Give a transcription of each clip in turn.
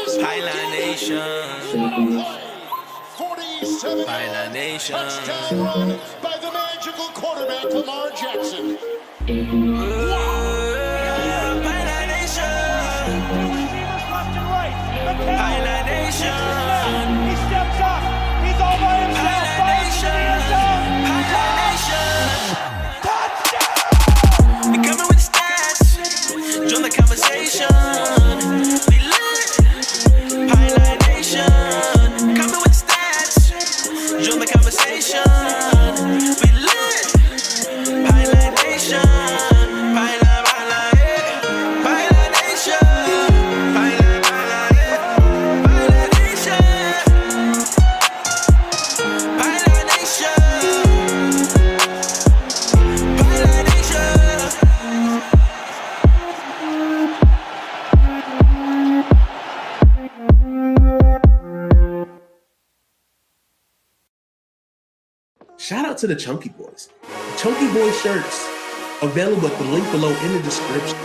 Highline Nation. 47 Highline Nation. touchdown run by the magical quarterback Lamar Jackson. Highline Nation. Highline Nation. He steps up. He's all by himself. Highline Nation. Highline Nation. Touchdown! We coming with the stats. Join the conversation. We lit. Highline Nation. Coming with the stats. Join the conversation. We lit. Highline Nation. Shout out to the Chunky Boys. Chunky Boy shirts available at the link below in the description.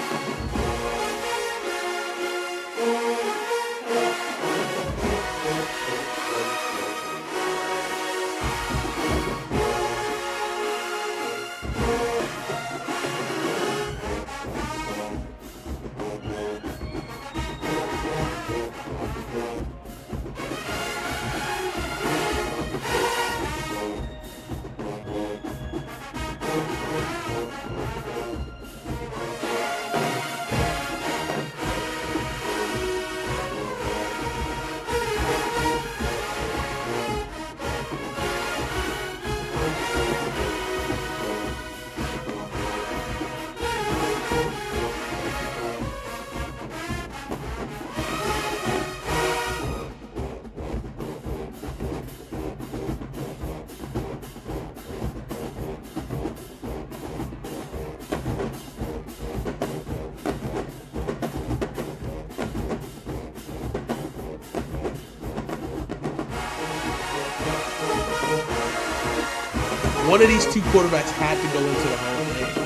One of these two quarterbacks had to go into the Hall of Fame.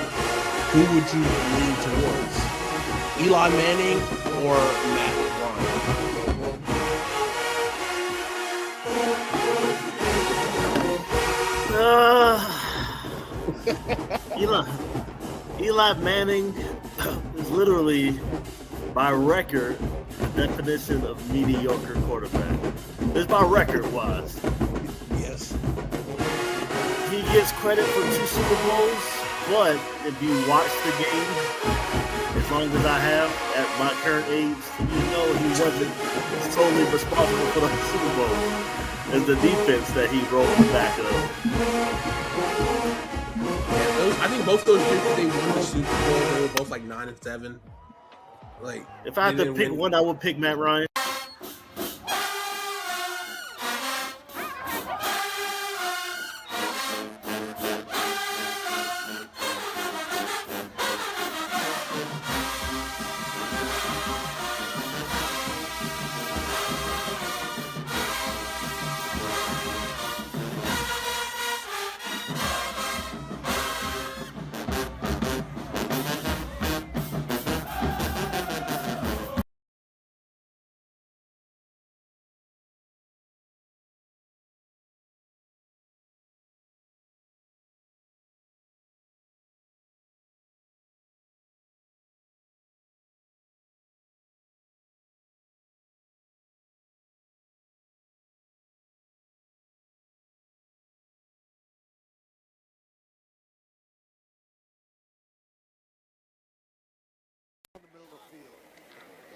Who would you lean towards? Eli Manning or Matt Ryan? Eli Manning is literally, by record, the definition of mediocre quarterback. It's by record-wise. Yes. He gets credit for 2 Super Bowls, but if you watch the game, as long as I have at my current age, you know he wasn't solely responsible for the Super Bowl. It's the defense that he rolled the back of. Yeah, I think both those years that they won the Super Bowl, they were both like 9 and 7. Like, if I had to pick one, I would pick Matt Ryan.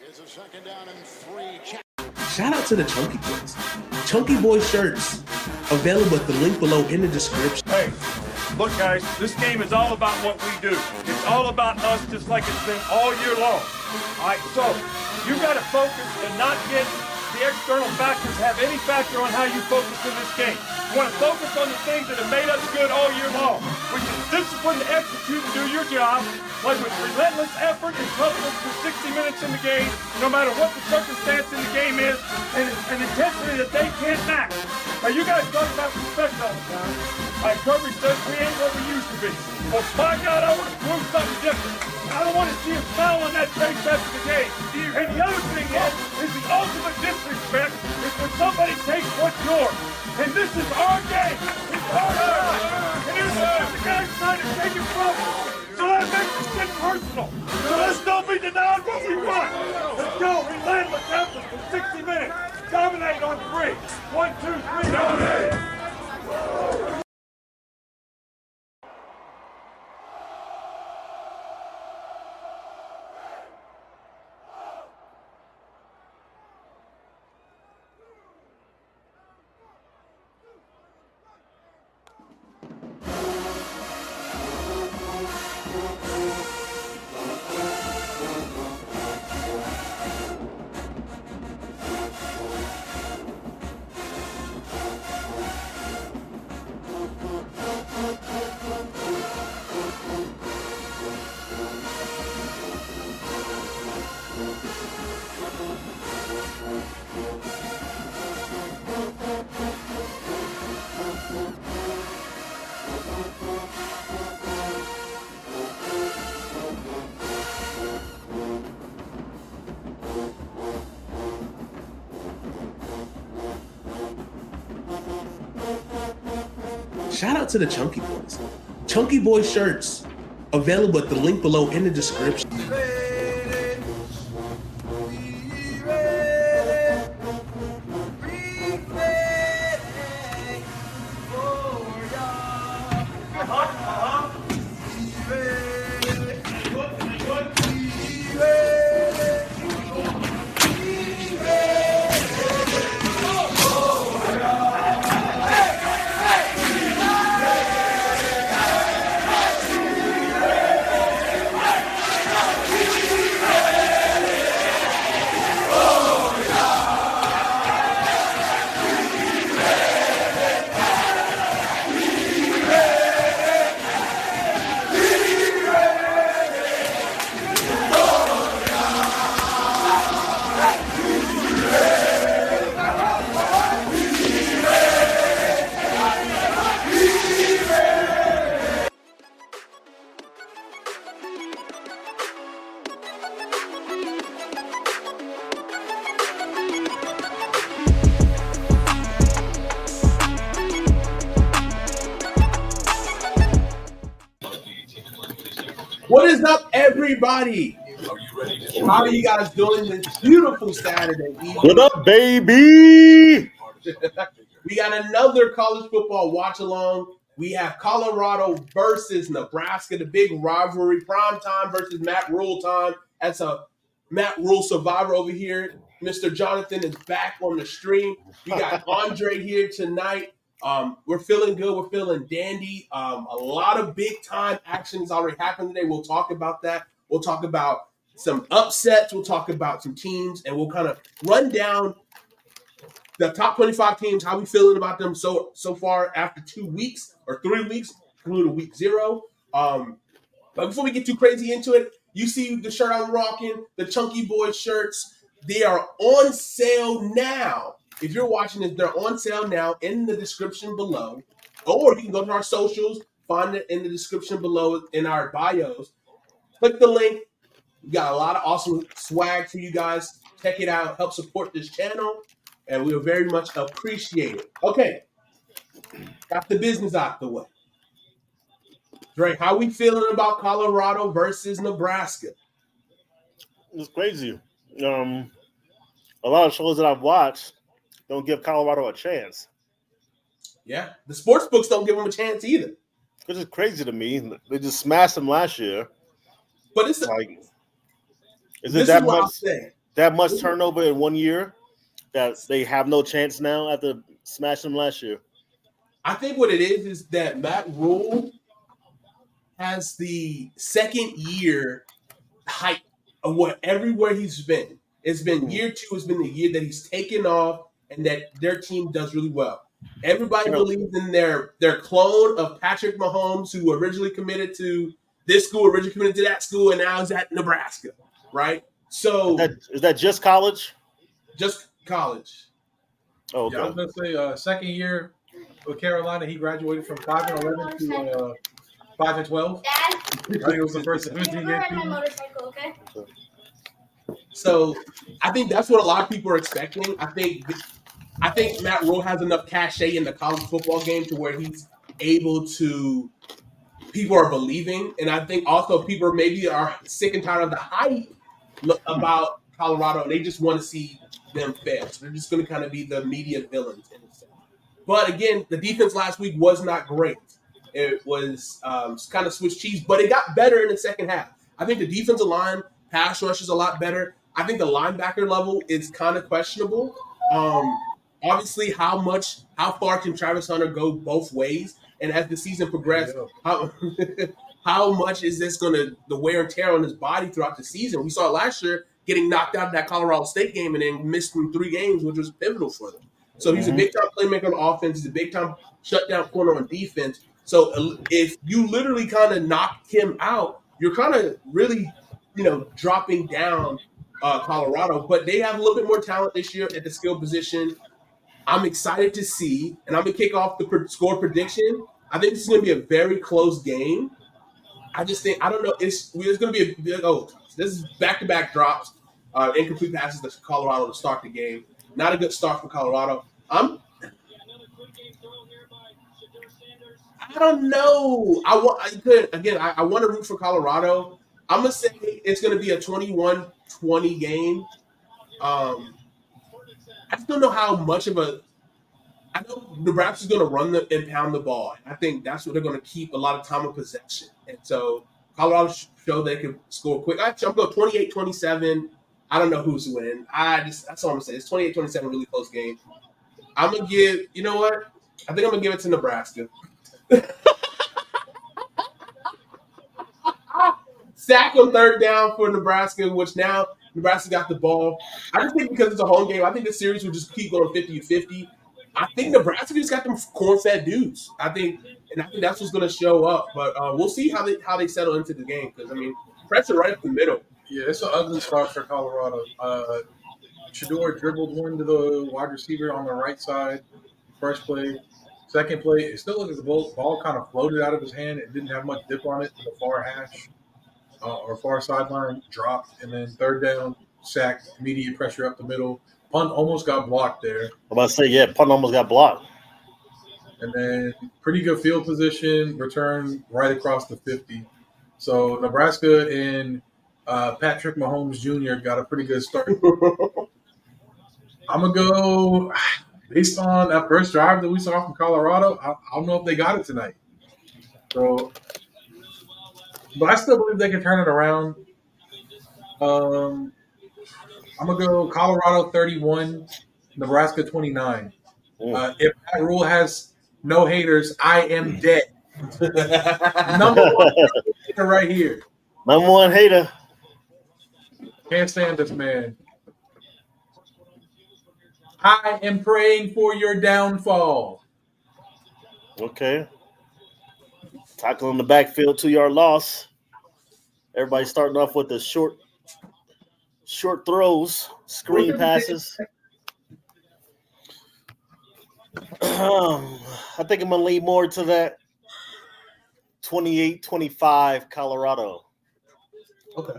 It's a second down and 3. Shout out to the Chunky Boys. Chunky Boy shirts available at the link below in the description. Hey, look, guys, this game is all about what we do. It's all about us, just like it's been all year long. All right, so you got to focus and not get the external factors have any factor on how you focus in this game. You want to focus on the things that have made us good all year long, which is discipline to execute and do your job, like with relentless effort and toughness for 60 minutes in the game, no matter what the circumstance in the game is, and an intensity that they can't match. Now, you guys talk about respect all the time. Like Kirby says, we ain't what we used to be. Well, by God, I want to prove something different. I don't want to see him smile on that face after the game. And the other thing is the ultimate Shout out to the Chunky Boys. Chunky Boy shirts available at the link below in the description. What is up, everybody? How are you guys doing this beautiful Saturday evening? What up, baby? We got another college football watch along. We have Colorado versus Nebraska, the big rivalry, prime time versus Matt Rule time. That's a Matt Rule survivor over here. Mr. Jonathan is back on the stream. We got Andre here tonight. We're feeling good. We're feeling dandy. A lot of big time actions already happened today. We'll talk about that. We'll talk about some upsets. We'll talk about some teams, and we'll kind of run down the top 25 teams, how we feeling about them so far after 2 weeks or 3 weeks, including week 0. But before we get too crazy into it, you see the shirt I'm rocking, the Chunky Boy shirts. They are on sale now. If you're watching this, they're on sale now in the description below. Or you can go to our socials, find it in the description below in our bios. Click the link. We got a lot of awesome swag for you guys. Check it out. Help support this channel. And we'll very much appreciate it. Okay. Got the business out the way. Drake, how we feeling about Colorado versus Nebraska? It's crazy. A lot of shows that I've watched don't give Colorado a chance. Yeah. The sports books don't give them a chance either. Which is crazy to me. They just smashed them last year. But it's like, is it that much I'll turnover in 1 year that they have no chance now after smashing them last year? I think what it is that Matt Rule has the second year hype of what everywhere he's been. It's been year 2, it's been the year that he's taken off and that their team does really well. Everybody believes in their clone of Patrick Mahomes, who originally committed to this school, originally committed to that school, and now is at Nebraska, right? So is that just college? Just college. Oh, okay. Yeah, I was gonna say second year with Carolina, he graduated from 5-11 to 5-12. I think it was the first 17 years. So I think that's what a lot of people are expecting. I think Matt Rule has enough cachet in the college football game to where he's able to. People are believing, and I think also people maybe are sick and tired of the hype about Colorado, and they just want to see them fail. So they're just going to kind of be the media villains in a sense. But again, the defense last week was not great. It was kind of Swiss cheese, but it got better in the second half. I think the defensive line, pass rush is a lot better. I think the linebacker level is kind of questionable. Obviously, how far can Travis Hunter go both ways? And as the season progressed, how much is this going to the wear and tear on his body throughout the season? We saw it last year getting knocked out of that Colorado State game and then missed 3 games, which was pivotal for them. So he's a big-time playmaker on offense. He's a big-time shutdown corner on defense. So if you literally kind of knock him out, you're kind of really, dropping down Colorado, but they have a little bit more talent this year at the skill position. I'm excited to see, and I'm gonna kick off the score prediction. I think this is gonna be a very close game. I just think I don't know. It's going to be this is back-to-back drops, incomplete passes to Colorado to start the game. Not a good start for Colorado. I don't know. I want to root for Colorado. I'm gonna say it's gonna be a 21-20 game. I just don't know how much of a. I know Nebraska's going to run and pound the ball. I think that's what they're going to keep a lot of time of possession. And so Colorado showed they can score quick. Actually, I'm going 28-27. I don't know who's winning. That's all I'm going to say. It's 28-27, really close game. I'm going to give, you know what? I think I'm going to give it to Nebraska. Sack on third down for Nebraska, which now Nebraska got the ball. I just think because it's a home game, I think the series will just keep going 50-50. I think Nebraska just got them corn-fed dudes. I think that's what's going to show up. But we'll see how they settle into the game because, I mean, pressure right up the middle. Yeah, it's an ugly start for Colorado. Shador dribbled one to the wide receiver on the right side. First play. Second play, it still looked as the ball kind of floated out of his hand. It didn't have much dip on it to the far hash or far sideline, dropped. And then third down, sacked, immediate pressure up the middle. Punt almost got blocked there. I'm about to say, yeah, punt almost got blocked. And then pretty good field position, return right across the 50. So Nebraska and Patrick Mahomes Jr. got a pretty good start. I'm going to go based on that first drive that we saw from Colorado. I don't know if they got it tonight. So, but I still believe they can turn it around. I'm going to go Colorado 31, Nebraska 29. If that rule has no haters, I am dead. Number one hater right here. Number one hater. Can't stand this man. I am praying for your downfall. Okay. Tackle in the backfield, 2-yard loss. Everybody starting off with the short throws, screen passes. I think I'm going to lean more to that 28-25 Colorado. Okay.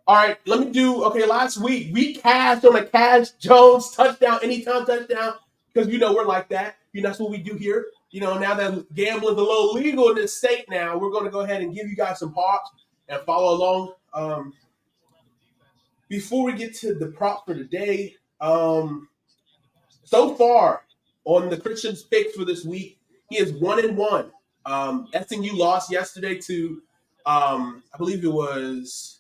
All right, let me do. Okay, last week we cashed on a Cash Jones touchdown, anytime touchdown, because we're like that. That's what we do here. Now that gambling's a little legal in this state now, we're going to go ahead and give you guys some props and follow along. Before we get to the prop for today, so far on the Christian's picks for this week, he is 1-1. SMU lost yesterday to, I believe it was.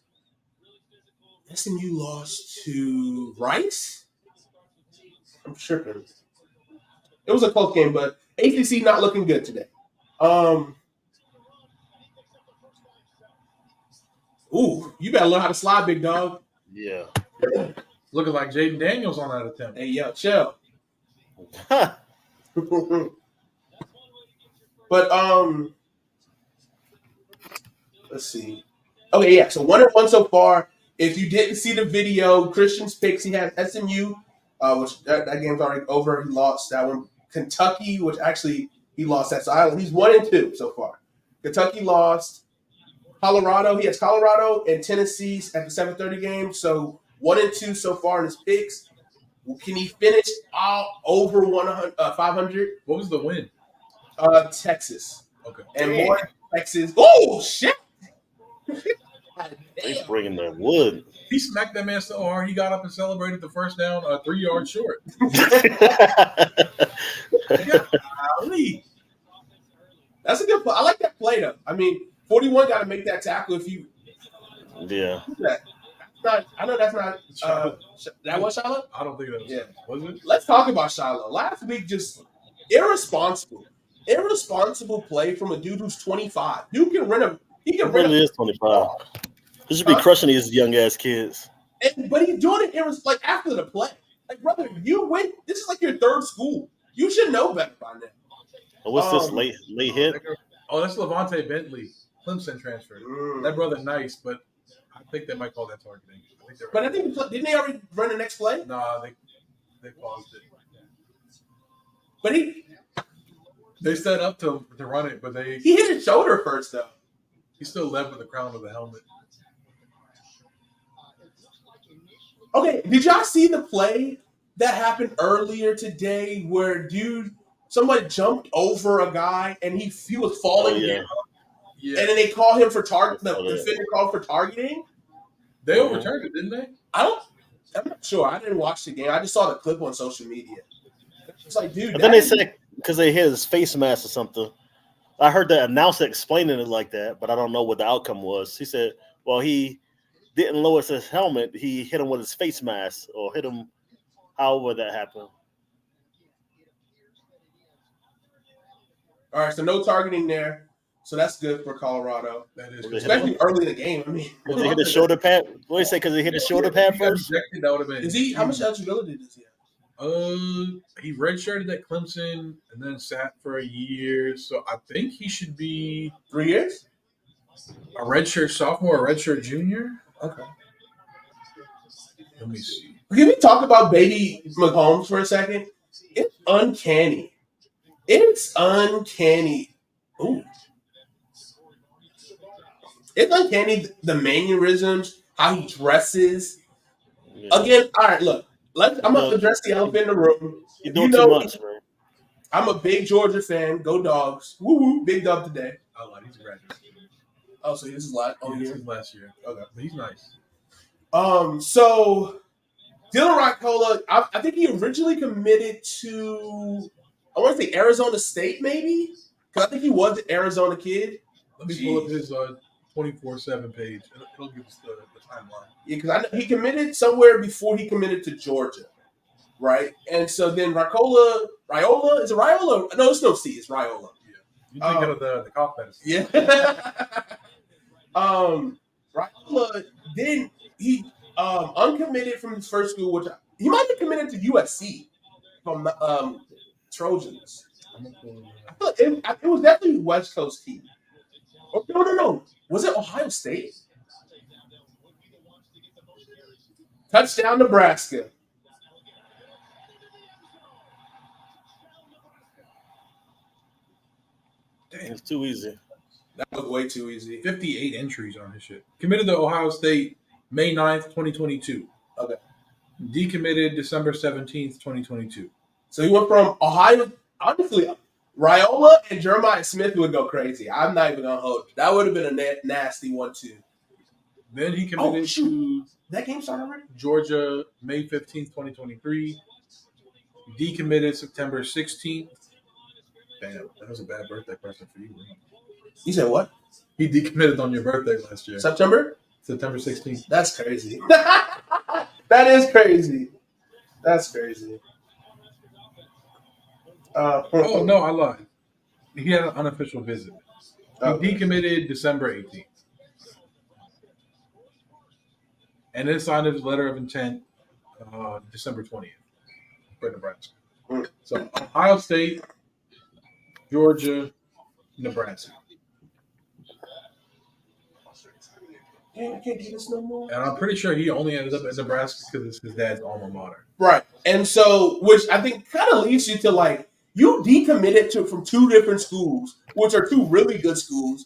SMU lost to Rice? I'm tripping. It was a close game, but ACC not looking good today. You better learn how to slide, big dog. Yeah. Looking like Jaden Daniels on that attempt. Hey, yo, chill. But, let's see. Okay, yeah, so 1-1 so far. If you didn't see the video, Christian's picks, he had SMU, which that game's already over. He lost that one. Kentucky, which actually he lost that. So he's 1-2 so far. Kentucky lost. Colorado, he has Colorado and Tennessee at the 7:30 game. So 1-2 so far in his picks. Can he finish all over 500? What was the win? Texas. Okay. And more Texas. Oh, shit. He's bringing that wood. He smacked that man so hard he got up and celebrated the first down 3 yards short. Golly. That's a good play. I like that play, though. I mean, 41 got to make that tackle if you. Yeah. I know that's not. That was Shiloh? I don't think that was. Yeah. Was it? Let's talk about Shiloh. Last week, just irresponsible play from a dude who's 25. Dude can run a. He can He really is 25. He should be crushing these young ass kids. But he's doing it after the play. Like, brother, you went. This is like your third school. You should know better by now. What's this late hit? Oh, that's Levante Bentley, Clemson transfer. That brother nice, but I think they might call that targeting. But I think didn't they already run the next play? Nah, they paused it. But They set up to run it, but he hit his shoulder first though. he still led with the crown of the helmet. Okay, did y'all see the play that happened earlier today where somebody jumped over a guy and he was falling down, Yeah, and then they call him for target. The defender called for targeting. they overturned it, didn't they? I'm not sure. I didn't watch the game. I just saw the clip on social media. It's like, dude. And then they said because they hit his face mask or something. I heard the announcer explaining it like that, but I don't know what the outcome was. He said, well, he didn't lower his helmet. He hit him with his face mask or hit him however that happened. All right, so no targeting there. So that's good for Colorado. That is Especially early in the game. I mean, Because he hit his shoulder pad. What do you say? Because he hit his shoulder pad first? Rejected, that would have been. is he? How much eligibility does he have? He redshirted at Clemson and then sat for a year. So I think he should be 3 years. a redshirt sophomore, a redshirt junior. Okay. Let me see. Can we talk about baby Mahomes for a second? It's uncanny. It's uncanny. Ooh. It's uncanny the mannerisms, how he dresses. Yeah. Again, all right, look. I'm going to address the elephant in the room. You're doing too much, man. I'm a big Georgia fan. Go Dogs. Woo woo. Big dub today. I lied. He's a graduate. Oh, so this is last This year? is last year. Okay. But he's nice. So Dylan Raiola, I think he originally committed to, I want to say Arizona State, maybe? Because I think he was an Arizona kid. Let me pull up his 24/7 page. It'll give us the timeline. Yeah, because I know he committed somewhere before he committed to Georgia, right? And so then Raiola, is it Raiola? No, it's no C, it's Raiola. You thinking of the cough medicine? Yeah. Raiola, then he uncommitted from his first school, which he might have committed to USC from the Trojans. I thought it was definitely West Coast team. Oh, no. Was it Ohio State? Touchdown, Nebraska. Dang, It's too easy. That was way too easy. 58 entries on his shit. Committed to Ohio State May 9th, 2022. Okay. Decommitted December 17th, 2022. So he went from Ohio. Honestly, Raiola and Jeremiah Smith would go crazy. I'm not even gonna hold you. That would have been a nasty one too. Then he committed to That game started already? Georgia May 15th, 2023. Decommitted September 16th. Damn, that was a bad birthday present for you. Man. You said what? He decommitted on your birthday last year. September 16th. That's crazy. That is crazy. That's crazy. Oh, no, I lied. He had an unofficial visit. He decommitted December 18th. And then signed his letter of intent December 20th for Nebraska. So Ohio State, Georgia, Nebraska. I can't do this no more. And I'm pretty sure he only ended up at Nebraska because it's his dad's alma mater. Right. And so, which I think kind of leads you to like, you decommitted from two different schools, which are two really good schools,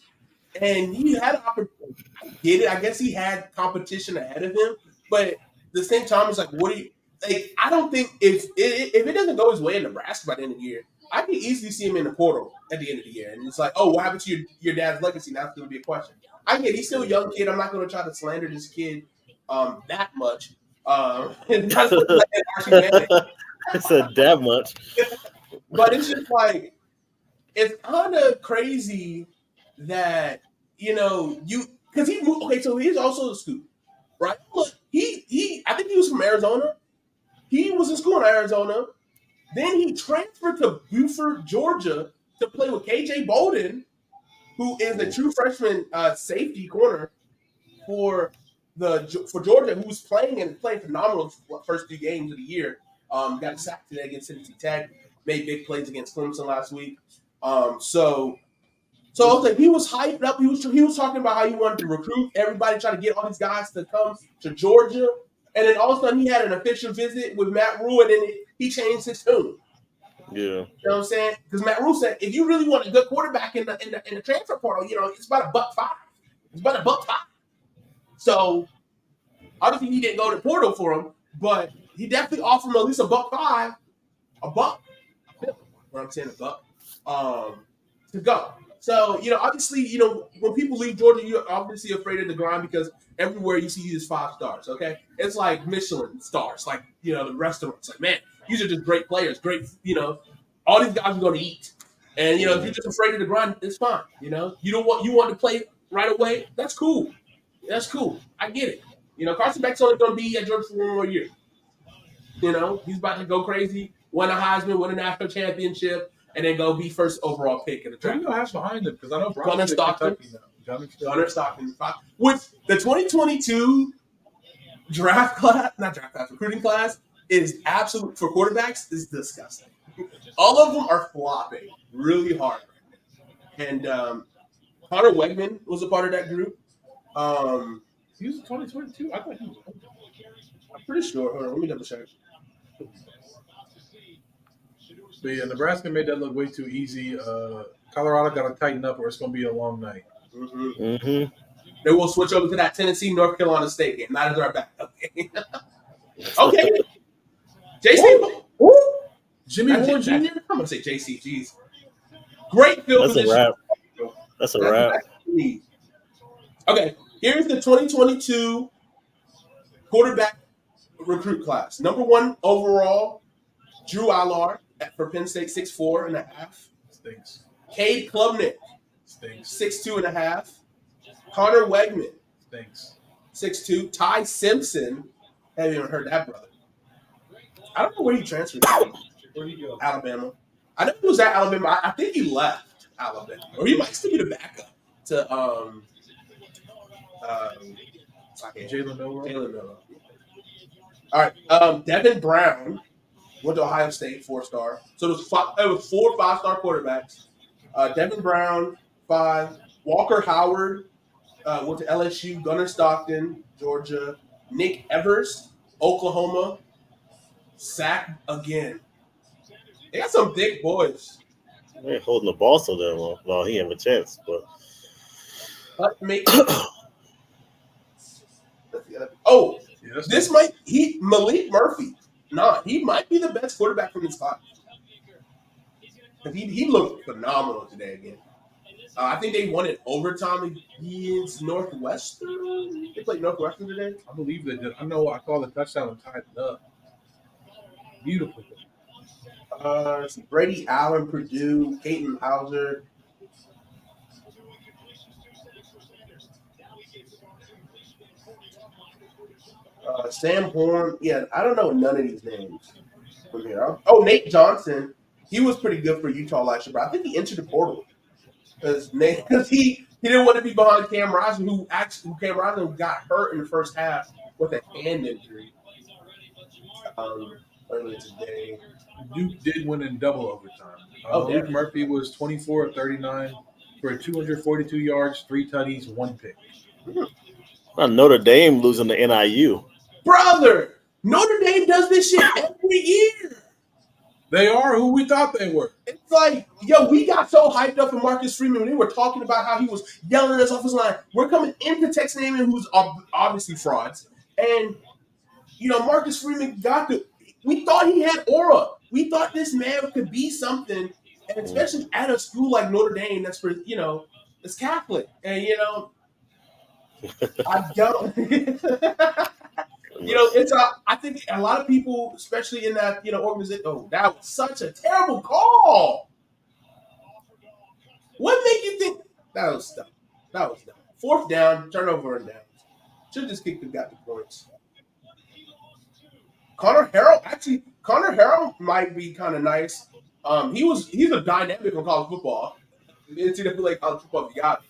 and he had an opportunity. I get it. I guess he had competition ahead of him, but at the same time, it's like, what do you like? I don't think if it doesn't go his way in Nebraska by the end of the year, I can easily see him in the portal at the end of the year, and it's like, oh, what happened to your dad's legacy? Now it's going to be a question. I get he's still a young kid. I'm not going to try to slander this kid that much. It's a damn much. But it's just like, it's kind of crazy that, because he moved, okay, so he's also a scoop, right? Look, I think he was from Arizona. He was in school in Arizona. Then he transferred to Buford, Georgia to play with KJ Bolden, who is a true freshman safety corner for Georgia, who's playing phenomenal first 2 games of the year. Got sacked today against Tennessee Tech. Made big plays against Clemson last week. So So I was like, he was hyped up. He was talking about how he wanted to recruit everybody, trying to get all these guys to come to Georgia. And then all of a sudden, he had an official visit with Matt Rule, and then he changed his tune. Yeah. You know what I'm saying? Because Matt Rule said, if you really want a good quarterback in the transfer portal, it's about $1.05. It's about $1.05. So obviously, he didn't go to the portal for him, but he definitely offered him at least $1.05, $1. What I'm saying, $1 to go. So, obviously, when people leave Georgia, you're obviously afraid of the grind because everywhere you see is 5 stars, okay? It's like Michelin stars, like, the restaurants. Like, man, these are just great players, great, all these guys are going to eat. And, if you're just afraid of the grind, it's fine, You want to play right away, that's cool. That's cool. I get it. Carson Beck's only going to be at Georgia for 1 more year. He's about to go crazy, win a Heisman, win a national championship, and then go be first overall pick in the draft. Who has behind him? Because I know Gunnar Stockton. Gunnar Stockton. With the 2022 recruiting class is absolute for quarterbacks is disgusting. All of them are flopping really hard. And Connor Wegman was a part of that group. He was 2022. I thought he was. I'm pretty sure. Hold on, let me double check. But yeah, Nebraska made that look way too easy. Colorado got to tighten up or it's going to be a long night. Mm-hmm. Then we'll switch over to that Tennessee North Carolina State game. Not as our back. Okay. Okay. JC. Jimmy Horn Jr. I'm gonna say JC. Jeez. Great field That's position. a wrap. That's a wrap. Okay. Here's the 2022 quarterback recruit class. Number 1 overall, Drew Allard for Penn State, 6'4.5". Stinks. Cade Klubnik, Stinks. 6'2.5". Connor Wegman, Stinks. 6'2". Ty Simpson, haven't even heard that brother. I don't know where he transferred to. Where'd he go? Alabama. I know he was at Alabama. I think he left Alabama, or he might still be the backup to Jalen Milroe. All right, Devin Brown went to Ohio State, 4-star. So it was 4 5-star quarterbacks. Devin Brown, 5. Walker Howard went to LSU. Gunnar Stockton, Georgia. Nick Evers, Oklahoma. Sack again. They got some big boys. They ain't holding the ball so damn long. Well, he have a chance, but Malik Murphy. He might be the best quarterback from this class. He looked phenomenal today again. I think they won it overtime against Northwestern. They played Northwestern today. I believe they did. I know I called the touchdown and tied it up. Beautiful. Brady Allen, Purdue, Peyton Hauser. Sam Horn. Yeah, I don't know none of these names from here. Oh, Nate Johnson. He was pretty good for Utah last year, but I think he entered the portal because he didn't want to be behind Cam Rising, who Cam Rising got hurt in the first half with a hand injury earlier today. Duke did win in double overtime. Luke Murphy was 24 of 39 for 242 yards, 3 tutties, 1 pick. Notre Dame losing to NIU. Brother, Notre Dame does this shit every year. They are who we thought they were. It's like, we got so hyped up for Marcus Freeman when they were talking about how he was yelling at us off his line. We're coming into Texas A&M, who's obviously frauds. And, Marcus Freeman we thought he had aura. We thought this man could be something, and especially at a school like Notre Dame that's for, it's Catholic. And, I don't. I think a lot of people, especially in that, organization, that was such a terrible call. What made you think that was dumb? That was dumb. 4th down, turnover and downs. Should just kicked and got the points. Connor Harrell might be kind of nice. He's a dynamic in college football. NCAA college football, you got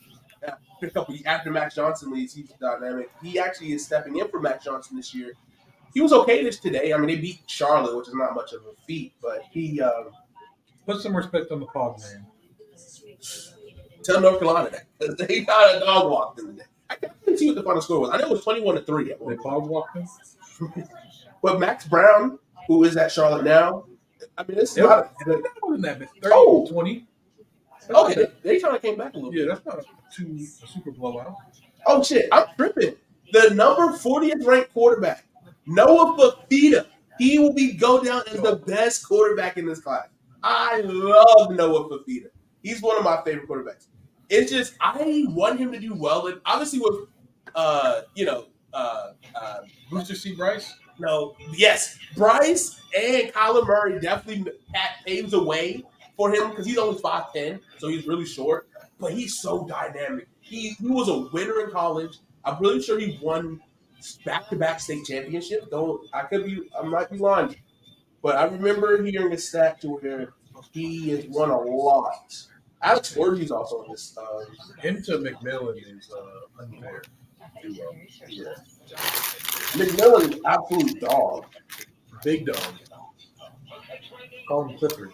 a couple after Max Johnson leaves, he's dynamic. He actually is stepping in for Max Johnson this year. He was okay today. I mean, they beat Charlotte, which is not much of a feat, but he put some respect on the Pog man. Tell North Carolina that because they got a dog walk in the day. I can't see what the final score was. I know it was 21-3. They dog walked him. But Max Brown, who is at Charlotte now, I mean, it's It not a was good. more than that, man. 30, Oh. 20. Okay, they kind of came back a little Yeah, bit. that's not a super blowout. Oh, shit, I'm tripping. The number 40th ranked quarterback, Noah Fafita, he will go down as the best quarterback in this class. I love Noah Fafita. He's one of my favorite quarterbacks. It's just I want him to do well, and obviously with Booster C. Bryce. no, yes, Bryce and Kyler Murray definitely paves the way for him because he's only 5'10", so he's really short, but he's so dynamic. He was a winner in college. I'm really sure he won back-to-back state championships. I might be lying, but I remember hearing a stat to where he has won a lot. Alex Orgy's also on this. Him to McMillan is unfair. Yeah. McMillan is absolute dog. Big dog. Call him Clifford.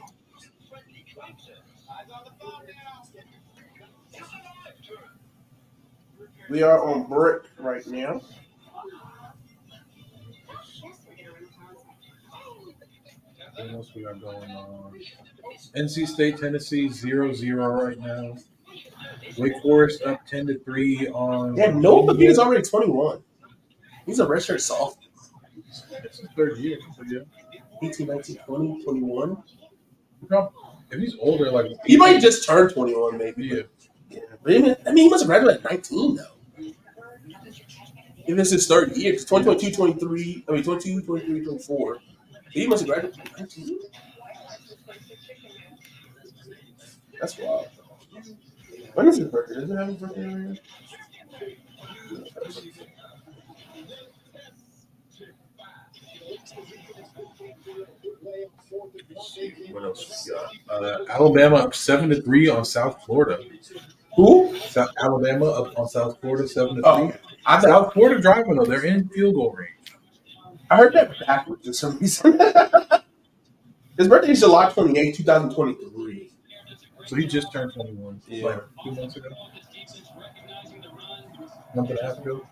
We are on break right now. What else we got going on? NC State, Tennessee, 0-0 right now. Wake Forest up 10-3 on. Yeah, Noah Fafita's already 21. He's a redshirt sophomore. It's his third year. So yeah. 18, 19, 20, 21. If he's older, like He might just turn 21, maybe. yeah. But he must have graduated at 19, though. If this is his third year, it's 2022, 23, 22, 23, 24. He must have graduated at 19. That's wild. When is his birthday? Does it have his birthday already? What else we got? Alabama up 7-3 on South Florida. Who? Alabama up on South Florida 7-3. Oh, South Florida driving though. They're in field goal range. I heard that backwards for some reason. His birthday is July 28, 2023. So he just turned 21. Yeah. Like 2 months ago. Month and a half ago.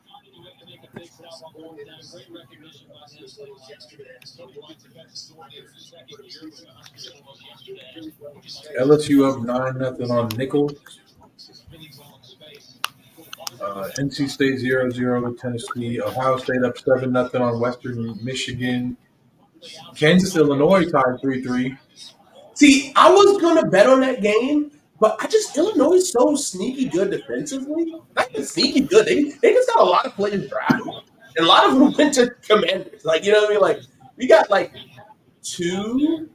LSU up 9-0 on Nickel. NC State 0-0 with Tennessee. Ohio State up 7-0 on Western Michigan. Kansas, Illinois tied 3-3. See, I was gonna bet on that game, but Illinois is so sneaky good defensively. Not even sneaky good. They just got a lot of players drafted. And a lot of them went to Commanders. Like, you know what I mean? Like, we got like two.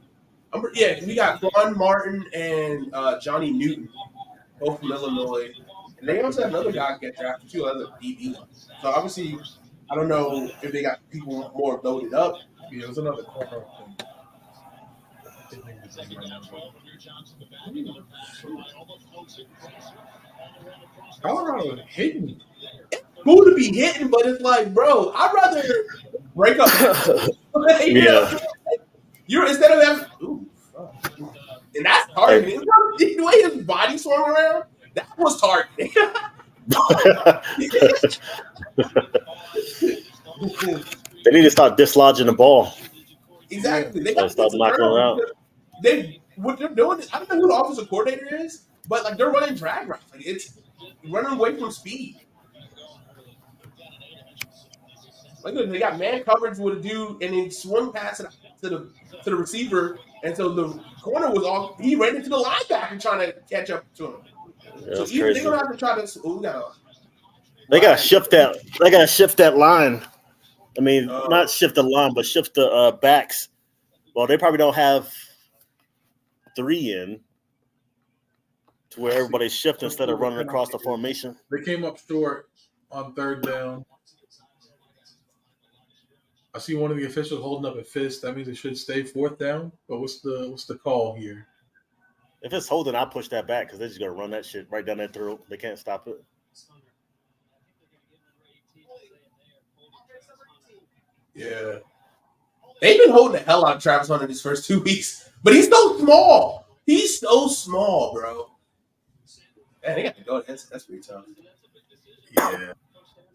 We got Quan Martin and Johnny Newton, both from Illinois. And they also have another guy get drafted too, other DB. So obviously, I don't know if they got people more loaded up. Yeah, it was another corner. Colorado hitting. Cool to be hitting, but it's like, bro, I'd rather break up. Yeah. You're instead of having, and that's targeting. The way his body swung around, that was targeting. They need to start dislodging the ball. Exactly. They got to start knocking around. What they're doing is, I don't know who the offensive coordinator is, but like they're running drag routes. Like it's running away from speed. Like they got man coverage with a dude, and he swung past it to the receiver, and so the corner was off. He ran into the linebacker trying to catch up to him. Yeah, so they're gonna have to try to. They gotta shift that. They gotta shift that line. I mean, not shift the line, but shift the backs. Well, they probably don't have 3 in to where everybody's shifting instead of running across the formation. They came up short on 3rd down. I see one of the officials holding up a fist. That means it should stay 4th down. But what's the call here? If it's holding, I'll push that back because they're just gonna run that shit right down their throat. They can't stop it. Yeah. They've been holding the hell out of Travis Hunter these first 2 weeks, but he's so small. He's so small, bro. Man, they got to go. That's pretty tough. Yeah,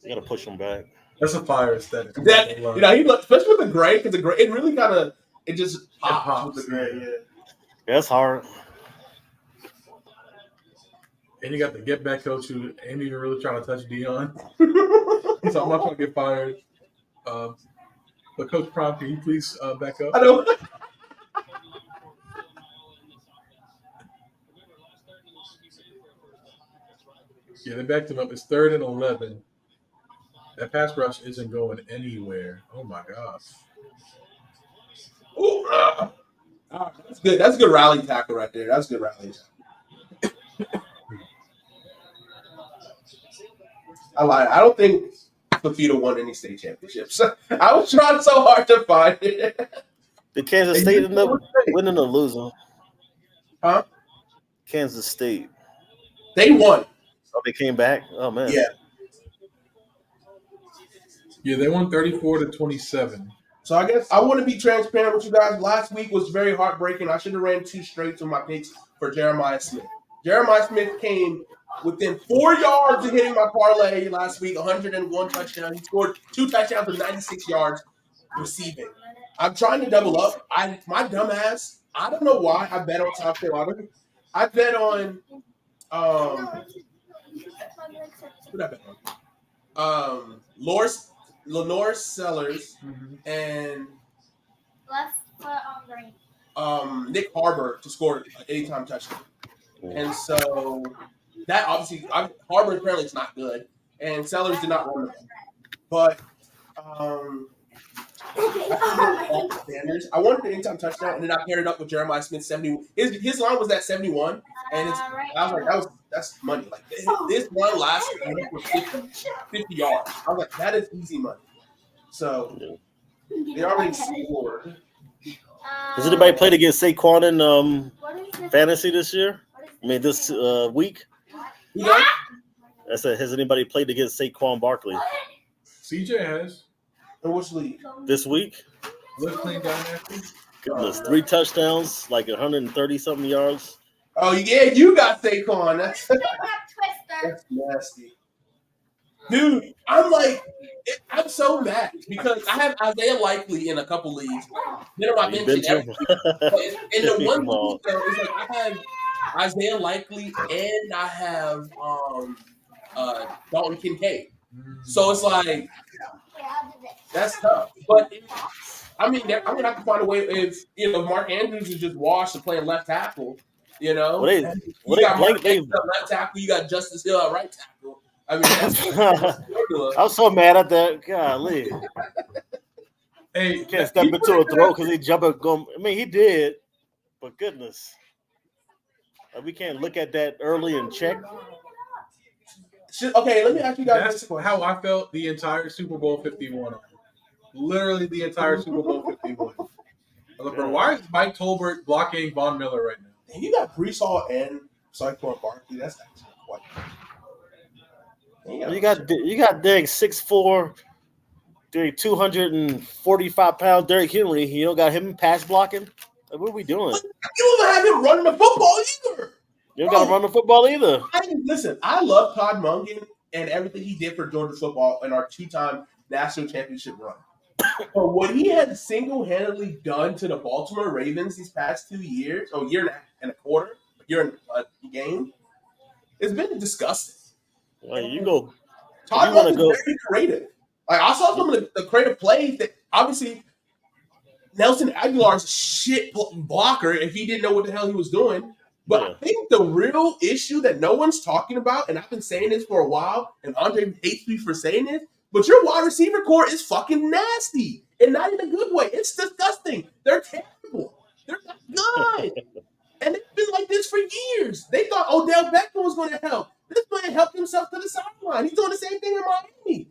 You got to push them back. that's a fire aesthetic. That he looked, especially with the gray, because the gray it really kind of it just pops with the gray. yeah. Yeah, that's hard. And you got the get back coach who ain't even really trying to touch Dion. So I'm not trying to get fired. But Coach Prom, can you please back up? I know. Yeah, they backed him up. It's 3rd and 11. That pass rush isn't going anywhere. Oh my gosh. Ooh, that's good. That's a good rally tackle right there. That's a good rally tackle. I lied. I don't think Fafita won any state championships. I was trying so hard to find it. Did Kansas State end up winning or losing? Huh? Kansas State. They won. Oh, they came back? Oh, man. Yeah. Yeah, they won 34-27. So I guess I want to be transparent with you guys. Last week was very heartbreaking. I should have ran 2 straights on my picks for Jeremiah Smith. Jeremiah Smith came within 4 yards of hitting my parlay last week, 101 touchdowns. He scored 2 touchdowns with 96 yards receiving. I'm trying to double up. My dumb ass, I don't know why I bet on South Carolina. I bet on who did I bet on? Lenore Sellers and Left foot on green. Nick Harbor to score an anytime touchdown. And so that obviously Harbor apparently is not good, and Sellers did not run the ball. But Sanders, I wanted an anytime touchdown, and then I paired it up with Jeremiah Smith 70. His line was at 71, and I was like, that's money. Like this one last week was 50 yards. I was like, that is easy money. So they already scored. Has anybody played against Saquon in fantasy this year? I mean, this week? Yeah. I said, has anybody played against Saquon Barkley CJ has. In which league? this week? Let's clean down after. Goodness, 3 touchdowns, like 130-something yards. Oh, yeah, you got Saquon. Twister. That's nasty. Dude, I'm so mad because I have Isaiah Likely in a couple leagues. Then I You mentioned bench every him? in the one league, so it's like I have Isaiah Likely and I have Dalton Kincaid. So it's like that's tough. But I'm gonna have to find a way if Mark Andrews is just washed and playing left tackle. You got Mark Andrews at left tackle, you got Justice Hill at right tackle. I mean, that's I was so mad at that. Golly. Hey, You can't step into a throw because he jumped and go. I mean, he did, but goodness. We can't look at that early and check. Okay, let me ask you guys this That's question. how I felt the entire Super Bowl 51. Literally the entire Super Bowl 51. I was like, bro, why is Mike Tolbert blocking Von Miller right now? And you got Brees Hall and Saquon Barkley. That's actually quite. You got Derek 6'4", 245-pound Derrick Henry. You don't got him pass blocking. Like, what are we doing? You don't have him running the football either. You don't got to run the football either. Listen, I love Todd Monken and everything he did for Georgia football in our 2-time national championship run. But what he has single-handedly done to the Baltimore Ravens these past 2 years, year and a quarter, year and a game, it's been disgusting. Well, you go. Todd Monken's very creative. Like I saw some of the creative plays that obviously Nelson Aguilar's a shit blocker if he didn't know what the hell he was doing. But I think the real issue that no one's talking about, and I've been saying this for a while, and Andre hates me for saying this, but your wide receiver core is fucking nasty. And not in a good way. It's disgusting. They're terrible. They're not good. And it's been like this for years. They thought Odell Beckham was going to help. This man helped himself to the sideline. He's doing the same thing in Miami.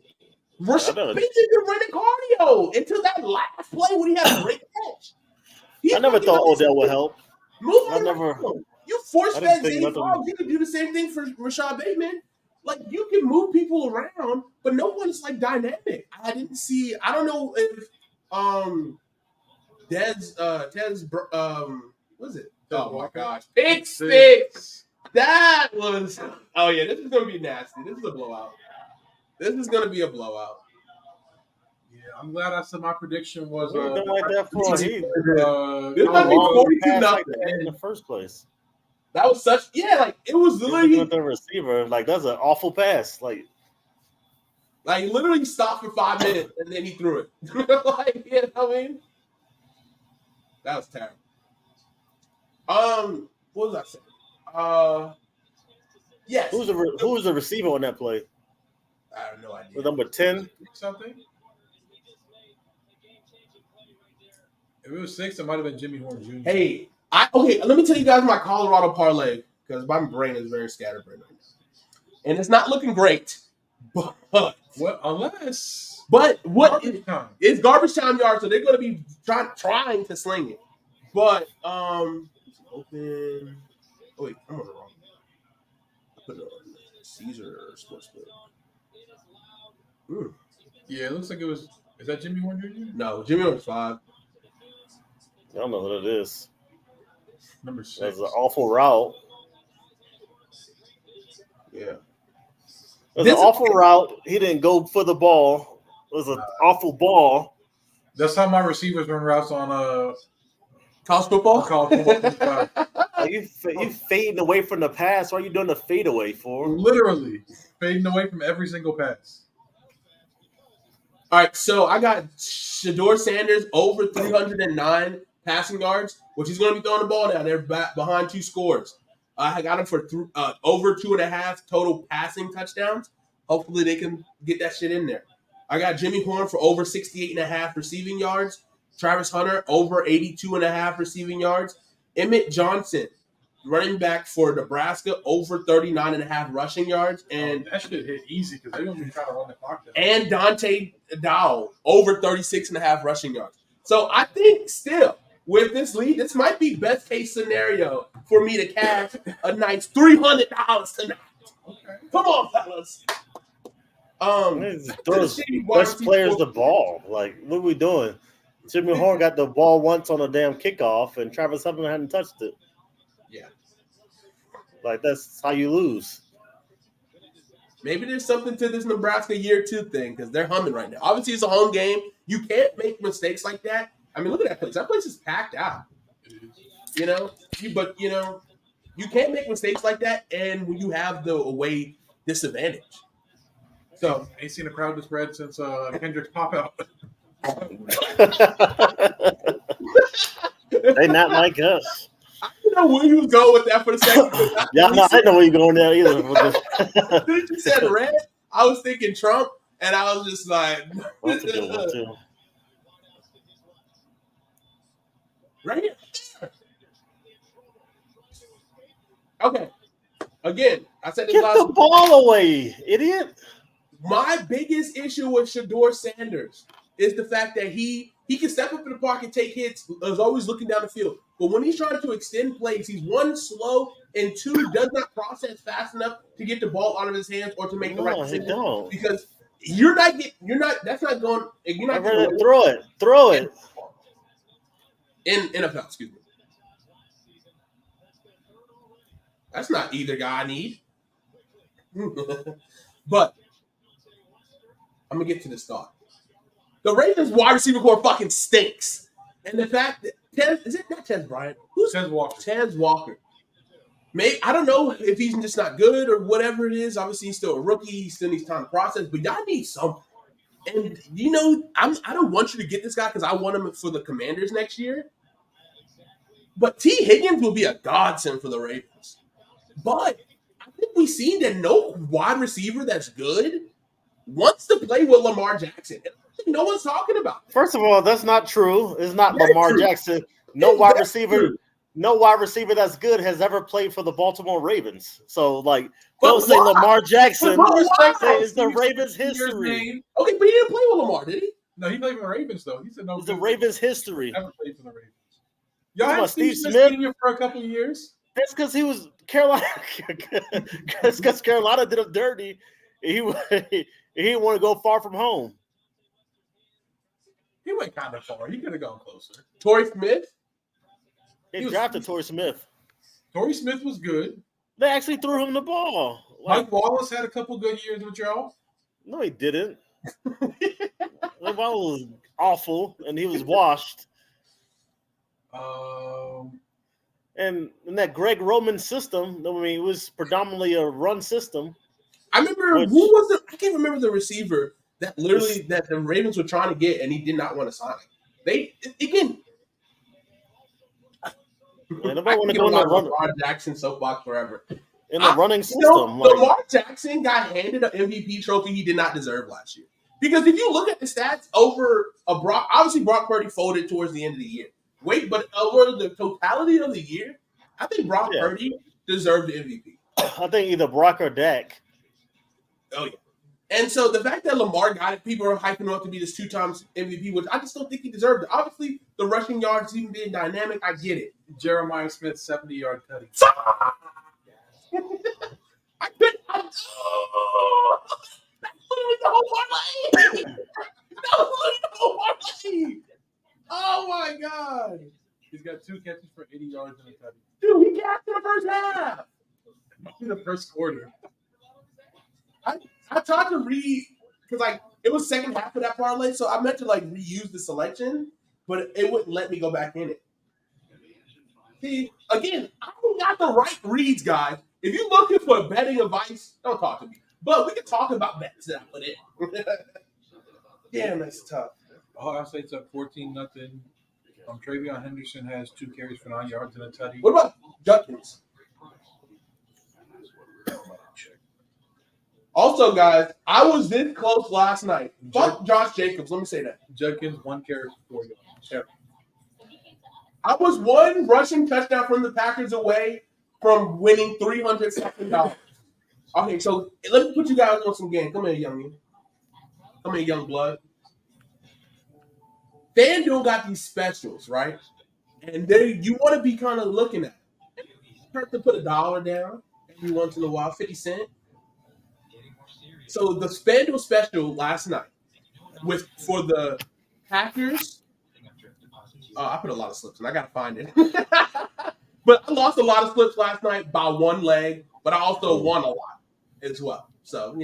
Rashad Bateman been running cardio until that last play when he had a great catch. I never thought Odell would help. You force-fed Zay Flowers. You could do the same thing for Rashad Bateman. Like, you can move people around, but no one's, like, dynamic. I don't know if what is it? Oh, my gosh. Pick six. That was. Oh yeah, this is gonna be nasty. This is a blowout. This is gonna be a blowout. Yeah, I'm glad I said my prediction was. What done like that for? This Colorado- might be Long 42 pass like nothing. that in the first place. That was such. Yeah, like it was Looking literally at the receiver, like that's an awful pass. Like literally stopped for 5 minutes and then he threw it. Like, you know what I mean? That was terrible. What was I saying? Yes. who was the receiver on that play? I have no idea. Was number 10? Something. If it was 6, it might have been Jimmy Horn Jr. Hey, okay, let me tell you guys my Colorado parlay because my brain is very scatterbrained right now. And it's not looking great. But what garbage time. It's garbage time yard, so they're gonna be trying to sling it. But open. Oh wait, I'm on the wrong. I put it on Caesar Sportsbook. Yeah, it looks like it was. Is that Jimmy Horn Jr.? No, Jimmy Horn's 5. I don't know what it is. Number 6. That's an awful route. Yeah. It was an awful route. He didn't go for the ball. It was an awful ball. That's how my receivers run routes on college football. Like you fading away from the pass. What are you doing the fade away for? Literally fading away from every single pass. All right, so I got Shedeur Sanders over 309 passing yards, which he's going to be throwing the ball now. They're behind 2 scores. I got him for over 2.5 total passing touchdowns. Hopefully they can get that shit in there. I got Jimmy Horn for over 68.5 receiving yards. Travis Hunter over 82.5 receiving yards. Emmett Johnson, running back for Nebraska, over 39.5 rushing yards. And that should hit easy because they're going to be trying to run the clock down. And Dante Dowell, over 36.5 rushing yards. So I think still, with this lead, this might be best case scenario for me to cash a nice $300 tonight. Okay. Come on, fellas. Those best players the ball. Like, what are we doing? Jimmy Horn got the ball once on a damn kickoff, and Travis Hunter hadn't touched it. Yeah. Like, that's how you lose. Maybe there's something to this Nebraska year 2 thing because they're humming right now. Obviously, it's a home game. You can't make mistakes like that. I mean, look at that place. That place is packed out. You know, you can't make mistakes like that, and when you have the away disadvantage. So, ain't seen a crowd this red since Kendrick's pop out. They not like us. I didn't know where you was going with that for a second. Yeah, no, I didn't know where you're going there either. Then you said red. I was thinking Trump, and I was just like, That's a good one too. Right here. Okay. Again, I said this Get last the ball away, idiot. My biggest issue with Shedeur Sanders is the fact that he can step up in the pocket, take hits, is always looking down the field. But when he's trying to extend plays, he's 1, slow, and 2, does not process fast enough to get the ball out of his hands or to make the right decision. Because that's not going. You're not going to throw it. In NFL, excuse me. That's not either guy I need. But I'm going to get to this thought. The Ravens wide receiver core fucking stinks. And the fact that is it not Tez Bryant? Who's Tez Walker? Tez Walker. Maybe I don't know if he's just not good or whatever it is. Obviously, he's still a rookie. He still needs time to process. But y'all need something. And I don't want you to get this guy because I want him for the Commanders next year. But T. Higgins will be a godsend for the Ravens. But I think we've seen that no wide receiver that's good wants to play with Lamar Jackson. No one's talking about it. First of all, that's not true. It's not Lamar Jackson. No wide receiver that's good has ever played for the Baltimore Ravens. So, don't say Lamar Jackson. It's the Ravens' history. Okay, but he didn't play with Lamar, did he? No, he played for the Ravens, though. He said no. It's the Ravens' history. Never played for the Ravens. Y'all had Steve Smith for a couple of years. That's because he was Carolina. Because Carolina did him dirty. He didn't want to go far from home. He went kind of far. He could have gone closer. Torrey Smith? He drafted Torrey Smith. Torrey Smith was good. They actually threw him the ball. Mike Wallace had a couple good years with y'all. No, he didn't. Mike Wallace was awful, and he was washed. And in that Greg Roman system, I mean, it was predominantly a run system. I remember who was the? I can't remember the receiver that literally that the Ravens were trying to get, and he did not want to sign. They again. Nobody want to go in the Lamar Jackson soapbox forever. In the running system, Lamar Jackson got handed an MVP trophy he did not deserve last year. Because if you look at the stats over a Brock, obviously Brock Purdy folded towards the end of the year. But over the totality of the year, I think Brock Purdy deserved the MVP. I think either Brock or Dak. Oh yeah. And so the fact that Lamar got it, people are hyping him up to be this 2 times MVP, which I just don't think he deserved it. Obviously, the rushing yards even being dynamic, I get it. Jeremiah Smith 70-yard cutting. I couldn't. That's literally the whole parlay. That was literally the whole parlay. Oh my god. He's got 2 catches for 80 yards in a cutting. Dude, he gassed in the first half. In the first quarter. I tried to because it was second half of that parlay, so I meant to reuse the selection, but it wouldn't let me go back in it. See, again, I don't got the right reads, guys. If you're looking for betting advice, don't talk to me. But we can talk about bets that I put in. Damn, that's tough. Ohio State's up 14-0. Travion Henderson has 2 carries for 9 yards and a tutty. What about Judkins? Also, guys, I was this close last night. Fuck Josh Jacobs. Let me say that. Judkins, 1 carry for 4 yards. Yeah. I was 1 rushing touchdown from the Packers away from winning $300,000. Okay, so let me put you guys on some game. Come here, youngin. Come here, young blood. FanDuel got these specials, right? And you want to be kind of looking at it. Hurt to put $1 down every once in a while, 50 cents. So the FanDuel special last night for the Packers. I put a lot of slips and I gotta find it. But I lost a lot of slips last night by 1 leg, but I also won a lot as well. So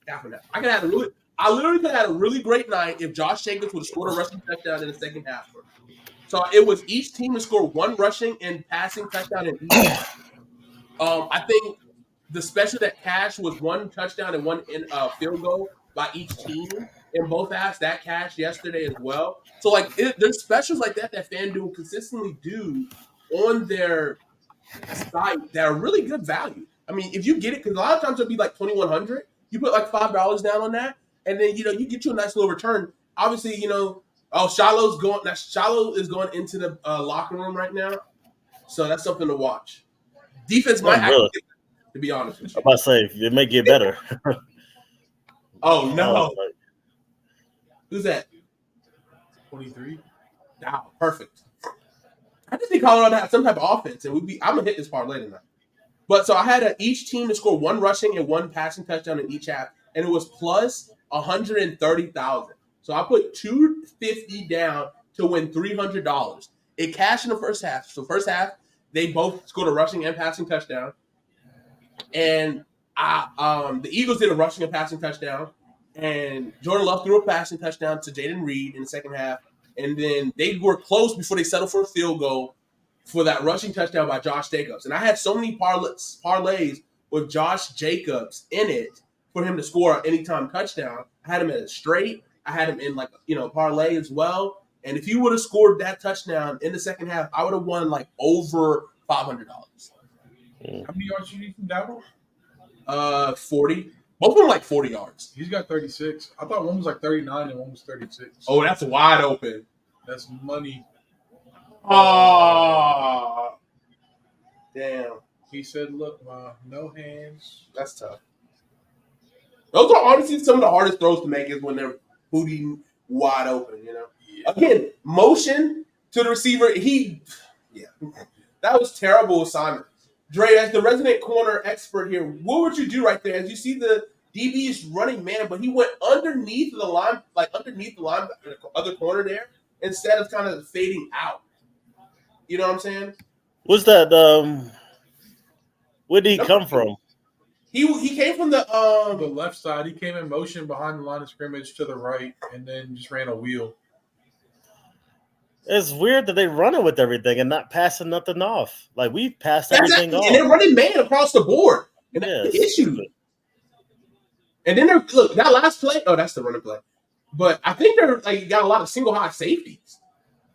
after that, I literally could have had a really great night if Josh Jacobs would have scored a rushing touchdown in the second half. So it was each team to score 1 rushing and passing touchdown in each half. I think the special that cashed was 1 touchdown and 1 field goal by each team in both halves. That cashed yesterday as well. So there's specials like that FanDuel consistently do on their site that are really good value. I mean, if you get it, because a lot of times it'll be like $2,100. You put $5 down on that, and then you get you a nice little return. Obviously, Shiloh is going into the locker room right now, so that's something to watch. Defense might actually get better, to be honest with you. I'm about to say it may get better. Oh no! Who's that? 23. Wow, perfect. I just think Colorado had some type of offense, and I'm gonna hit this parlay tonight. But so I had each team to score 1 rushing and 1 passing touchdown in each half, and it was plus 130,000. So I put $250 down to win $300. It cashed in the first half. So first half, they both scored a rushing and passing touchdown, and the Eagles did a rushing and passing touchdown, and Jordan Love threw a passing touchdown to Jaden Reed in the second half. And then they were close before they settled for a field goal for that rushing touchdown by Josh Jacobs. And I had so many parlays with Josh Jacobs in it for him to score an anytime touchdown. I had him in a straight. I had him in parlay as well. And if you would have scored that touchdown in the second half, I would have won over $500. How many yards did you need from Dowell? 40. Both of them 40 yards. He's got 36. I thought one was 39 and one was 36. Oh, that's wide open. That's money. Oh, damn. He said, look, no hands. That's tough. Those are honestly some of the hardest throws to make is when they're booty wide open, Yeah. Again, motion to the receiver. That was terrible assignment. Dre, as the resident corner expert here, what would you do right there? As you see the DB is running man, but he went underneath the line, the other corner there, instead of kind of fading out. You know what I'm saying? Was that Where did he come from? He came from the left side. He came in motion behind the line of scrimmage to the right, and then just ran a wheel. It's weird that they running with everything and not passing nothing off. Like we passed everything off, and they're running man across the board, and that's the issue. Stupid. And then look that last play. Oh, that's the running play. But I think they're like got a lot of single high safeties,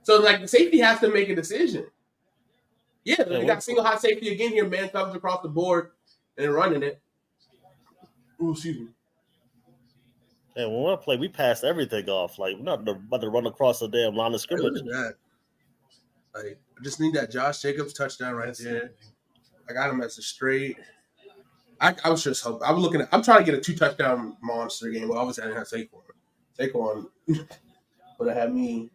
so like the safety has to make a decision. Yeah, they got single high safety again here. Man comes across the board and they're running it. Oh, excuse me. And when we play, we passed everything off. Like we're not about to run across the damn line of scrimmage. I just need that Josh Jacobs touchdown right there. I got him as a straight. I was just hoping. I'm trying to get a 2-touchdown monster game. Well, obviously I didn't have Saquon would have had me.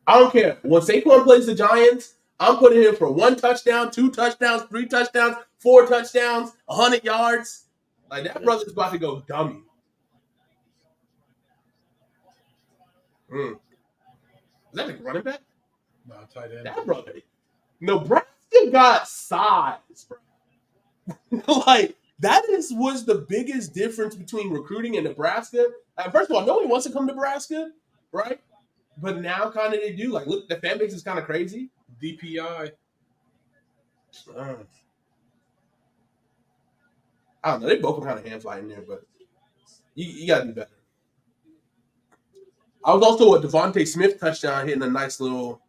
I don't care. When Saquon plays the Giants, I'm putting him for 1 touchdown, 2 touchdowns, 3 touchdowns, 4 touchdowns, 100 yards. Like that brother's about to go dummy. Is that a running back? No, tight end. That brother. Nebraska got size, bro. Like that was the biggest difference between recruiting in Nebraska. First of all, nobody wants to come to Nebraska, right? But now kind of they do. Like, look, the fan base is kind of crazy. DPI. I don't know. They both were kind of hand flying there, but you got to be better. I was also a Devontae Smith touchdown hitting a nice little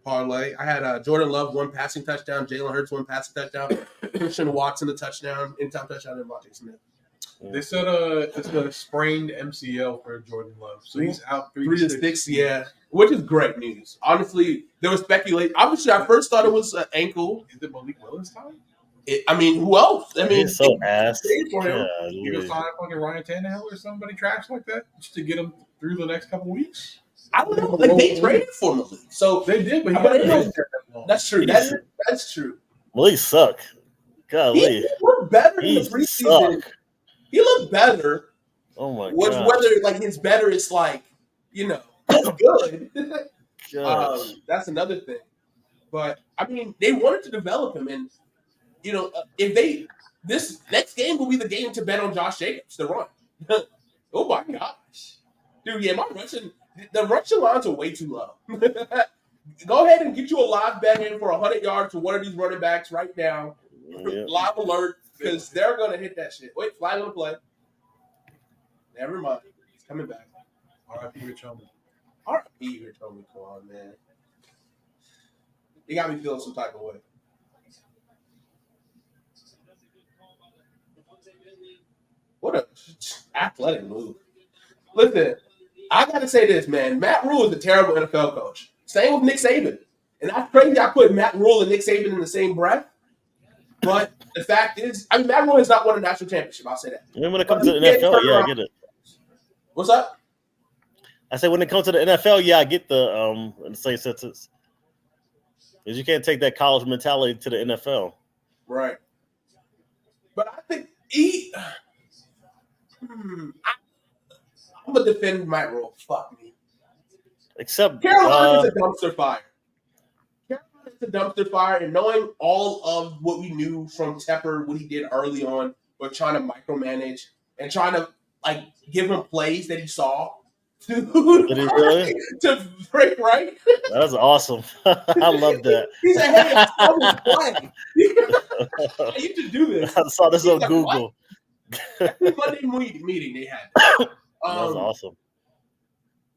parlay. I had Jordan Love 1 passing touchdown, Jalen Hurts 1 passing touchdown, Christian Watson a touchdown, anytime touchdown, and Devontae Smith. They said it's a sprained MCL for Jordan Love, so he's out 3 to 6. Yeah, which is great news. Honestly, there was speculation. Obviously, I first thought it was an ankle. Is it Malik Willis time? Who else? I mean, he's so ass. For him. You go sign up on Ryan Tannehill or somebody trash like that just to get him through the next couple weeks. I don't know. Like they traded for Malik, so they did, but that's true. That's true. Malik suck. Golly, he looked better in the preseason. He looked better. Oh my god! Whether like his better is like good. That's another thing. But I mean, they wanted to develop him, and if this next game will be the game to bet on Josh Jacobs to run. Oh my gosh, dude! Yeah, the rushing lines are way too low. Go ahead and get you a live bet in for 100 yards to one of these running backs right now. Yeah. Live alert, because they're gonna hit that shit. Wait, flag on the play. Never mind, he's coming back. R.I.P. Rich Homie. R.I.P. Rich Homie. Come on, man. He got me feeling some type of way. What a athletic move. Listen, I got to say this, man. Matt Rule is a terrible NFL coach. Same with Nick Saban. And that's crazy I put Matt Rule and Nick Saban in the same breath. But the fact is, Matt Rule has not won a national championship. I'll say that. And when it comes to the NFL, yeah, I get it. What's up? I say when it comes to the NFL, yeah, I get the same sentence. Because you can't take that college mentality to the NFL. Right. But I think I'm going to defend Matt Rule. Fuck me. Except Carolina's a dumpster fire. Carolina's a dumpster fire, and knowing all of what we knew from Tepper, what he did early on, but trying to micromanage and trying to give him plays that he saw to break right. That was awesome. I love that. He said, "Hey, I saw this play. You should do this." I saw this on Google. Every Monday meeting they had. That was awesome.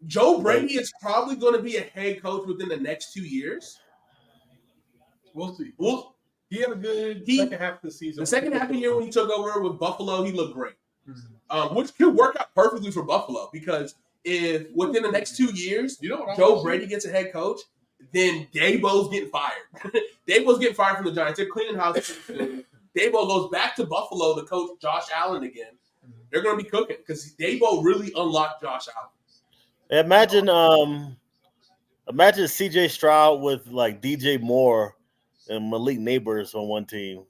Joe Brady is probably going to be a head coach within the next 2 years. We'll see. He had a good second half of the season. The second half of the year when he took over with Buffalo, he looked great. Which could work out perfectly for Buffalo, because if within the next 2 years, Joe Brady gets a head coach, then Dabo's getting fired. Dabo's getting fired from the Giants. They're cleaning house. Dabo goes back to Buffalo to coach Josh Allen again. They're going to be cooking because Dabo really unlocked Josh Allen. Imagine C.J. Stroud with DJ Moore and Malik Neighbors on one team,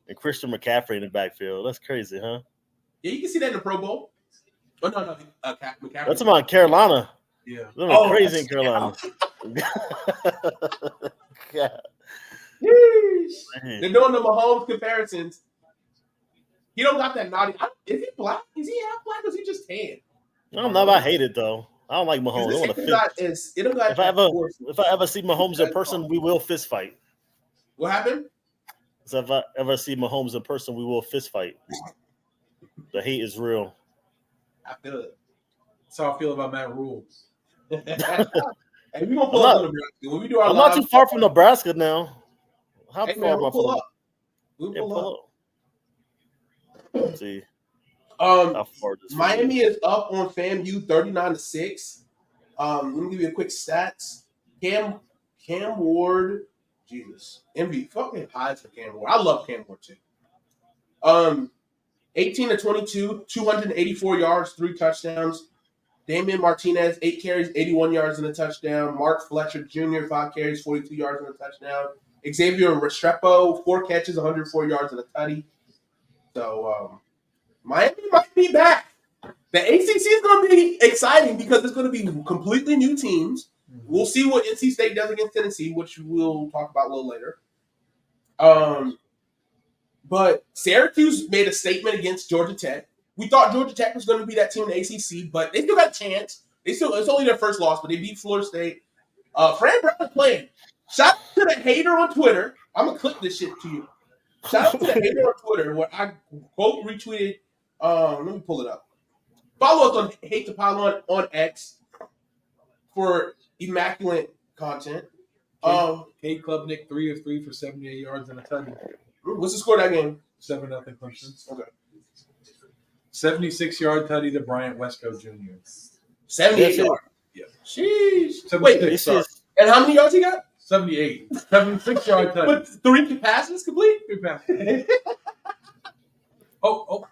and Christian McCaffrey in the backfield. That's crazy, huh? Yeah, you can see that in the Pro Bowl. Oh no, McCaffrey. That's about Carolina. Yeah, they're crazy in Carolina. They're doing the Mahomes comparisons. He don't got that naughty. Is he black? Is he half black or is he just tan? I don't know if I hate it though. I don't like Mahomes. I want to fist. It don't got If I ever see Mahomes in person, we will fist fight. What happened? So if I ever see Mahomes in person, we will fist fight. The hate is real. I feel it. That's how I feel about Matt Rule. Hey, we gonna pull up Nebraska. When we do our I'm not too far from Nebraska now. How hey, far man, am I we'll pull from? up. We'll Yeah, pull up. Let's see. How far this Miami is up on FAMU 39-6. Let me give you a quick stats. Cam Ward, Jesus, MVP, fucking highs for Cam Ward. I love Cam Ward too. 18-22, 284 yards, 3 touchdowns. Damian Martinez, 8 carries, 81 yards and a touchdown. Mark Fletcher Jr., 5 carries, 42 yards and a touchdown. Xavier Restrepo, 4 catches, 104 yards and a tutty. So Miami might be back. The ACC is going to be exciting because it's going to be completely new teams. We'll see what NC State does against Tennessee, which we'll talk about a little later. But Syracuse made a statement against Georgia Tech. We thought Georgia Tech was going to be that team in the ACC, but they still got a chance. It's only their first loss, but they beat Florida State. Fran Brown is playing. Shout out to the hater on Twitter. I'm going to clip this shit to you. Shout out to the hater on Twitter where I quote retweeted. Let me pull it up. Follow us on Hate to Pile on X for immaculate content. Kate Klubnik, 3 of 3 for 78 yards and a touchdown. What's the score of that game? 7-0 Clemson. Okay. 76-yard tutty to Bryant Westco Jr. 78 yards. Yeah. Sheesh. Wait, and how many yards he got? 78. 76-yard tutty. But 3 passes complete? 3 passes. Oh.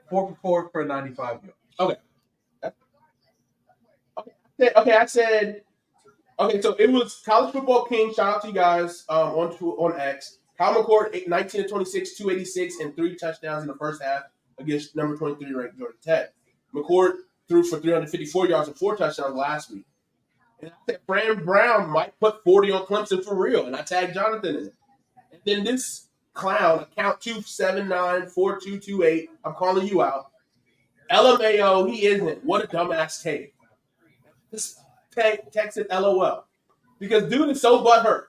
4 for 4 for 95 yards. Okay, I said. Okay, so it was College Football King. Shout out to you guys on X. Kyle McCord, 19-26, 286, and 3 touchdowns in the first half against number 23 ranked Georgia Tech. McCord threw for 354 yards and 4 touchdowns last week. And I said Fran Brown might put 40 on Clemson for real, and I tagged Jonathan in it. And then this clown, account 279-4228, I'm calling you out. LMAO, he isn't. What a dumbass take. Just texted LOL. Because dude is so butthurt.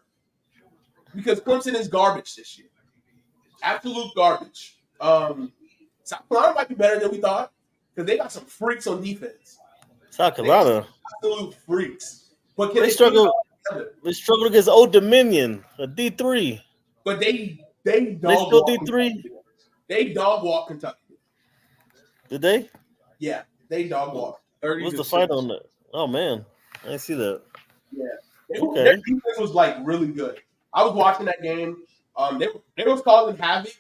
Because Clemson is garbage this year. Absolute garbage. South Carolina might be better than we thought. Because they got some freaks on defense. South Carolina. Absolute freaks. But can They struggle against Old Dominion, a D3. But they still D3? They dog walk Kentucky. Did they? Yeah, they dog walk. What's the fight on that? Oh man, I didn't see that. Yeah, Okay. Their defense was like really good. I was watching that game. They was causing havoc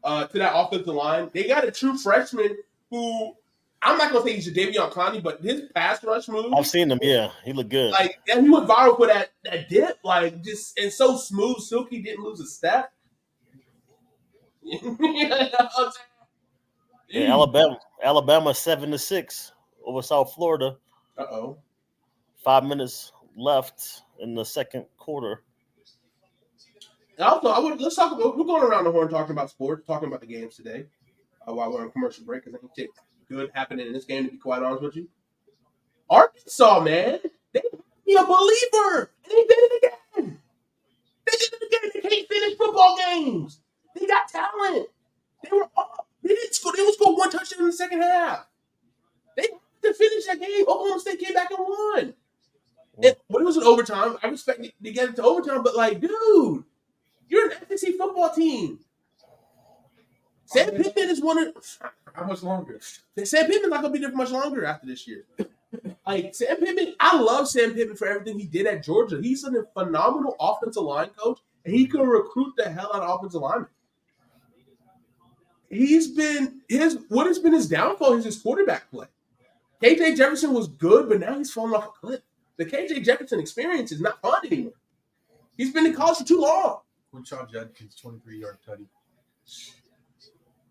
to that offensive line. They got a true freshman who I'm not gonna say he's a Davion Clowney, but his pass rush move. I've seen him. Yeah, he looked good. Like, and he went viral for that dip, like just and so smooth, silky, didn't lose a step. You know what I'm saying? Yeah, Alabama 7-6 over South Florida. 5 minutes left in the second quarter. And also, let's talk about. We're going around the horn talking about sports, talking about the games today, while we're on commercial break. Because anything good happening in this game, to be quite honest with you. Arkansas, man, they be a believer, and they did it again. They did it again. They can't finish football games. They got talent. They were up. They didn't score. They only scored 1 touchdown in the second half. They to finish that game. Oklahoma State came back and won. When it was in overtime, I respect to get into overtime, but like, dude, you're an SEC football team. Sam Pittman is one of. How much longer? Sam Pittman's not gonna be there for much longer after this year. Like Sam Pittman, I love Sam Pittman for everything he did at Georgia. He's a phenomenal offensive line coach, and he can recruit the hell out of offensive linemen. What has been his downfall is his quarterback play. KJ Jefferson was good, but now he's falling off a cliff. The KJ Jefferson experience is not fun anymore. He's been in college for too long. Quinshon Judkins, 23-yard tutty.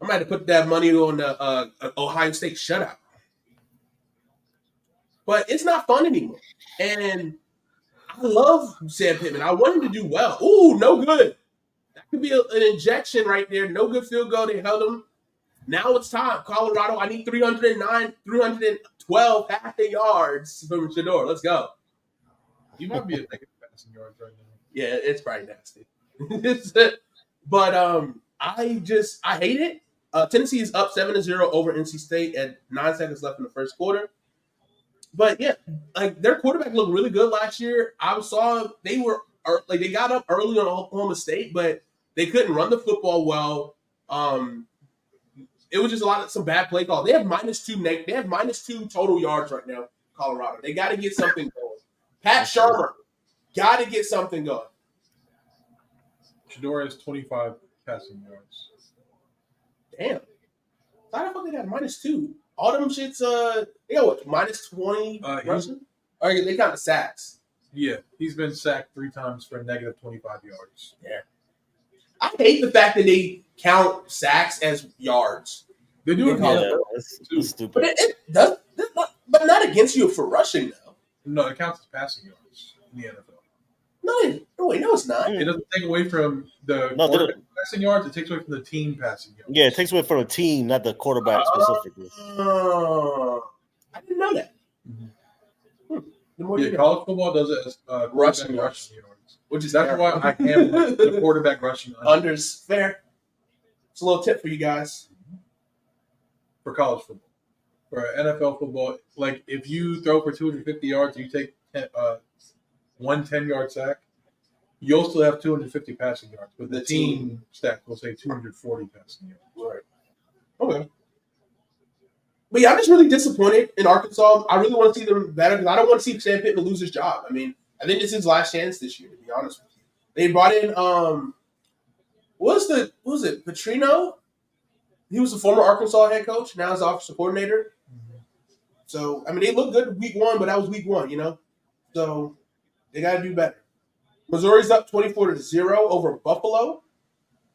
I'm going to put that money on the Ohio State shutout. But it's not fun anymore. And I love Sam Pittman. I want him to do well. Ooh, no good. That could be an injection right there. No good field goal. They held them. Now it's time. Colorado, I need 312 passing yards from Shador. Let's go. You might be a negative passing yards right now. Yeah, it's probably nasty. But I hate it. Tennessee is up 7-0 over NC State at 9 seconds left in the first quarter. But yeah, like their quarterback looked really good last year. I saw they got up early on Oklahoma State, but they couldn't run the football well. It was just some bad play call. They have -2 total yards right now. Colorado. They got to get something going. Pat Shermer got to get something going. Shador has 25 passing yards. Damn. How the fuck they got -2? All them shits, they got what, -20 rushing? Or they count the sacks. Yeah, he's been sacked 3 times for a negative 25 yards. Yeah. I hate the fact that they count sacks as yards. They do it. Yeah, that's stupid. But it does, but not against you for rushing, though. No, it counts as passing yards in the NFL. No, it's not. It doesn't take away from the passing yards. It takes away from the team passing yards. Yeah, it takes away from the team, not the quarterback specifically. I didn't know that. Yeah, college football does it as rushing yards. Which is that's why I am the quarterback rushing unders. Fair. It's a little tip for you guys. For college football. For NFL football, like if you throw for 250 yards, you take 1 10-yard sack, you'll still have 250 passing yards. But the team stat will say 240 passing yards. Right. Okay. But yeah, I'm just really disappointed in Arkansas. I really want to see them better because I don't want to see Sam Pittman lose his job. I mean, I think this is his last chance this year, to be honest with you. They brought in what was it? Petrino? He was the former Arkansas head coach. Now he's the offensive coordinator. Mm-hmm. So, I mean, they look good week 1, but that was week 1, you know? So, they got to do better. Missouri's up 24-0 over Buffalo.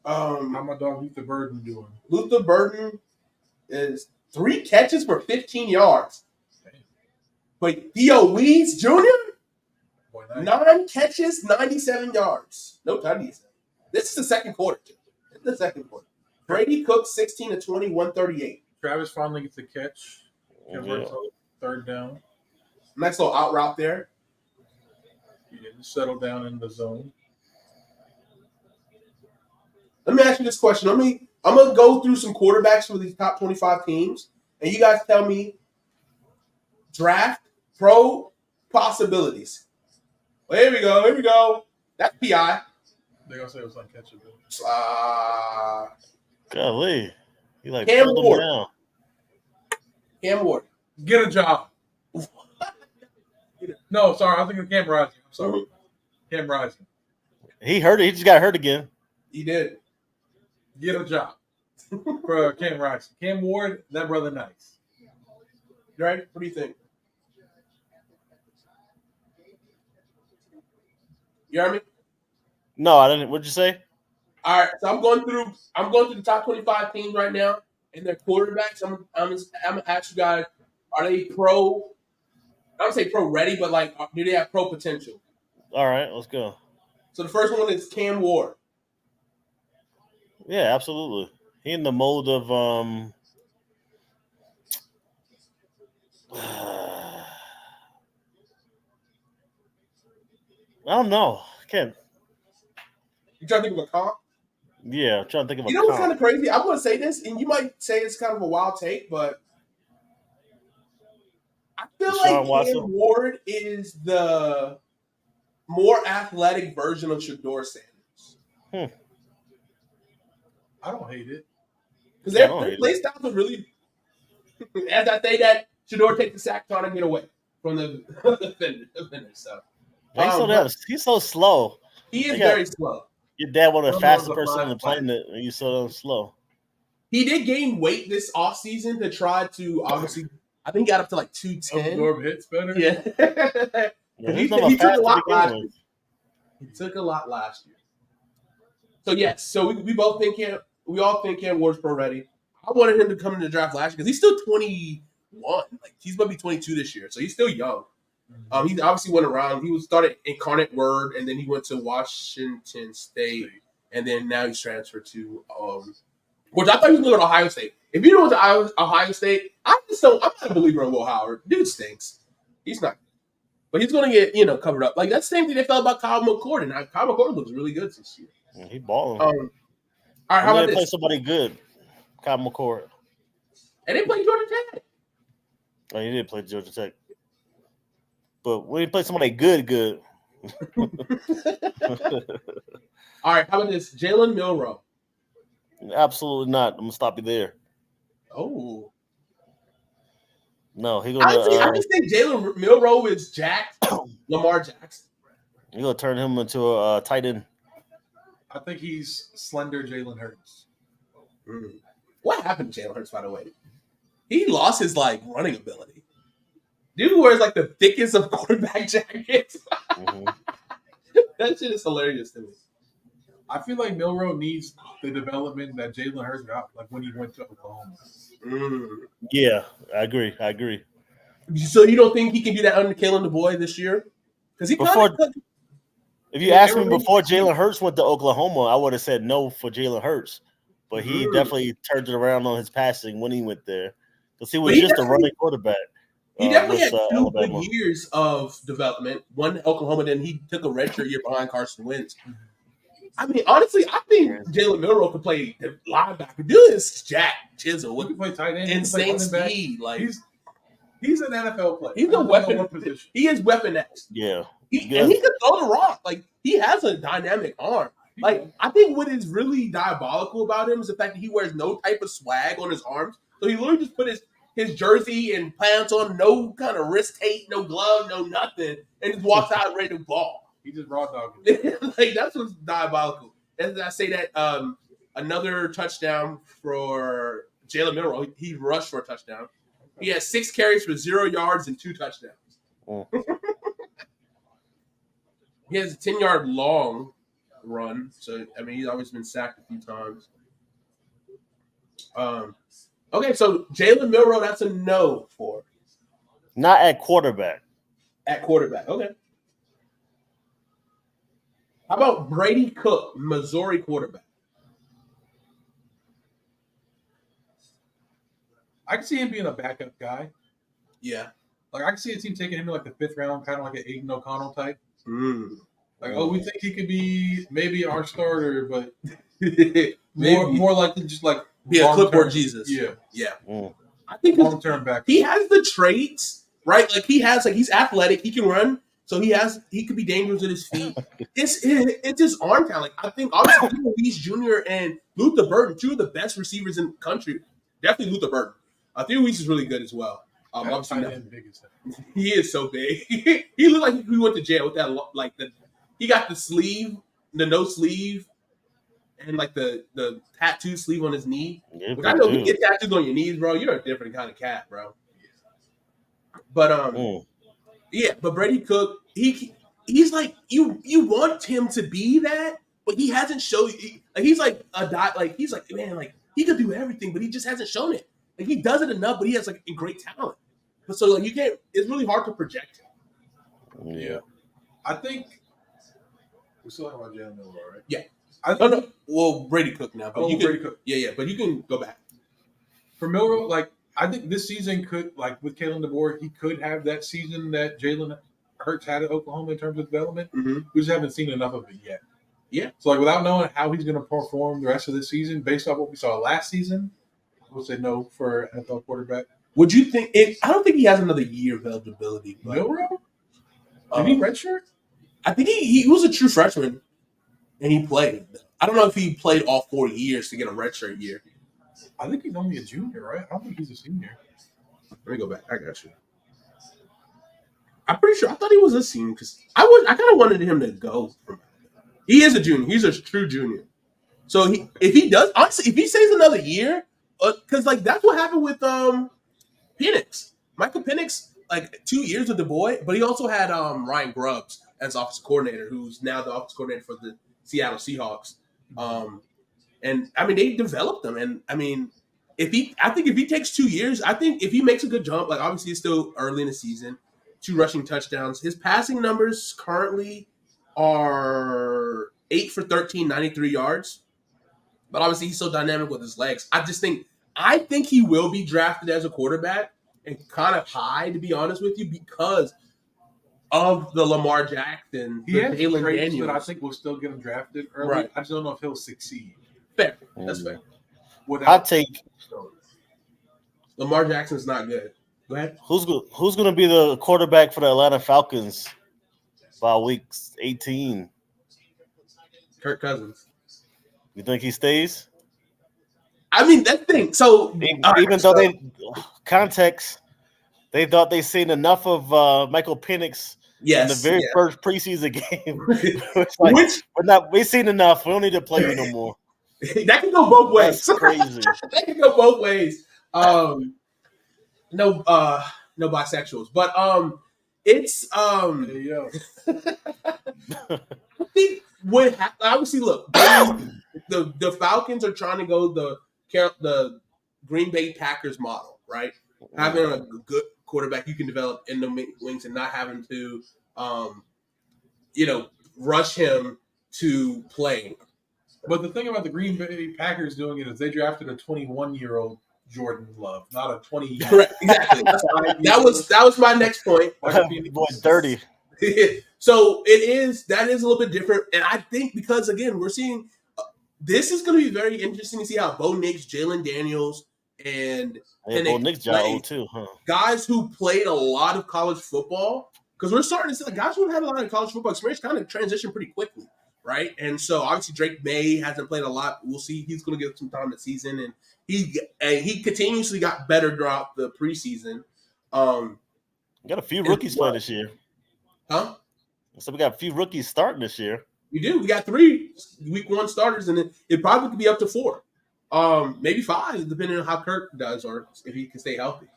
How my dog Luther Burden doing? Luther Burden is 3 catches for 15 yards. But Theo Weeds Jr., 9 catches, 97 yards. No touchdowns. This is the second quarter, too. It's the second quarter. Brady Cook, 16-20, 138. Travis finally gets a catch. Yeah. Third down. Nice little out route there. Yeah, just settle down in the zone. Let me ask you this question. I'm going to go through some quarterbacks for these top 25 teams, and you guys tell me draft pro possibilities. Well, here we go. That's PI. They're going to say it was uncatchable. Golly. He like Cam pulled him Ward. down. Cam Ward. Get a job. No, sorry. I was thinking of Cam Rising. I'm sorry. Cam Rising. He hurt it. He just got hurt again. He did. Get a job for Cam Rising. Cam Ward, that brother nice. Right? What do you think? You hear me? No, I didn't. What'd you say? All right, so I'm going through the top 25 teams right now and their quarterbacks. I'm gonna ask you guys: are they pro? I don't say pro ready, but like, do they have pro potential? All right, let's go. So the first one is Cam Ward. Yeah, absolutely. He in the mold of I don't know. Can't. You trying to think of a comp? Yeah, I'm trying to think of a You know what's comp. kind of crazy? I'm going to say this, and you might say it's kind of a wild take, but I feel Deshaun like Watson? Cam Ward is the more athletic version of Shador Sanders. I don't hate it. Because their play styles are really, as I say that, Shador takes the sack trying to get away from the defender. So. He's so slow. He is very slow. Your dad one of the Someone's fastest a person on the fine planet, and you so slow. He did gain weight this offseason to try to obviously. I think he got up to like 210. Absorb hits better. Yeah. Yeah, he took a lot last year. He took a lot last year. So yes, so we both think we all think Cam Ward's pro ready. I wanted him to come in the draft last year because he's still 21. Like he's going to be 22 this year, so he's still young. He obviously went around. He started Incarnate Word, and then he went to Washington State, and then now he's transferred to which I thought he was going to Ohio State. If you know went to Ohio State, I'm not a believer in Will Howard. Dude stinks. He's not. But he's going to get, covered up. Like, that's the same thing they felt about Kyle McCord. And Kyle McCord looks really good this year. Yeah, he balling. All right, how about this? Play somebody good. Kyle McCord. And they played Georgia Tech. Oh, he did play Georgia Tech. But when he played somebody good. All right, how about this? Jalen Milroe. Absolutely not. I'm going to stop you there. Oh. No, he Honestly, I just think Jalen Milroe is jacked. Lamar Jackson. You're going to turn him into a tight end. I think he's slender Jalen Hurts. Mm. What happened to Jalen Hurts, by the way? He lost his, running ability. Dude wears, the thickest of quarterback jackets. Mm-hmm. That shit is hilarious to me. I feel like Milroe needs the development that Jalen Hurts got, when he went to Oklahoma. Mm. Yeah, I agree. So you don't think he can do that under Kalen DeBoy this year? Because he if you asked me before Jalen Hurts went to Oklahoma, I would have said no for Jalen Hurts. But he definitely turned it around on his passing when he went there. Because he was just a running quarterback. He definitely had 2 good years of development. One at Oklahoma, then he took a redshirt year behind Carson Wentz. I mean, honestly, I think Jalen Milroe could play linebacker. Dude is Jack Chisel. He can play tight end. Insane speed. He's an NFL player. He's a weapon position. He is Weapon X. Yeah. And he can throw the rock. He has a dynamic arm. I think what is really diabolical about him is the fact that he wears no type of swag on his arms. So he literally just put his jersey and pants on, no kind of wrist tape, no glove, no nothing, and just walks out ready to ball. He just raw dogged. That's what's diabolical. And I say that another touchdown for Jalen Milroe. He rushed for a touchdown. He has 6 carries for 0 yards and 2 touchdowns. Oh. He has a 10-yard long run. So, he's always been sacked a few times. Okay, so Jalen Milroe, that's a no for. Not at quarterback. At quarterback, okay. How about Brady Cook, Missouri quarterback? I can see him being a backup guy. Yeah. I can see a team taking him in the 5th round, kind of like an Aiden O'Connell type. Mm. We think he could be maybe our starter, but more likely just be a clipboard Jesus. Yeah. Mm. I think long-term back. He has the traits, right? He's athletic. He can run. So he could be dangerous with his feet. It's his arm talent. I think obviously Theo Weiss Jr. and Luther Burton, 2 of the best receivers in the country. Definitely Luther Burton. Theo Weiss is really good as well. Obviously, he is so big. He looked like he went to jail with that. He got the sleeve, the no sleeve, and the tattoo sleeve on his knee. Yeah, I know you get tattoos on your knees, bro. You're a different kind of cat, bro. But yeah, but Brady Cook, he's you want him to be that, but he hasn't shown. He's man, he could do everything, but he just hasn't shown it. He does it enough, but he has a great talent. But so you can't. It's really hard to project him. Yeah, I think we're still talking about Jalen Milroe, right? Yeah. No. Well, Brady Cook now. But Brady Cook. Yeah. But you can go back. For Milroe, I think this season could, with Kalen DeBoer, he could have that season that Jalen Hurts had at Oklahoma in terms of development. Mm-hmm. We just haven't seen enough of it yet. Yeah. So, without knowing how he's going to perform the rest of the season, based off what we saw last season, I would say no for NFL quarterback. Would you think? I don't think he has another year of eligibility. Milroe? Did he redshirt? I think he was a true freshman, and he played. I don't know if he played all 4 years to get a redshirt year. I think he's only a junior, right? I don't think he's a senior. Let me go back. I got you. I'm pretty sure. I thought he was a senior because I kind of wanted him to go. He is a junior. He's a true junior. So if he does, honestly, if he stays another year, because that's what happened with Penix. Michael Penix, 2 years with the boy, but he also had Ryan Grubbs as offensive coordinator, who's now the offensive coordinator for the Seattle Seahawks. And they developed them. And I think if he takes 2 years, I think if he makes a good jump, obviously it's still early in the season, 2 rushing touchdowns. His passing numbers currently are 8 for 13, 93 yards. But obviously, he's so dynamic with his legs. I think he will be drafted as a quarterback and kind of high, to be honest with you, because of the Lamar Jackson, He the has Jalen traits Daniels. that I think will still get him drafted early. Right. I just don't know if he'll succeed. Fair. That's fair. Without take Lamar Jackson's not good. Go ahead. who's going to be the quarterback for the Atlanta Falcons by week 18? Kirk Cousins. You think he stays? I mean, that thing. So Even though they context, they thought they seen enough of Michael Penix in the very first preseason game. It's like, we've seen enough. We don't need to play you no more. That can go both ways. That's crazy. That can go both ways. No bisexuals, but it's there you go. I think obviously look, the Falcons are trying to go the Green Bay Packers model, right? Having a good quarterback you can develop in the wings and not having to rush him to play. But the thing about the Green Bay Packers doing it is they drafted a 21-year-old Jordan Love, not a 20. Correct, exactly. that was my next point. Boy, 30. So that is a little bit different, and I think because again we're seeing this is going to be very interesting to see how Bo Nix, Jalen Daniels, and Bo Nix old too, huh? Guys who played a lot of college football, because we're starting to see guys who have a lot of college football experience kind of transition pretty quickly. Right, and so obviously Drake May hasn't played a lot. We'll see. He's going to get some time this season, and he continuously got better throughout the preseason. We got a few rookies playing this year, huh? So we got a few rookies starting this year. We do. We got 3 week 1 starters, and it probably could be up to 4, maybe 5, depending on how Kirk does or if he can stay healthy.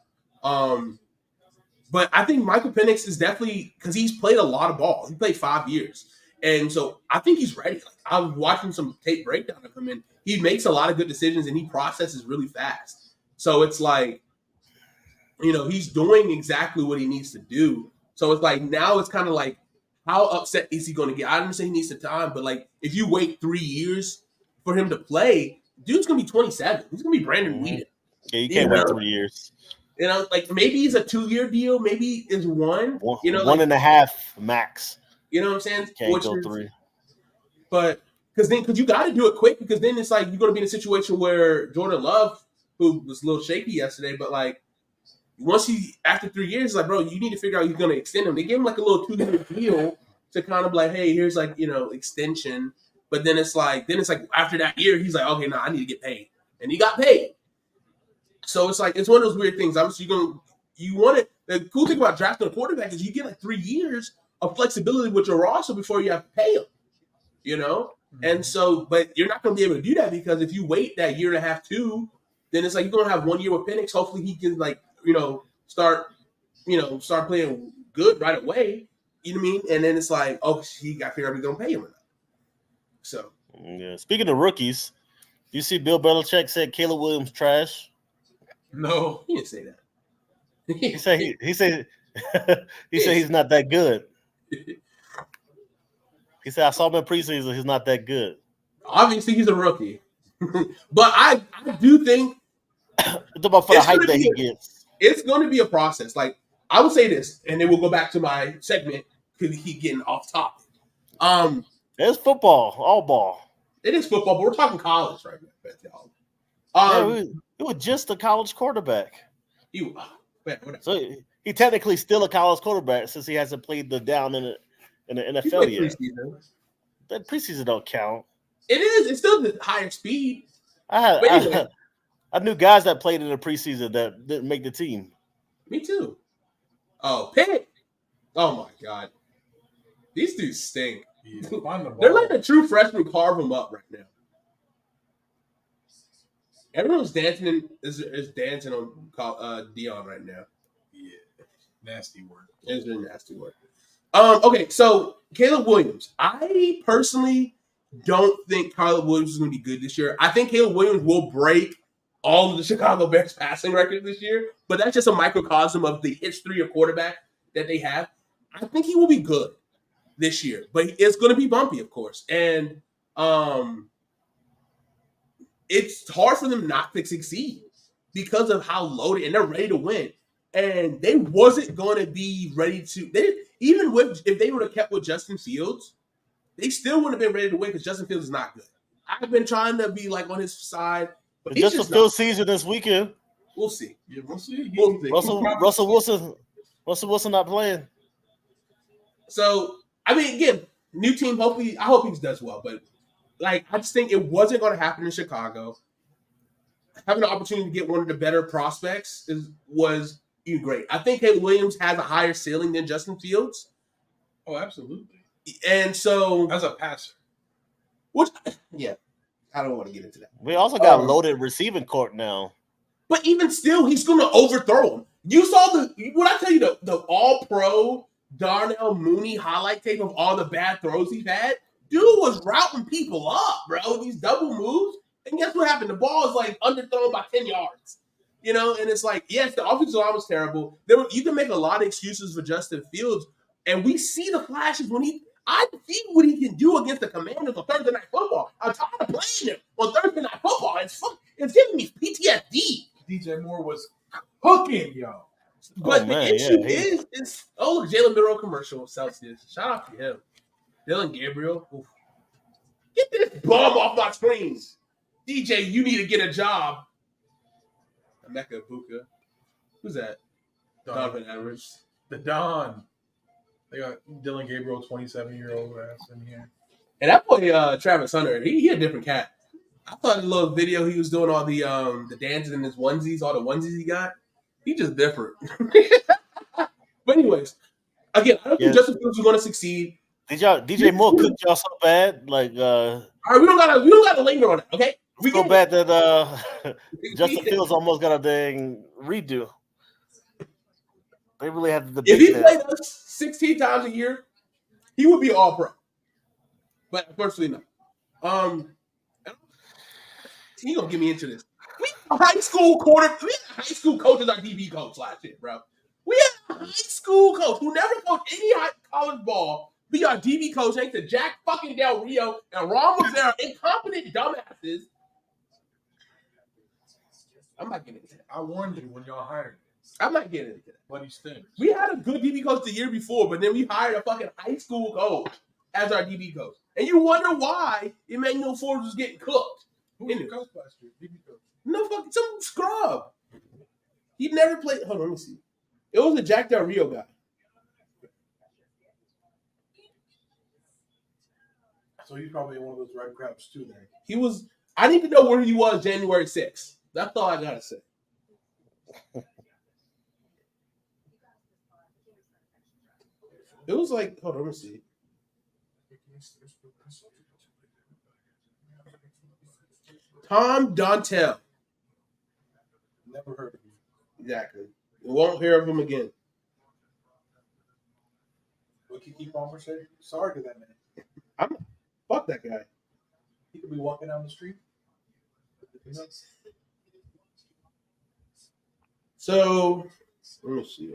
But I think Michael Penix is definitely because he's played a lot of ball. He played 5 years. And so I think he's ready. I was watching some tape breakdown of him, and he makes a lot of good decisions, and he processes really fast. So it's like, he's doing exactly what he needs to do. So it's like now it's kind of like, how upset is he going to get? I understand he needs the time, but like if you wait 3 years for him to play, dude's going to be 27. He's going to be Brandon Whedon. Yeah, you can't wait 3 years. Like maybe it's a 2-year deal. Maybe it's 1. 1.5 max. You know what I'm saying? Can't go 3. But because you got to do it quick, because then it's like you're going to be in a situation where Jordan Love, who was a little shaky yesterday, but like once after 3 years, it's like, bro, you need to figure out you're going to extend him. They gave him like a little 2-year deal to kind of like, hey, here's like extension. But then it's like after that year, he's like, okay, I need to get paid, and he got paid. So it's like it's one of those weird things. Obviously, you want it. The cool thing about drafting a quarterback is you get like 3 years of flexibility with your roster before you have to pay him, Mm-hmm. And so, but you're not going to be able to do that because if you wait that 1.5 years, 2, then it's like you're going to have 1 year with Penix. Hopefully he can start playing good right away. You know what I mean? And then it's like, oh, he got to figure out if he's going to pay him or not. So. Yeah. Speaking of rookies, you see Bill Belichick said Caleb Williams trash? No. He didn't say that. He said he's not that good. He said, I saw him in preseason. He's not that good. Obviously, he's a rookie. But I do think it's about for the hype that he gets. It's going to be a process. Like, I would say this, and then we'll go back to my segment because he getting off topic. It's football, all ball. It is football, but we're talking college right now. It was just a college quarterback. So he technically still a college quarterback since he hasn't played the down in the NFL yet. Preseason. That preseason don't count. It is. It's still the higher speed. I knew guys that played in the preseason that didn't make the team. Me too. Oh, Pitt. Oh my God. These dudes stink. Yeah, they're like a true freshman carve them up right now. Everyone's dancing is dancing on Dion right now. Yeah, nasty work. It's really nasty work. Okay, so Caleb Williams. I personally don't think Caleb Williams is going to be good this year. I think Caleb Williams will break all of the Chicago Bears passing records this year, but that's just a microcosm of the history of quarterback that they have. I think he will be good this year, but it's going to be bumpy, of course. And It's hard for them not to succeed because of how loaded, and they're ready to win. And they wasn't going to be ready to. Even if they would have kept with Justin Fields, they still wouldn't have been ready to win because Justin Fields is not good. I've been trying to be like on his side, but Justin Fields season this weekend. We'll see. Yeah, we'll see. We'll see. Russell Wilson not playing. So I mean, again, new team. Hopefully, I hope he does well. But like, I just think it wasn't going to happen in Chicago. Having the opportunity to get one of the better prospects was even great. I think Caleb Williams has a higher ceiling than Justin Fields. Oh, absolutely. And so, as a passer, which, yeah, I don't want to get into that. We also got a loaded receiving court now. But even still, he's going to overthrow him. You saw what I tell you, the all-pro Darnell Mooney highlight tape of all the bad throws he's had? Dude was routing people up, bro. These double moves. And guess what happened? The ball is like underthrown by 10 yards. You know, and it's like, yes, the offensive line was terrible. You can make a lot of excuses for Justin Fields. And we see the flashes when I see what he can do against the Commanders on Thursday Night Football. I'm tired of playing him on Thursday Night Football. It's giving me PTSD. DJ Moore was cooking, yo. But the issue is look, Jalen Milroe commercial, Celsius. Shout out to him. Dylan Gabriel. Oof. Get this bum off my screens. DJ, you need to get a job. Emeka Ibuka. Who's that? Donovan Edwards. The Don. They got Dylan Gabriel, 27-year-old ass in here. And that boy, Travis Hunter, he a different cat. I thought the little video he was doing all the dances in his onesies, all the onesies he got. He just different. But anyways, again, I don't think Justin Fields is going to succeed. DJ Moore cooked y'all so bad, like. All right, we don't gotta linger on it, okay? We so bad that Justin Fields almost got a dang redo. They really had to debate. If he played us 16 times a year, he would be all pro. But unfortunately, no. He gonna get me into this. We had a high school coach as our DB coach last year, bro. We had a high school coach who never coached any college ball be our DB coach thanks to Jack fucking Del Rio and Ron Rivera, incompetent dumbasses. I'm not getting into that. I warned you when y'all hired him. I'm not getting into that. But he stinks. We had a good DB coach the year before, but then we hired a fucking high school coach as our DB coach. And you wonder why Emmanuel Forbes was getting cooked. Who was the coach last year? DB coach. No fucking some scrub. He never played. Hold on, let me see. It was a Jack Del Rio guy. So he's probably one of those red crabs too. Then he was. I need to know where he was January 6th. That's all I gotta say. It was like, hold on, let me see. Tom Dontel. Never heard of him. Exactly. We won't hear of him again. What Kiki Palmer say? Sorry to that man. Fuck that guy. He could be walking down the street. So, let me see.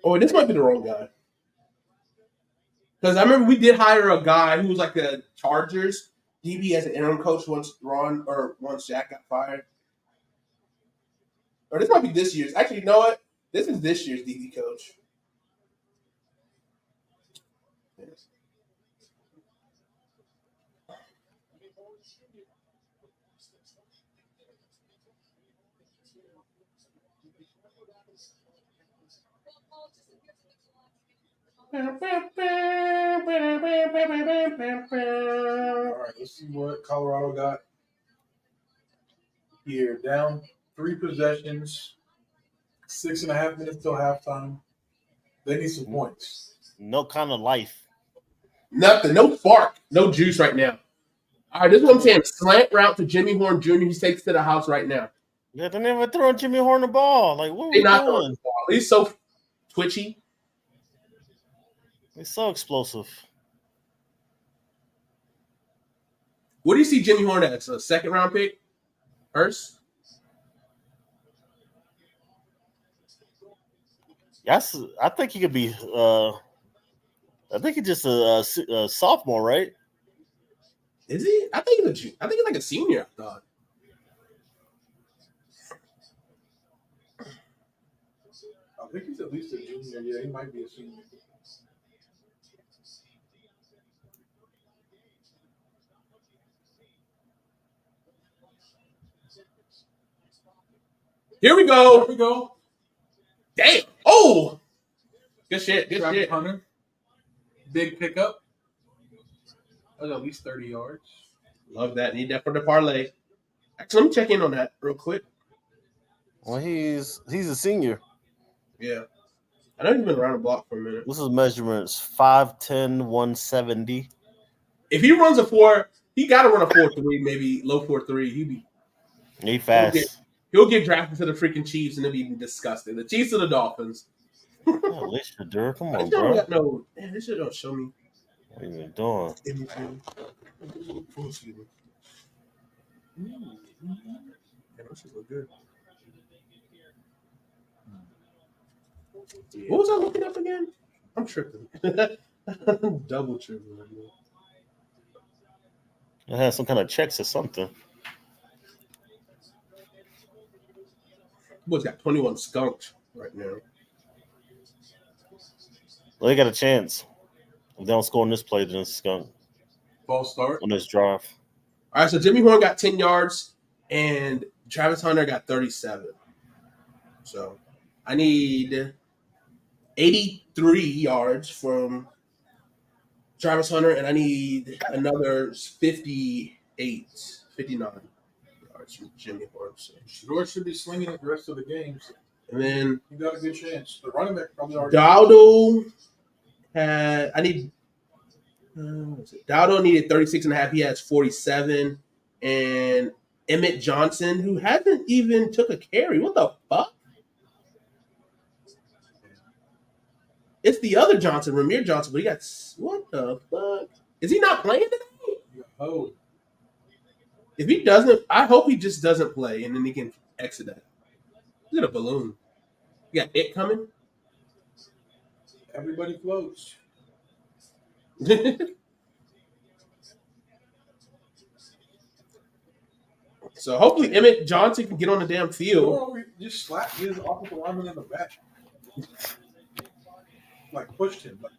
Oh, this might be the wrong guy. Because I remember we did hire a guy who was like the Chargers DB as an interim coach once Jack got fired. Or this might be this year's. Actually, you know what? This is this year's DB coach. Yes. All right, let's see what Colorado got here. Down 3 possessions, 6.5 minutes till halftime. They need some points. No kind of life. Nothing. No spark. No juice right now. All right, this is what I'm saying. Slant route to Jimmy Horn Jr. He takes to the house right now. Yeah, they never throwing Jimmy Horn the ball. Like, what are we doing? The ball. He's so twitchy. He's so explosive. What do you see Jimmy Horn as? A second round pick? First? Yes, I think he could be. I think he's just a sophomore, right? Is he? I think he's like a senior. I thought. I think he's at least a junior. Yeah, he might be a senior. Here we go. There we go. Damn. Oh. Good shit. Good Travis shit. Hunter. Big pickup. That was at least 30 yards. Love that. Need that for the parlay. Actually, let me check in on that real quick. Well, he's a senior. Yeah. I know he's been around the block for a minute. This is measurements 5'10", 170. If he runs a 4, he got to run a 4.3, maybe low 4.3. He fast. He'll get drafted to the freaking Chiefs and it'll be disgusting. The Chiefs or the Dolphins. Holy shit, Dirk. Come on, bro. This shit don't show me. What are you doing? Anything. Yeah, that shit look good. What was I looking up again? I'm tripping. Double tripping. It has some kind of checks or something. Boy's got 21 skunks right now. Well, they got a chance. If they don't score on this play, then it's skunk False start. on this drive. All right, so Jimmy Horn got 10 yards and Travis Hunter got 37. So I need 83 yards from Travis Hunter, and I need another 59 yards from Jimmy Horn. So. Shador should be slinging it the rest of the games. And then You got a good chance. The running back probably already. Dowdle Dowdle needed 36 and a half. He has 47. And Emmett Johnson, who hasn't even took a carry. What the fuck? It's the other Johnson, Ramir Johnson, but he got what the fuck? Is he not playing today? Oh, If he doesn't, I hope he just doesn't play and then he can exit that. Look at a balloon. You got it coming? everybody floats. So hopefully Emmett Johnson can get on the damn field. Or just slap his offensive lineman in the back. Like pushed him. I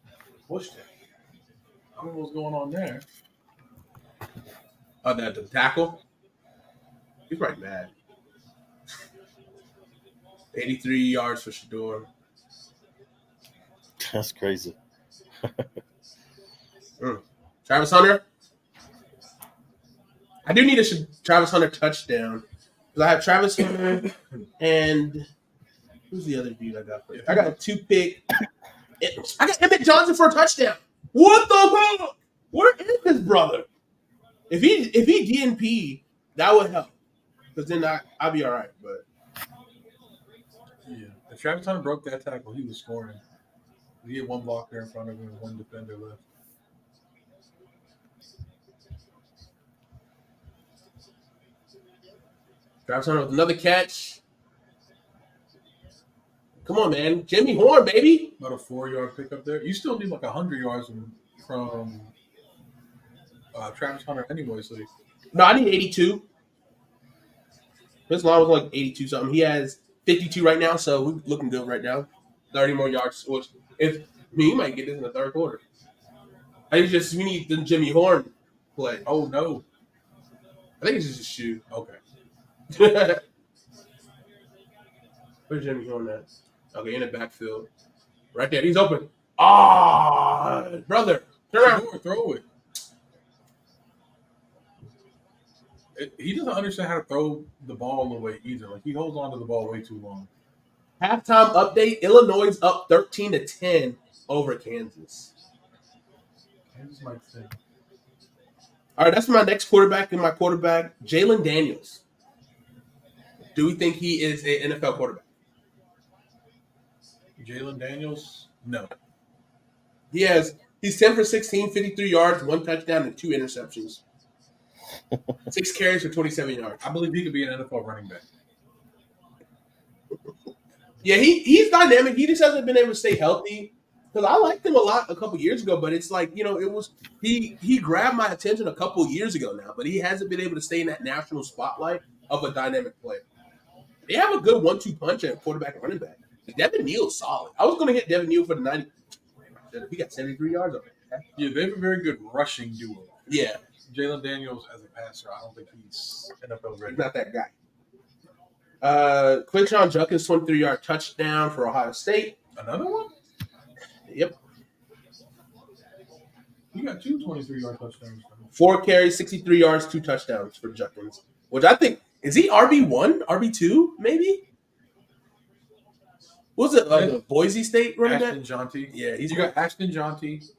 don't know what's going on there. Oh, the tackle? He's right mad. 83 yards for Shador. That's crazy. Travis Hunter. I do need a Travis Hunter touchdown. Because I have Travis Hunter and who's the other dude I got for you? I got a 2-pick. I got Emmett Johnson for a touchdown. What the fuck? Where is his brother? If he DNP, that would help. Because then I'll be all right. But Yeah. If Travis Hunter broke that tackle, he was scoring. He had one blocker in front of him and one defender left. Travis Hunter with another catch. Come on, man. Jimmy Horn, baby. About a 4-yard pickup there. You still need like 100 yards from Travis Hunter anyway. So No, I need 82. His line was like 82 something. He has 52 right now, so we're looking good right now. 30 more yards. Which he might get this in the third quarter. We need the Jimmy Horn play. oh no. I think it's just a shoe. Okay. Where's Jimmy Horn at? Okay, in the backfield. Right there. He's open. Ah, brother. Turn around. Throw it. He doesn't understand how to throw the ball away either. Like he holds on to the ball way too long. Halftime update. Illinois is up 13-10 over Kansas. Kansas might think. All right, that's my next quarterback and my quarterback, Jalen Daniels. Do we think he is an NFL quarterback? Jalen Daniels? No. He's 10 for 16, 53 yards, 1 touchdown, and 2 interceptions. 6 carries for 27 yards. I believe he could be an NFL running back. Yeah, he's dynamic. He just hasn't been able to stay healthy. Because I liked him a lot a couple years ago, but it's like, it was he grabbed my attention a couple years ago now, but he hasn't been able to stay in that national spotlight of a dynamic player. They have a good 1-2 punch at quarterback and running back. Devin Neal's solid. I was going to hit Devin Neal for the 90. He got 73 yards on it. Yeah, they have a very good rushing duo. Yeah. Jalen Daniels as a passer, I don't think he's NFL ready. He's not that guy. Quinshon Judkins, 23-yard touchdown for Ohio State. Another one? Yep. You got 2 23-yard touchdowns. 4 carries, 63 yards, 2 touchdowns for Judkins. Which I think, is he RB1, RB2, maybe? What was it, Boise State running back? Ashton Jonty. Yeah, You got Ashton Jonty,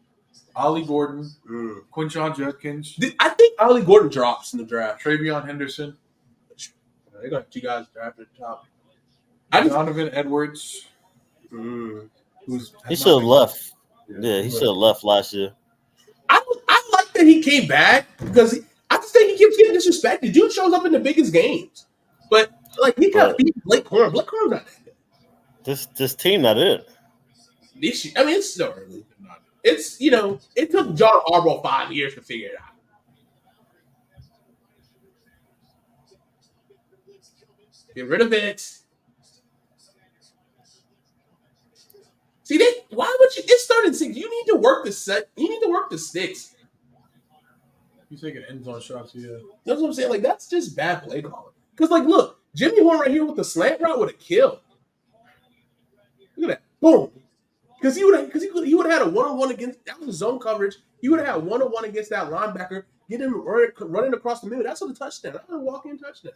Ollie Gordon, Quinshon Judkins, I think Ollie Gordon drops in the draft. Travion Henderson, They got 2 guys drafted at the top. Donovan Edwards. He should have left. Yeah, he should have left last year. I like that he came back because I just think he keeps getting disrespected. Dude shows up in the biggest games, but like he got beat Blake Corum. Blake Corum's not that good. This team not it. I mean, it's still early. It's it took John Harbaugh 5 years to figure it out. Get rid of it. See, why would you? It's 3rd and 6. You need to work the set. You need to work the sticks. You taking end zone shots, yeah. That's what I'm saying. Like, that's just bad play calling. Because, like, look, Jimmy Horn right here with the slant route would have killed. Look at that. Boom. Because he would have had a one-on-one against, that was zone coverage. He would have had one-on-one against that linebacker, get him running across the middle. That's a touchdown. That's a walk-in touchdown.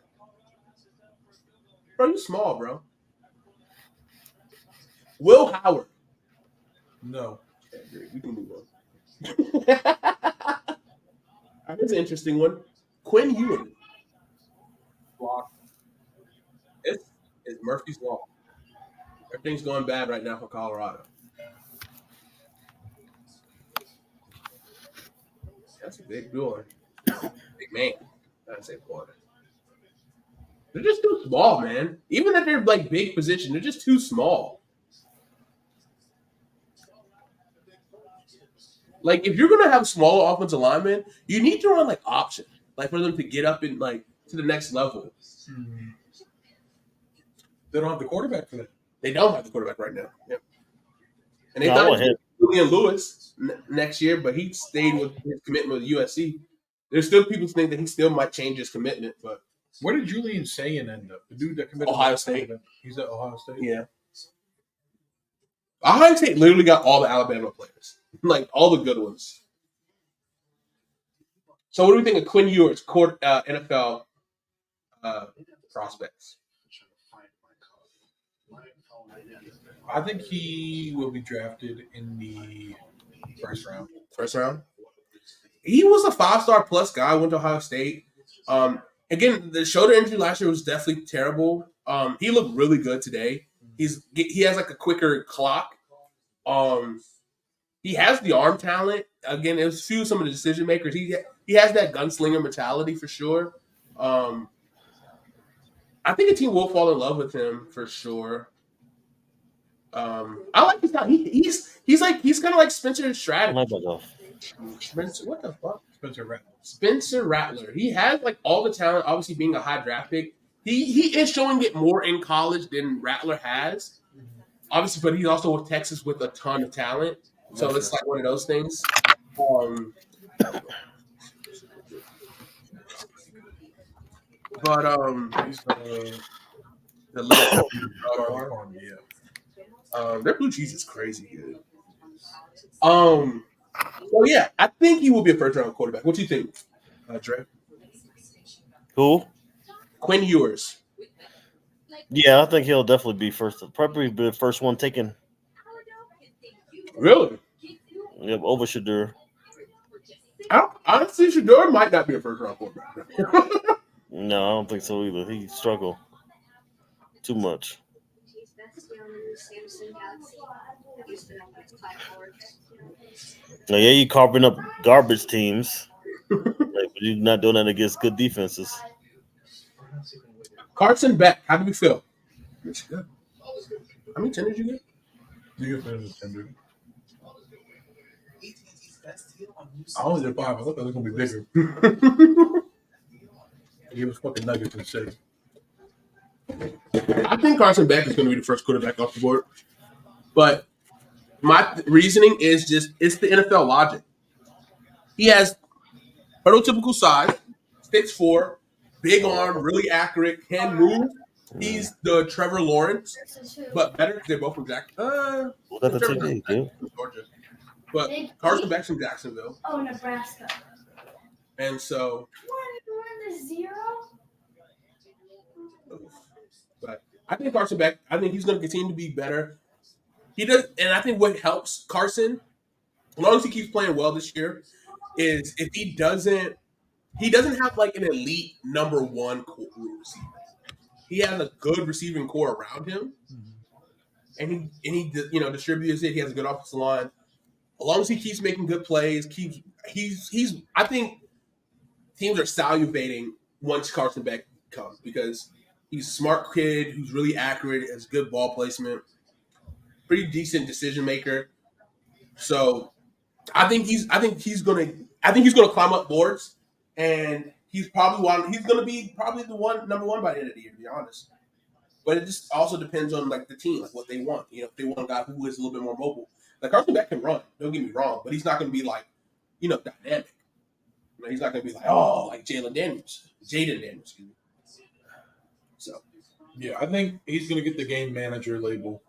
Bro, you small, bro. Will Howard. No. Okay, we can move on. All right, here's an interesting one. Quinn Ewing. Block. It's Murphy's Law. Everything's going bad right now for Colorado. That's a big door. Big man. I'd say Florida. They're just too small, man. Even if they're like big position, they're just too small. Like, if you're gonna have smaller offensive linemen, you need to run like option, like for them to get up and like to the next level. They don't have the quarterback for that. They don't have the quarterback right now. Yep. And they thought Julian Lewis next year, but he stayed with his commitment with USC. There's still people think that he still might change his commitment, but where did Julian Sayin end up? The dude that committed Ohio State. He's at Ohio State. Yeah. Ohio State literally got all the Alabama players, like all the good ones. So, what do we think of Quinn Ewing's NFL prospects? I think he will be drafted in the first round. First round? He was a 5-star plus guy, went to Ohio State. Again, the shoulder injury last year was definitely terrible. He looked really good today. He has like a quicker clock. He has the arm talent. Again, it was few some of the decision makers. He has that gunslinger mentality for sure. I think a team will fall in love with him for sure. I like his talent. He's kind of like Spencer Stratter. Spencer, what the fuck? Spencer Rattler. He has like all the talent. Obviously, being a high draft pick, he is showing it more in college than Rattler has. Obviously, but he's also with Texas with a ton of talent. So it's like one of those things. Their blue cheese is crazy good. So yeah, I think he will be a first round quarterback. What do you think, Dre? Who? Quinn Ewers. Yeah, I think he'll definitely be first. Probably be the first one taken. Really? Yep, over Shedeur. Honestly, Shedeur might not be a first round quarterback. No, I don't think so either. He struggled too much. Now, yeah, you carving up garbage teams. Like, You're not doing that against good defenses. Carson Beck, how do we feel? It's good. How many tenders you get? You get better tender. I only did 5. I thought that was gonna be bigger. Give us fucking nuggets and shit. I think Carson Beck is going to be the first quarterback off the board. But my reasoning is just it's the NFL logic. He has prototypical size, 6'4", big arm, really accurate, can move. He's the Trevor Lawrence, but better because they're both from Jacksonville. Look at the TV, dude. Georgia. But Carson Beck's from Jacksonville. Oh, Nebraska. And so. One to 0. But I think Carson Beck, I think he's going to continue to be better. He does, and I think what helps Carson, as long as he keeps playing well this year, is if he doesn't have like an elite number one receiver. He has a good receiving core around him, and he distributes it. He has a good offensive line. As long as he keeps making good plays, I think teams are salivating once Carson Beck comes because he's a smart kid who's really accurate, has good ball placement, pretty decent decision maker. So I think he's gonna climb up boards, and he's gonna be probably the number one by the end of the year, to be honest. But it just also depends on like the team, like what they want. If they want a guy who is a little bit more mobile. Like Carson Beck can run, don't get me wrong, but he's not gonna be like, dynamic. He's not gonna be like, like Jaden Daniels, excuse me. So yeah, I think he's gonna get the game manager label.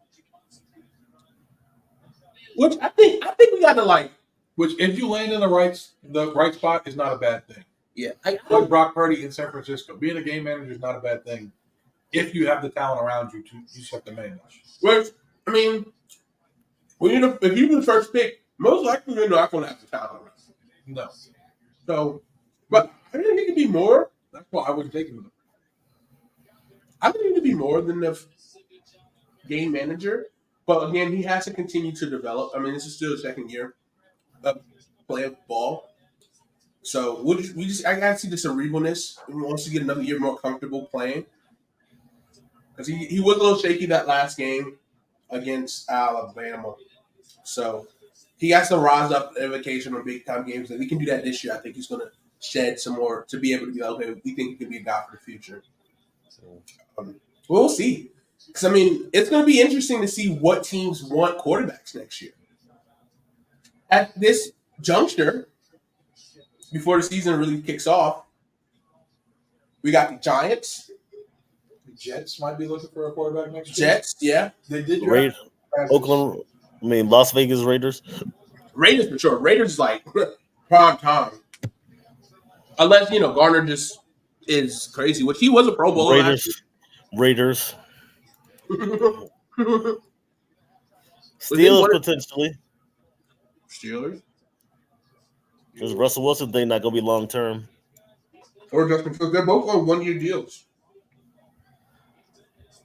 Which I think we got to like. Which, if you land in the right spot, is not a bad thing. Yeah, like Brock Purdy in San Francisco, being a game manager is not a bad thing. If you have the talent around you, you just have to manage. Which, I mean, if you're the first pick, most likely you're not going to have the talent around you. No. So, but I think he could be more. That's why I wouldn't take him. I think he could be more than the game manager. But again, he has to continue to develop. I mean, this is still his second year of playing ball. So I got to see the cerebralness. He wants to get another year more comfortable playing. Because he was a little shaky that last game against Alabama. So he has to rise up in vacation on big time games. If he can do that this year, I think he's going to shed some more to be able to be like, okay, we think he can be a guy for the future. We'll see. Because, I mean, it's going to be interesting to see what teams want quarterbacks next year. At this juncture, before the season really kicks off, we got the Giants. The Jets might be looking for a quarterback next year. Jets, yeah. They did Oakland, Las Vegas Raiders. Raiders for sure. Raiders is like prime time. Unless, Garner just is crazy, which he was a Pro Bowler. Raiders. Steelers potentially. Steelers. Because Russell Wilson thing not gonna be long term. Or Justin Fields. They're both on 1-year deals.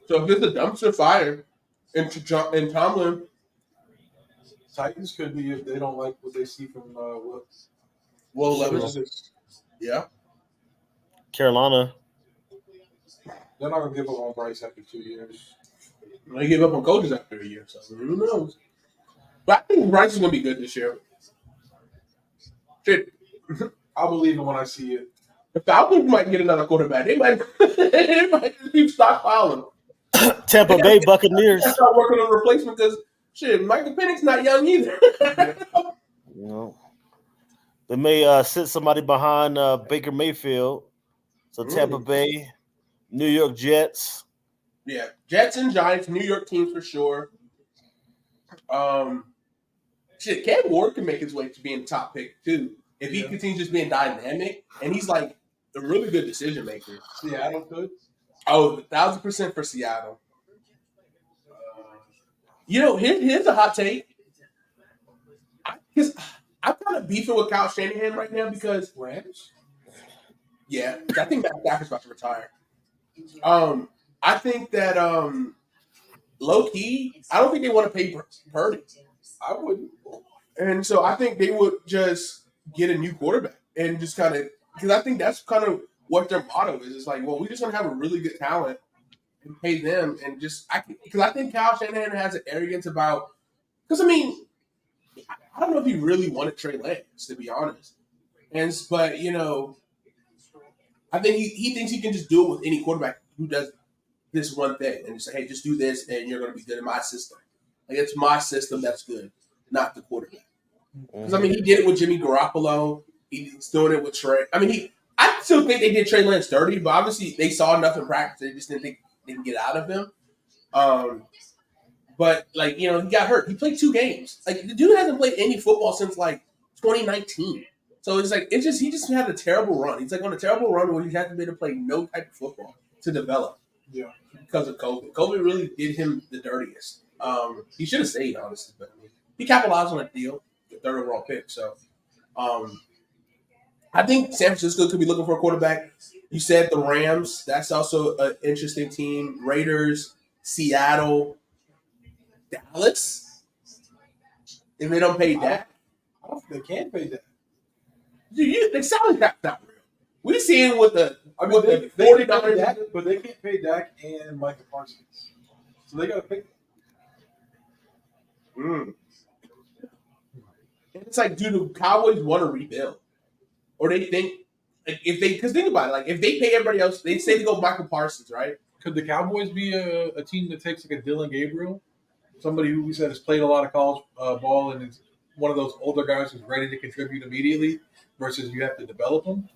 So if it's a dumpster fire and Tomlin, Titans could be if they don't like what they see from Will Levis. Yeah. Carolina. They're not gonna give up on Bryce after 2 years. They give up on coaches after a year, so who knows? But I think Bryce is gonna be good this year. Shit. I'll believe it when I see it. The Falcons might get another quarterback. They might just keep stockpiling. Tampa Bay Buccaneers. They start working on a replacement because Michael Penix's not young either. They may sit somebody behind Baker Mayfield. So Tampa Bay, New York Jets. Yeah, Jets and Giants, New York teams for sure. Cam Ward can make his way to being top pick too if he continues just being dynamic, and he's like a really good decision maker. Seattle could. Oh, 1,000% for Seattle. Here's a hot take. I'm kind of beefing with Kyle Shanahan right now because Rams. Yeah, I think Matt Stafford's about to retire. I think that low key, I don't think they want to pay Purdy. I wouldn't. And so I think they would just get a new quarterback and just kind of because I think that's kind of what their motto is. It's like, well, we're just gonna have a really good talent and pay them, and just because I think Kyle Shanahan has an arrogance about. Because I mean, I don't know if he really wanted Trey Lance, to be honest. But I think he thinks he can just do it with any quarterback who does this one thing and just say, hey, just do this and you're going to be good in my system. Like, it's my system that's good, not the quarterback. Because, I mean, he did it with Jimmy Garoppolo. He's doing it with Trey. I mean, I still think they did Trey Lance dirty, but obviously they saw enough in practice. They just didn't think they can get out of him. But, like, he got hurt. He played 2 games. Like, the dude hasn't played any football since, like, 2019. So it's like, he just had a terrible run. He's, like, on a terrible run where he hasn't been able to play no type of football to develop. Yeah. Because of COVID. COVID really did him the dirtiest. He should have stayed, honestly. But he capitalized on a deal, the 3rd overall pick. So, I think San Francisco could be looking for a quarterback. You said the Rams. That's also an interesting team. Raiders, Seattle, Dallas. If they don't pay Dak. I don't think they can pay that. The salary cap's not real. We seeing with the I mean, the they can pay $40. Dak, but they can't pay Dak and Michael Parsons. So they got to pick. It's like, do the Cowboys want to rebuild, or they think like because think about it, like if they pay everybody else, they say to go Michael Parsons, right? Could the Cowboys be a team that takes like a Dylan Gabriel, somebody who we said has played a lot of college ball and is one of those older guys who's ready to contribute immediately, versus you have to develop them?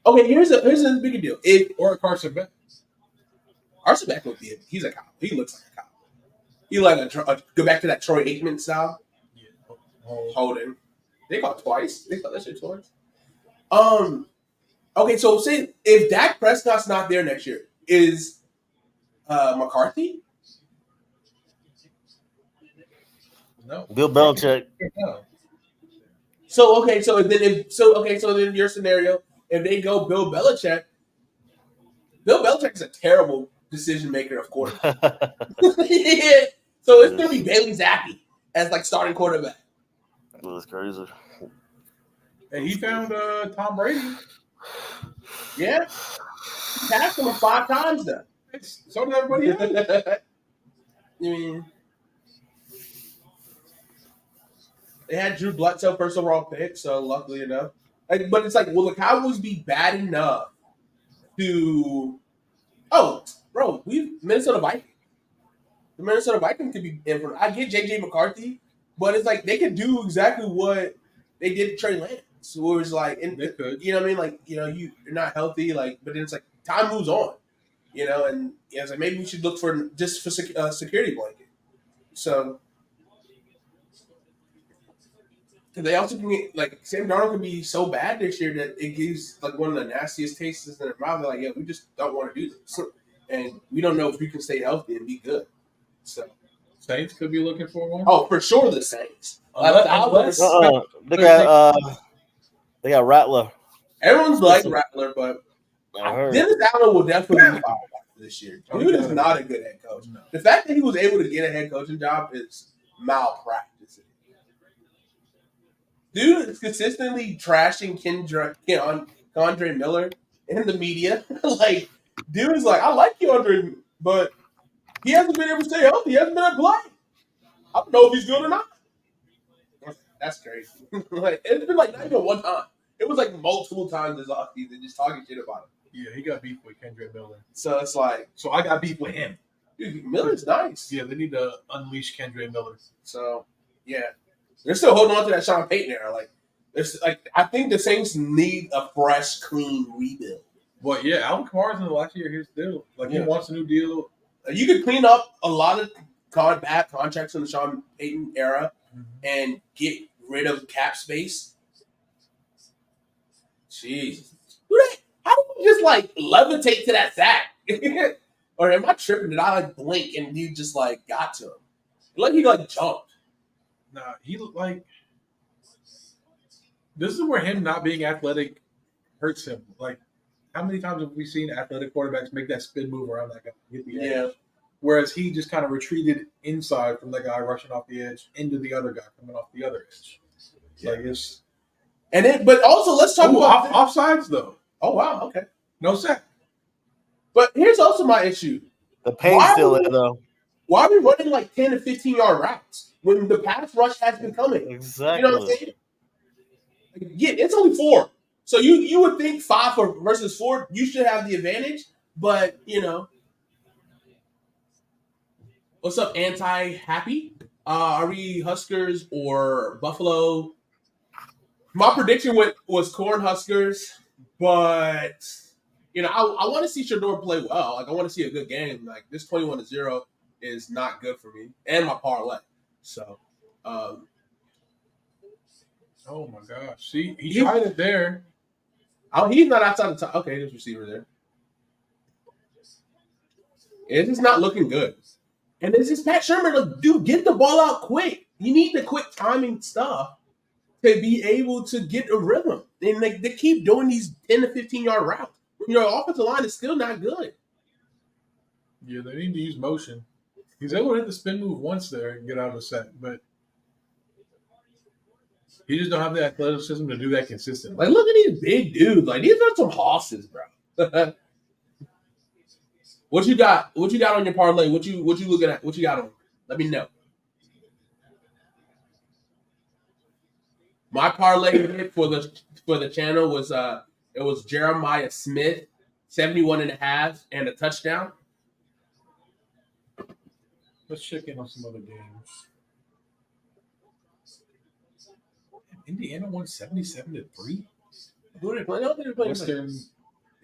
Okay, here's a bigger deal. Or Carson Beck. Carson Beck would be he's a cop. He looks like a cop. He like go back to that Troy Aikman style. Yeah. Holding. They caught twice. They caught that shit twice. Okay, so say if Dak Prescott's not there next year, is McCarthy? No. Bill Belichick. No. So then your scenario, if they go Bill Belichick is a terrible decision maker, of course. Yeah. So it's gonna be Bailey Zappi as like starting quarterback. That's crazy. And he found Tom Brady. Yeah. He passed him 5 times though. So did everybody else. I mean, they had Drew Bledsoe first overall pick, so luckily enough. But it's like, will the Cowboys be bad enough to? Oh, bro, Minnesota Vikings. The Minnesota Vikings could be in for. I get JJ McCarthy, but it's like they could do exactly what they did to Trey Lance. Where it's like, They could. you know what I mean? Like, you're not healthy, like, but then it's like time moves on, and it's like maybe we should look for security blanket. So. They also can get, like, Sam Darnold can be so bad this year that it gives like one of the nastiest tastes in their mouth. They're like, yeah, we just don't want to do this, and we don't know if we can stay healthy and be good. So Saints could be looking for one. Oh, for sure, the Saints. Unless- They got Rattler. Everyone's like Rattler, but I heard. Dennis Allen will definitely be fired this year. Dude is not a good head coach. No. The fact that he was able to get a head coaching job is malpractice. Dude is consistently trashing Keandre Miller in the media. Like, dude is like, I like Keandre, but he hasn't been able to stay healthy. He hasn't been able to play. I don't know if he's good or not. That's crazy. Like, it's been like not even one time. It was like multiple times this offseason just talking shit about him. Yeah, he got beef with Kendrick Miller. So it's like, So I got beef with him. dude, Miller's nice. Yeah, they need to unleash Kendrick Miller. So, yeah. They're still holding on to that Sean Payton era. Like, there's like, I think the Saints need a fresh, clean rebuild. But yeah, Alvin Kamara's in the last year of his deal. Like, he wants a new deal. You could clean up a lot of bad contracts in the Sean Payton era and get rid of cap space. Jeez. How do we just like levitate to that sack? Or am I tripping? Did I like blink and you just like got to him? Like he like jumped. Nah, he like. This is where him not being athletic hurts him. Like, how many times have we seen athletic quarterbacks make that spin move around that guy? Hit the edge? Whereas he just kind of retreated inside from the guy rushing off the edge into the other guy coming off the other edge. Yeah. Like, it's And then, but also let's talk about offsides though. Oh wow, okay. No sack. But here's also my issue. The pain's still there, though. Why are we running like 10 to 15-yard routes when the pass rush has been coming? Exactly. You know what I'm saying? Yeah, it's only 4. So you would think 5 versus 4, you should have the advantage. But, what's up, anti-happy? Are we Huskers or Buffalo? My prediction was Corn Huskers, but I want to see Shador play well. Like I want to see a good game. Like this 21-0 is not good for me and my parlay. So, oh my gosh! See, he tried it there. Oh, he's not outside the top. Okay, there's receiver there. It's just not looking good. And it's just Pat Shermer, like, dude, get the ball out quick. You need the quick timing stuff to be able to get a rhythm. And they keep doing these 10 to 15-yard routes. Your offensive line is still not good. Yeah, they need to use motion. He's able to hit the spin move once there and get out of a set, but he just don't have the athleticism to do that consistently. Like, look at these big dudes. Like, these are some horses, bro. What you got? What you got on your parlay? What you looking at? What you got on? Let me know. My parlay hit for the channel was it was Jeremiah Smith, 71.5 and a touchdown. Let's check in on some other games. Indiana won 77-3. Who did they play? Western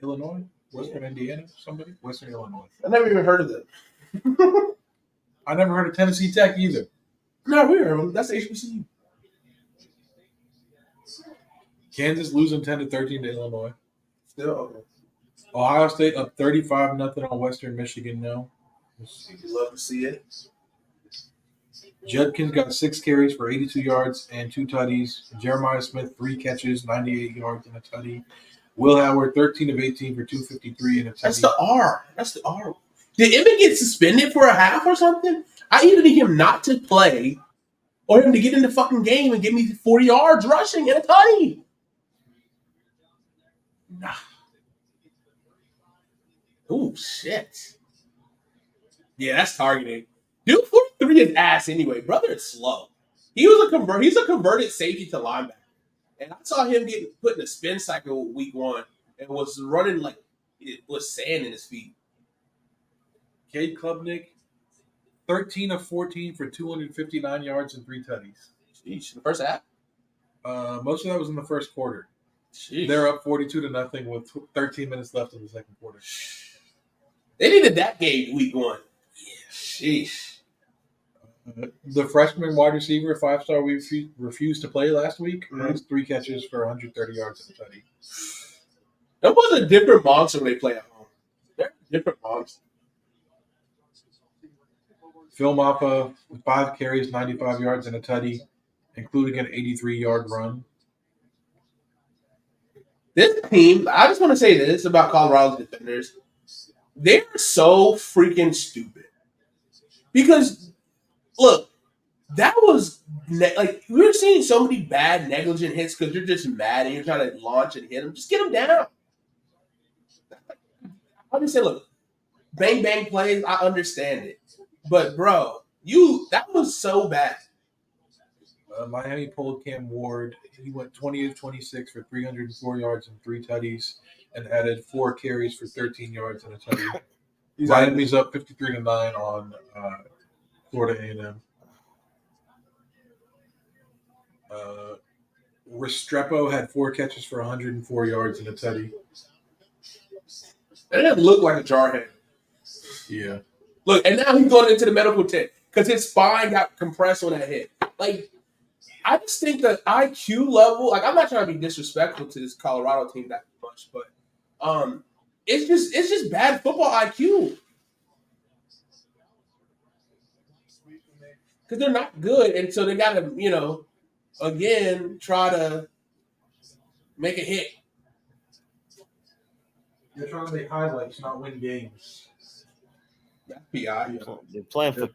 Illinois, Western Indiana, somebody, Western Illinois. I never even heard of them. I never heard of Tennessee Tech either. No, we heard of them. That's HBCU. Kansas losing 10-13 to Illinois. Still okay. Ohio State up 35-0 on Western Michigan now. You love to see it. Judkins got 6 carries for 82 yards and 2 tutties. Jeremiah Smith, 3 catches, 98 yards and a tutty. Will Howard, 13 of 18 for 253 and a tutty. That's the R. Did Emmett get suspended for a half or something? I either need him not to play or him to get in the fucking game and give me 40 yards rushing and a tutty. Nah. Oh, shit. Yeah, that's targeting. Dude, 43 is ass anyway. Brother is slow. He's a converted safety to linebacker. And I saw him getting put in a spin cycle week 1 and was running like it was sand in his feet. Cade Klubnik, 13 of 14 for 259 yards and 3 tutties. Sheesh, the first half? Most of that was in the first quarter. Sheesh. They're up 42-0 with 13 minutes left in the second quarter. They needed that game week 1. Yeah. Sheesh. The freshman wide receiver, 5-star, we refused to play last week. Has 3 catches for 130 yards and a tutty. That was a different monster when they play at home. They're different monsters. Phil Mappa, 5 carries, 95 yards and a tutty, including an 83-yard run. This team, I just want to say this about Colorado's defenders. They're so freaking stupid. Because, look, that was, like, we were seeing so many bad, negligent hits because you're just mad and you're trying to launch and hit them. Just get them down. I just say, look, bang, bang plays, I understand it. But, bro, that was so bad. Miami pulled Cam Ward. He went 20 of 26 for 304 yards and 3 tutties and added 4 carries for 13 yards and a tutty. Miami's up 53-9 on Florida A&M. Restrepo had 4 catches for 104 yards and a tutty. That didn't look like a jarhead. Yeah. Look, and now he's going into the medical tent because his spine got compressed on that hit. Like, I just think the IQ level, like, I'm not trying to be disrespectful to this Colorado team that much, but it's just bad football IQ. Because they're not good, and so they got to, again, try to make a hit. They're trying to make highlights, not win games. That's PI. They're playing for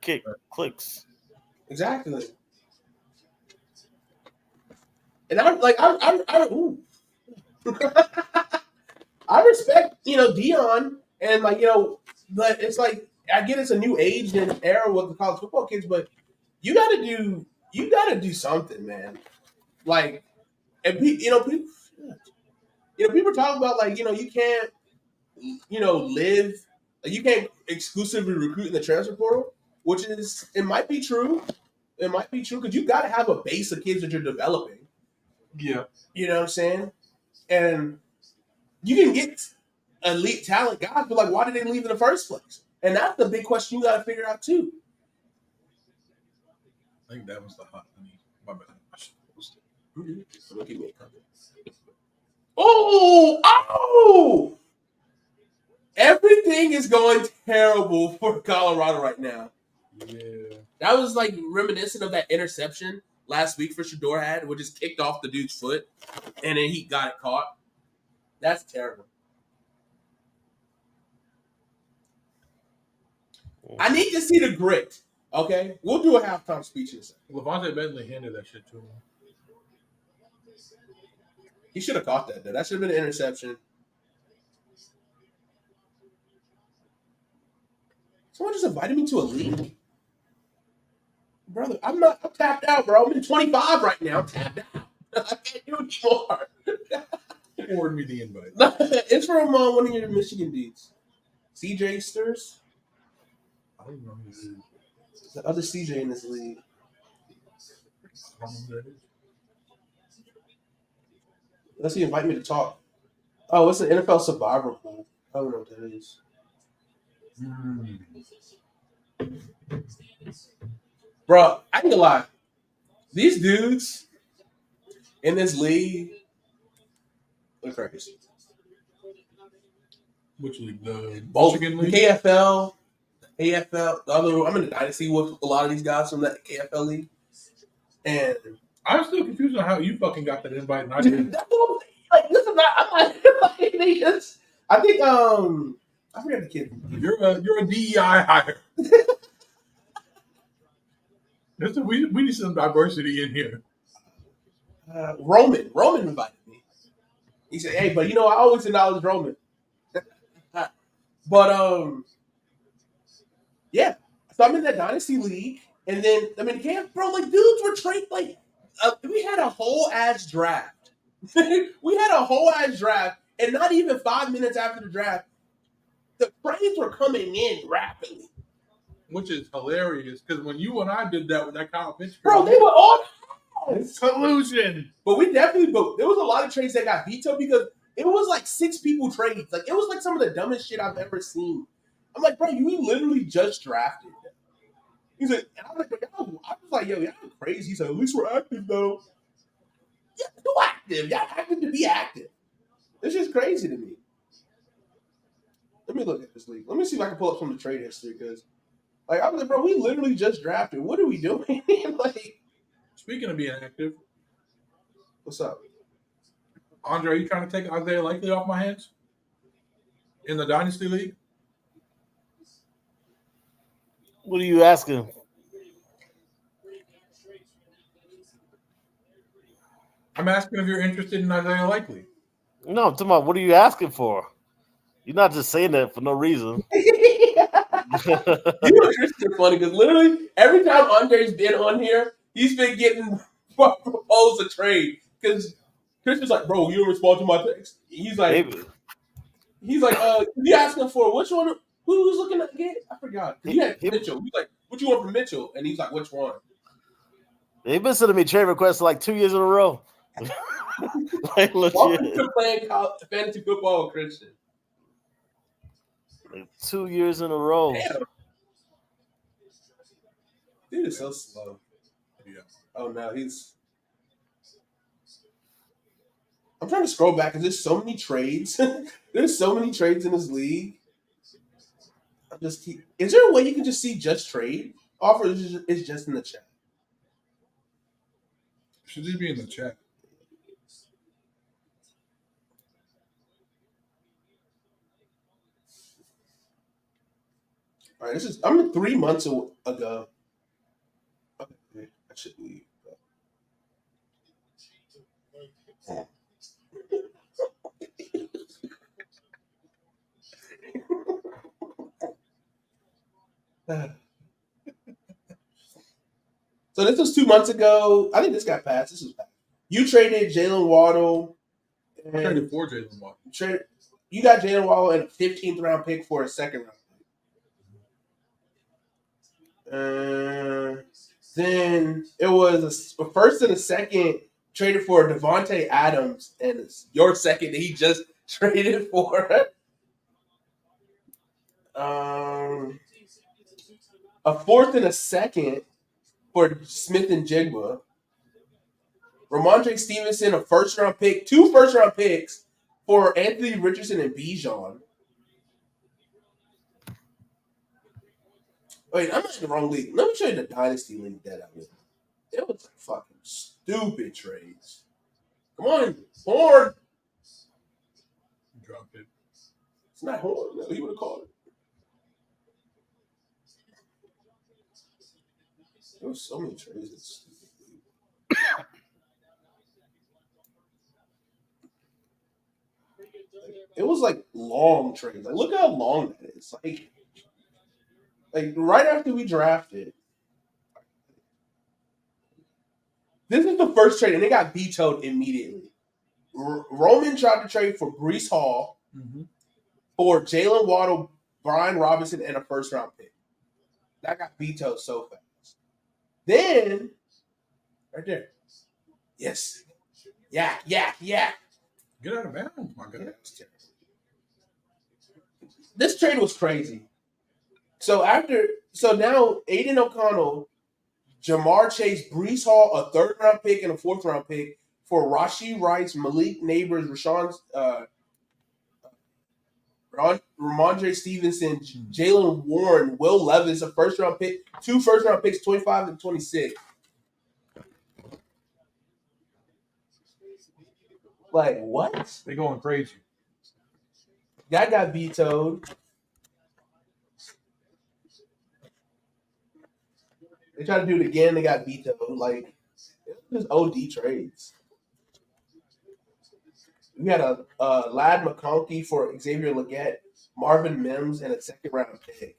clicks. Exactly. And I'm like, ooh. I respect, Dion, and but it's like I get it's a new age and era with the college football kids, but you got to do something, man. Like, and people talk about like you can't live, like, you can't exclusively recruit in the transfer portal, which is it might be true. It might be true because you got to have a base of kids that you're developing. Yeah. You know what I'm saying? And you can get elite talent guys, but like, why did they leave in the first place? And that's the big question you got to figure out too. I think that was the hot honey. My bad. I should post it. Mm-hmm. Give me a comment. Oh! Everything is going terrible for Colorado right now. Yeah. That was like reminiscent of that interception last week for Shador had, which just kicked off the dude's foot, and then he got it caught. That's terrible. I need to see the grit. Okay, we'll do a halftime speech in a second. Levante Bentley handed that shit to him. He should have caught that, though. That should have been an interception. Someone just invited me to a league? Brother, I'm tapped out, bro. I'm in 25 right now. I'm tapped out. I can't do anymore. Forward me the invite. It's from one of your Michigan dudes. CJ Sturs? I don't know who this is. The other CJ in this league. I don't know who that is. Unless he invite me to talk. Oh, it's an NFL Survivor pool. I don't know what that is. Bro, I ain't gonna lie. These dudes in this league look crazy. Which league? The Both Michigan the league? KFL, AFL. The other, I'm in the dynasty with a lot of these guys from that KFL league, and I'm still confused on how you fucking got that invite and I didn't. that's what I'm saying. Like, this is not. I'm not. Like, they just, I think I forgot the kid. You're a DEI hire. We need some diversity in here. Roman invited me. He said, "Hey, but I always acknowledge Roman." But yeah. So I'm in that dynasty league, and then bro, like dudes were traded. Like we had a whole ass draft. We had a whole ass draft, and not even 5 minutes after the draft, the trades were coming in rapidly. Which is hilarious because when you and I did that with that Kyle Pitts, Bro, they were all collusion. But there was a lot of trades that got vetoed because it was like 6 people trades. Like it was like some of the dumbest shit I've ever seen. I'm like, bro, you literally just drafted. He's like, and I was like, yo, y'all crazy. He said, at least we're active though. Yeah, who active? Y'all active to be active. It's just crazy to me. Let me look at this league. Let me see if I can pull up some of the trade history because, like, I was like, bro, we literally just drafted. What are we doing? Like, speaking of being active, what's up, Andre? Are you trying to take Isaiah Likely off my hands in the Dynasty League? What are you asking? I'm asking if you're interested in Isaiah Likely. No, I'm talking about what are you asking for? You're not just saying that for no reason. You and Christian are funny because literally every time Andre's been on here, he's been getting proposed a trade because Christian's like, bro, you don't respond to my text. He's like, Maybe. You asking for which one? Who was looking at again? I forgot. You had Mitchell. He's like, what you want from Mitchell? And he's like, which one? They've been sending me trade requests like 2 years in a row. Like Welcome legit. to playing fantasy football with Christian. Like 2 years in a row. Damn. Dude is so slow. Yeah. Oh no, I'm trying to scroll back because there's so many trades. There's so many trades in this league. Is there a way you can just see just trade offer? It's just in the chat. Should just be in the chat. All right, I'm 3 months ago. Okay, I should leave. So this was 2 months ago. I think this got passed. This was passed. You traded Jalen Waddle. I traded for Jalen Waddle. You got Jalen Waddle and a 15th round pick for a second round pick. Then it was a first and a second traded for Devontae Adams, and it's your second that he just traded for. A fourth and a second for Smith and Jigba. Ramondre Stevenson, a first round pick, 2 first round picks for Anthony Richardson and Bijan. Wait, I'm not in the wrong league. Let me show you the dynasty league that I'm in. It was fucking stupid trades. Come on, Horn. Dropped it. It's not Horn. No, he would have called it. There was so many trades. It was like long trades. Like, look how long that is. Like right after we drafted. This is the first trade, and it got vetoed immediately. Roman tried to trade for Breece Hall for Jalen Waddle, Brian Robinson, and a first round pick. That got vetoed so fast. Then, right there. Yes. Yeah. Get out of bounds, my God. This trade was crazy. So now Aiden O'Connell, Jamar Chase, Breece Hall, a 3rd round pick and a 4th round pick for Rashee Rice, Malik Neighbors, Ramondre Stevenson, Jalen Warren, Will Levis, a 1st round pick, 2 first round picks, 25 and 26. Like, what? They going crazy. That got vetoed. They tried to do it again. They got vetoed. Like, it was just OD trades. We had a Lad McConkey for Xavier Legette, Marvin Mims, and a 2nd round pick.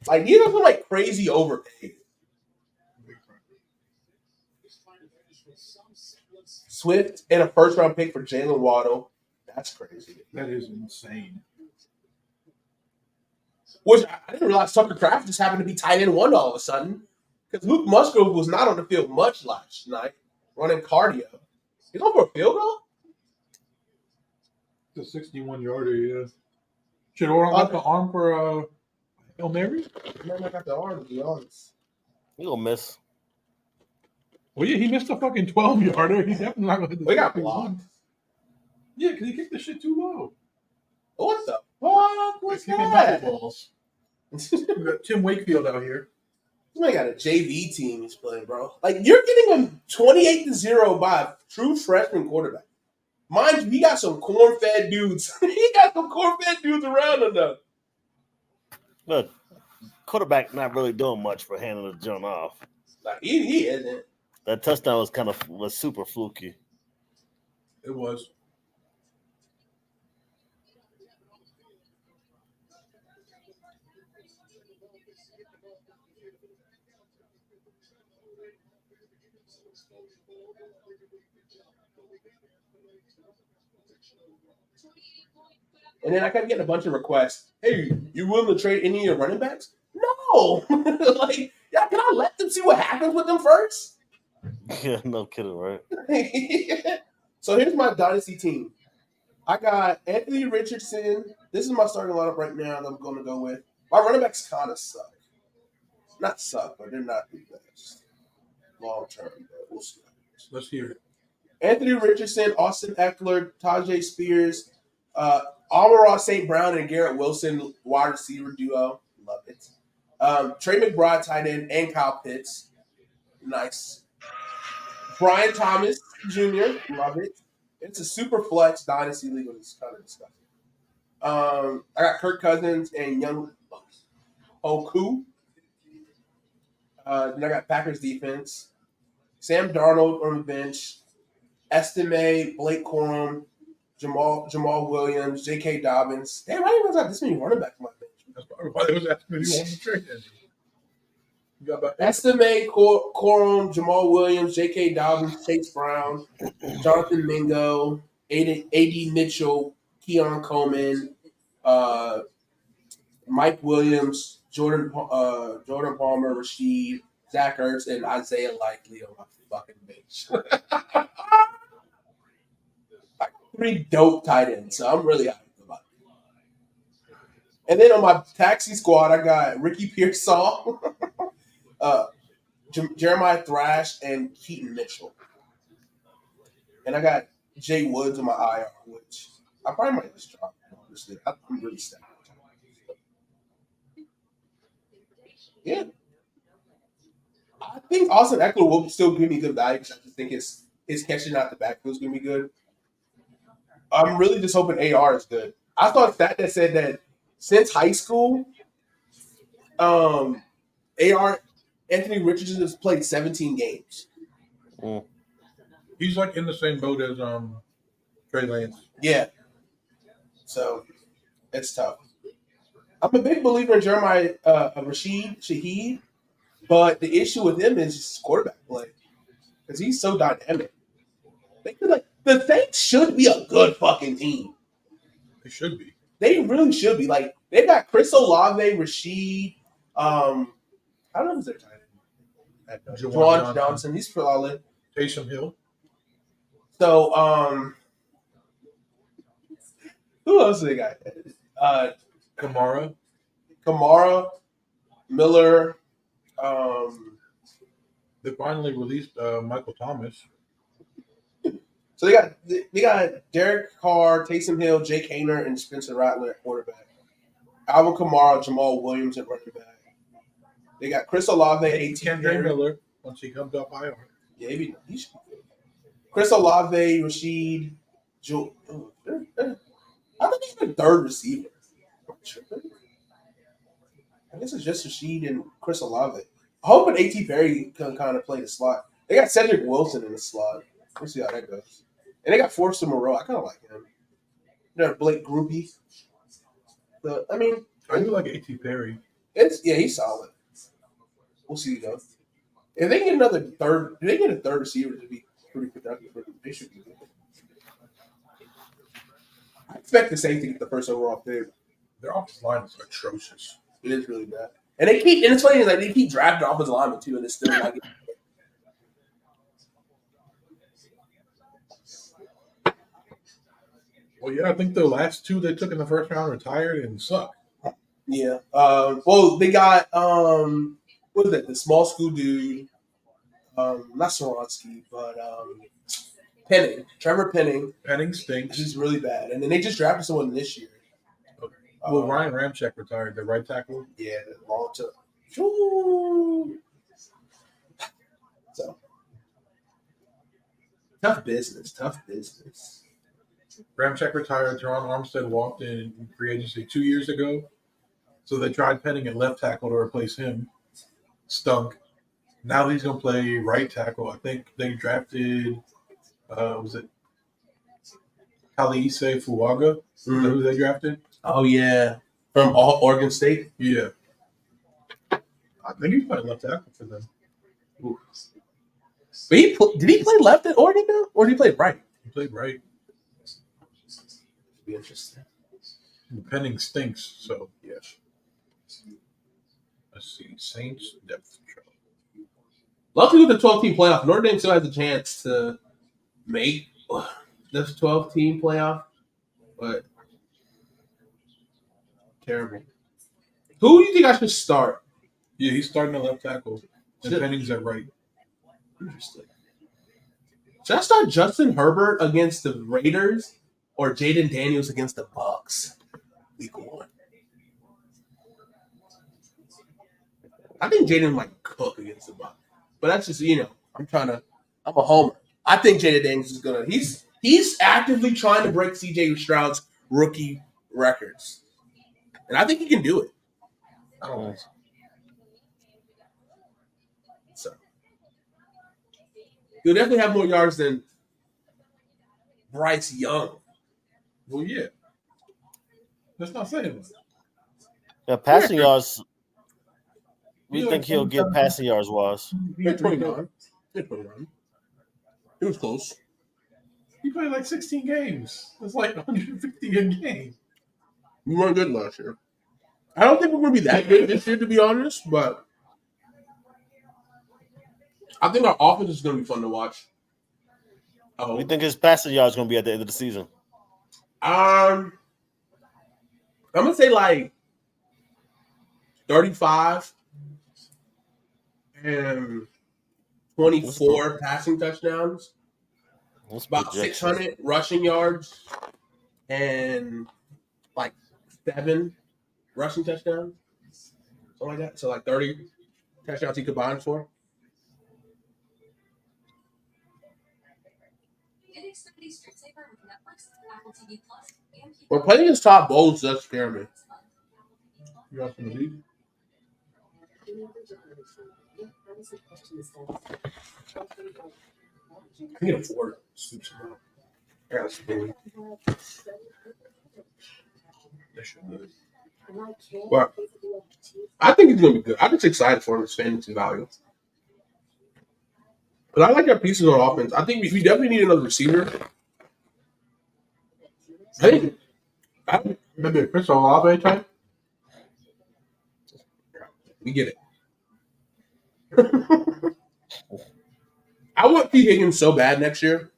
Like, these are some like crazy overpaid. Swift and a 1st round pick for Jalen Waddle. That's crazy. That is insane. Which I didn't realize Tucker Kraft just happened to be tight end 1 all of a sudden. Because Luke Musgrove was not on the field much last night, running cardio. He's going for a field goal? It's a 61-yarder, yeah. Should have got the arm for Hail Mary? Man, I got the arm, to be honest. He gonna miss. Well, yeah, he missed a fucking 12-yarder. He's definitely not going to hit the We got fucking blocked. one. Yeah, because he kicked the shit too low. What the fuck was Kicking that? knuckleballs. We got Tim Wakefield out here. This man got a JV team he's playing, bro. Like, you're getting him 28-0 by a true freshman quarterback. Mind you, he got some corn-fed dudes. He got some corn-fed dudes around him, though. Look, quarterback not really doing much for handing the joint off. Like, he isn't. That touchdown was super fluky. It was. And then I kept getting a bunch of requests. Hey, you willing to trade any of your running backs? No. Like, yeah, can I let them see what happens with them first? Yeah, no kidding, right? So here's my dynasty team. I got Anthony Richardson. This is my starting lineup right now that I'm going to go with. My running backs kind of suck. Not suck, but they're not the best long term. But we'll see. Let's hear it. Anthony Richardson, Austin Eckler, Tajay Spears, Amon-Ra St. Brown, and Garrett Wilson, wide receiver duo. Love it. Trey McBride, tight end, and Kyle Pitts. Nice. Brian Thomas Jr. Love it. It's a super flex dynasty league, which is kind of disgusting. I got Kirk Cousins and Young Oku. Then I got Packers defense. Sam Darnold on the bench. Estime, Blake Corum, Jamal Williams, J.K. Dobbins. Damn, I didn't realize I had this many running backs on my bench. That's probably why they was asking me if you want to trade him. You got about Estime, Corum, Jamal Williams, J.K. Dobbins, Chase Brown, Jonathan Mingo, A.D. Mitchell, Keon Coleman, Mike Williams, Jordan Palmer, Rashid, Zach Ertz, and Isaiah Likely on my fucking bench. Like 3 dope tight ends, so I'm really happy about it. And then on my taxi squad, I got Ricky Pearsall, Jeremiah Thrash, and Keaton Mitchell. And I got Jay Woods on my IR, which I probably might just drop. Honestly, I'm really stacked. Yeah, I think Austin Eckler will still give me good value because I just think his catching out the backfield is going to be good. I'm really just hoping AR is good. I saw a stat that said that since high school, AR Anthony Richardson has played 17 games. He's like in the same boat as Trey Lance. Yeah, so it's tough. I'm a big believer in Jeremiah Rashid Shaheed, but the issue with him is his quarterback play because he's so dynamic. They could the Saints should be a good fucking team. They should be. They really should be. Like they got Chris Olave, Rashid. I don't know who's their tight end. Juwan Johnson. He's solid. Taysom Hill. So who else do they got? Kamara, Miller. They finally released Michael Thomas. So they got Derek Carr, Taysom Hill, Jake Hayner, and Spencer Rattler at quarterback. Alvin Kamara, Jamal Williams at running back. They got Chris Olave, Kendrick Miller once he comes off IR. Yeah, he should. Chris Olave, Rashid, I think he's the third receiver. I guess it's just Rashid and Chris Olave. I'm hoping A.T. Perry can kind of play the slot. They got Cedric Wilson in the slot. We'll see how that goes. And they got Forster Moreau. I kind of like him. They're Blake Groupie. I do like A.T. Perry. He's solid. We'll see though. If they get a third receiver to be pretty productive, they should be good. I expect the Saints to get the first overall pick. Their offensive line is atrocious. It is really bad. And it's funny, like they keep drafting offensive linemen too, and it's still like Well, yeah, I think the last 2 they took in the first round retired and suck. Yeah. Well, they got what is it? The small school dude, not Soronsky, but Penning, Trevor Penning. Penning stinks. He's really bad, and then they just drafted someone this year. Well, Ryan Ramczyk retired, the right tackle. Yeah, the long term. So tough business. Ramczyk retired. Teron Armstead walked in free agency 2 years ago. So they tried Penning at left tackle to replace him. Stunk. Now he's going to play right tackle. I think they drafted, was it Kalise Fuaga? Is that who they drafted? Oh, yeah. From Oregon State? Yeah. I think he's playing left tackle for them. Ooh. But did he play left at Oregon now? Or did he play right? He played right. Be interesting. Penning stinks, so yes. Let's see. Saints depth chart. Luckily with the 12-team playoff, Notre Dame still has a chance to make this 12-team playoff, but terrible. Who do you think I should start? Yeah, he's starting at left tackle, and Penning's at right. Interesting. Should I start Justin Herbert against the Raiders or Jaden Daniels against the Bucks? Week 1. I think Jaden might cook against the Bucks, but that's just I'm a homer. I think Jaden Daniels is gonna. He's actively trying to break C.J. Stroud's rookie records, and I think he can do it. I don't know. So he'll definitely have more yards than Bryce Young. Well, yeah. That's not saying much. Yeah, passing yards. we think he'll get passing yards wise? He had 29. He had 29. It was close. He played like 16 games. It's like 150 a game. We weren't good last year. I don't think we're going to be that good this year, to be honest, but I think our offense is going to be fun to watch. Oh, We think his passing yards going to be at the end of the season. I'm gonna say like 35 and 24 passing touchdowns, What's about projection? 600 rushing yards, and like 7 rushing touchdowns, something like that. So like 30 touchdowns he combined for. We're playing against top bowls. Does scare me. You got from the league? I can afford it. I got a spoon. But I think he's gonna be good. I'm just excited for his fantasy value. But I like our pieces on offense. I think we definitely need another receiver. I think Maybe a Chris Olave type? we get it. I want T. Higgins so bad next year.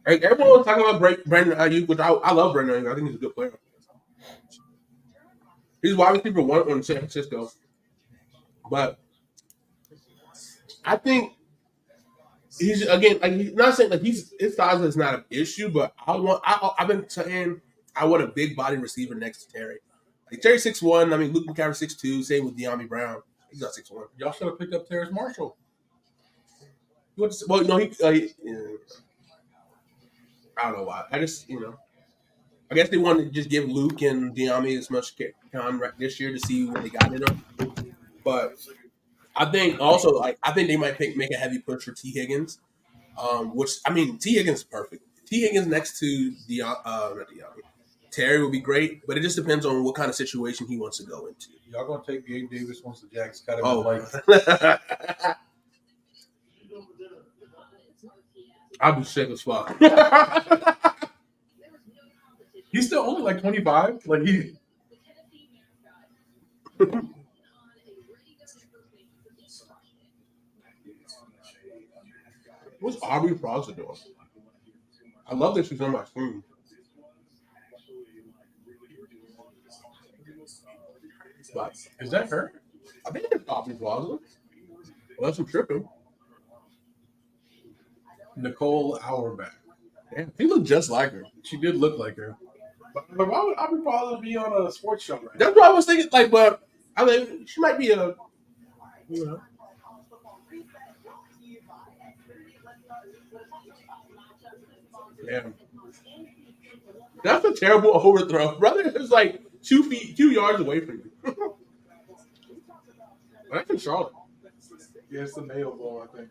Like everyone was talking about Brandon Ayuk, which I love Brandon Ayuk. I think he's a good player. He's wide receiver 1 on San Francisco. But I think he's again like he's not saying like his size is not an issue, but I've been saying I want a big body receiver next to Terry. Like Terry 6'1", I mean Luke McCaffrey 6'2", same with De'Ami Brown. He's not 6'1". Y'all should have picked up Terrace Marshall. Well, no, I don't know why. I just I guess they wanted to just give Luke and De'Ami as much time this year to see what they got in them. But I think also like I think they might make a heavy push for T. Higgins, which I mean T. Higgins is perfect. T. Higgins next to not De'Ami. Terry would be great, but it just depends on what kind of situation he wants to go into. Y'all gonna take Gabe Davis once the Jacks cut him Oh, like I'll be sick as fuck. he's still only like 25. Like he What's Aubrey Plaza doing? I love that she's on my screen. But is that her? I think it's Aubrey Plaza. Unless I'm tripping. Nicole Auerbach. Damn, he looked just like her. She did look like her. But why would Aubrey Plaza be on a sports show right now? That's what I was thinking. Like, but I mean, she might be a, Damn. That's a terrible overthrow. Brother is like 2 yards away from you. That's in Charlotte. Yeah, it's the Mayo Bowl, I think.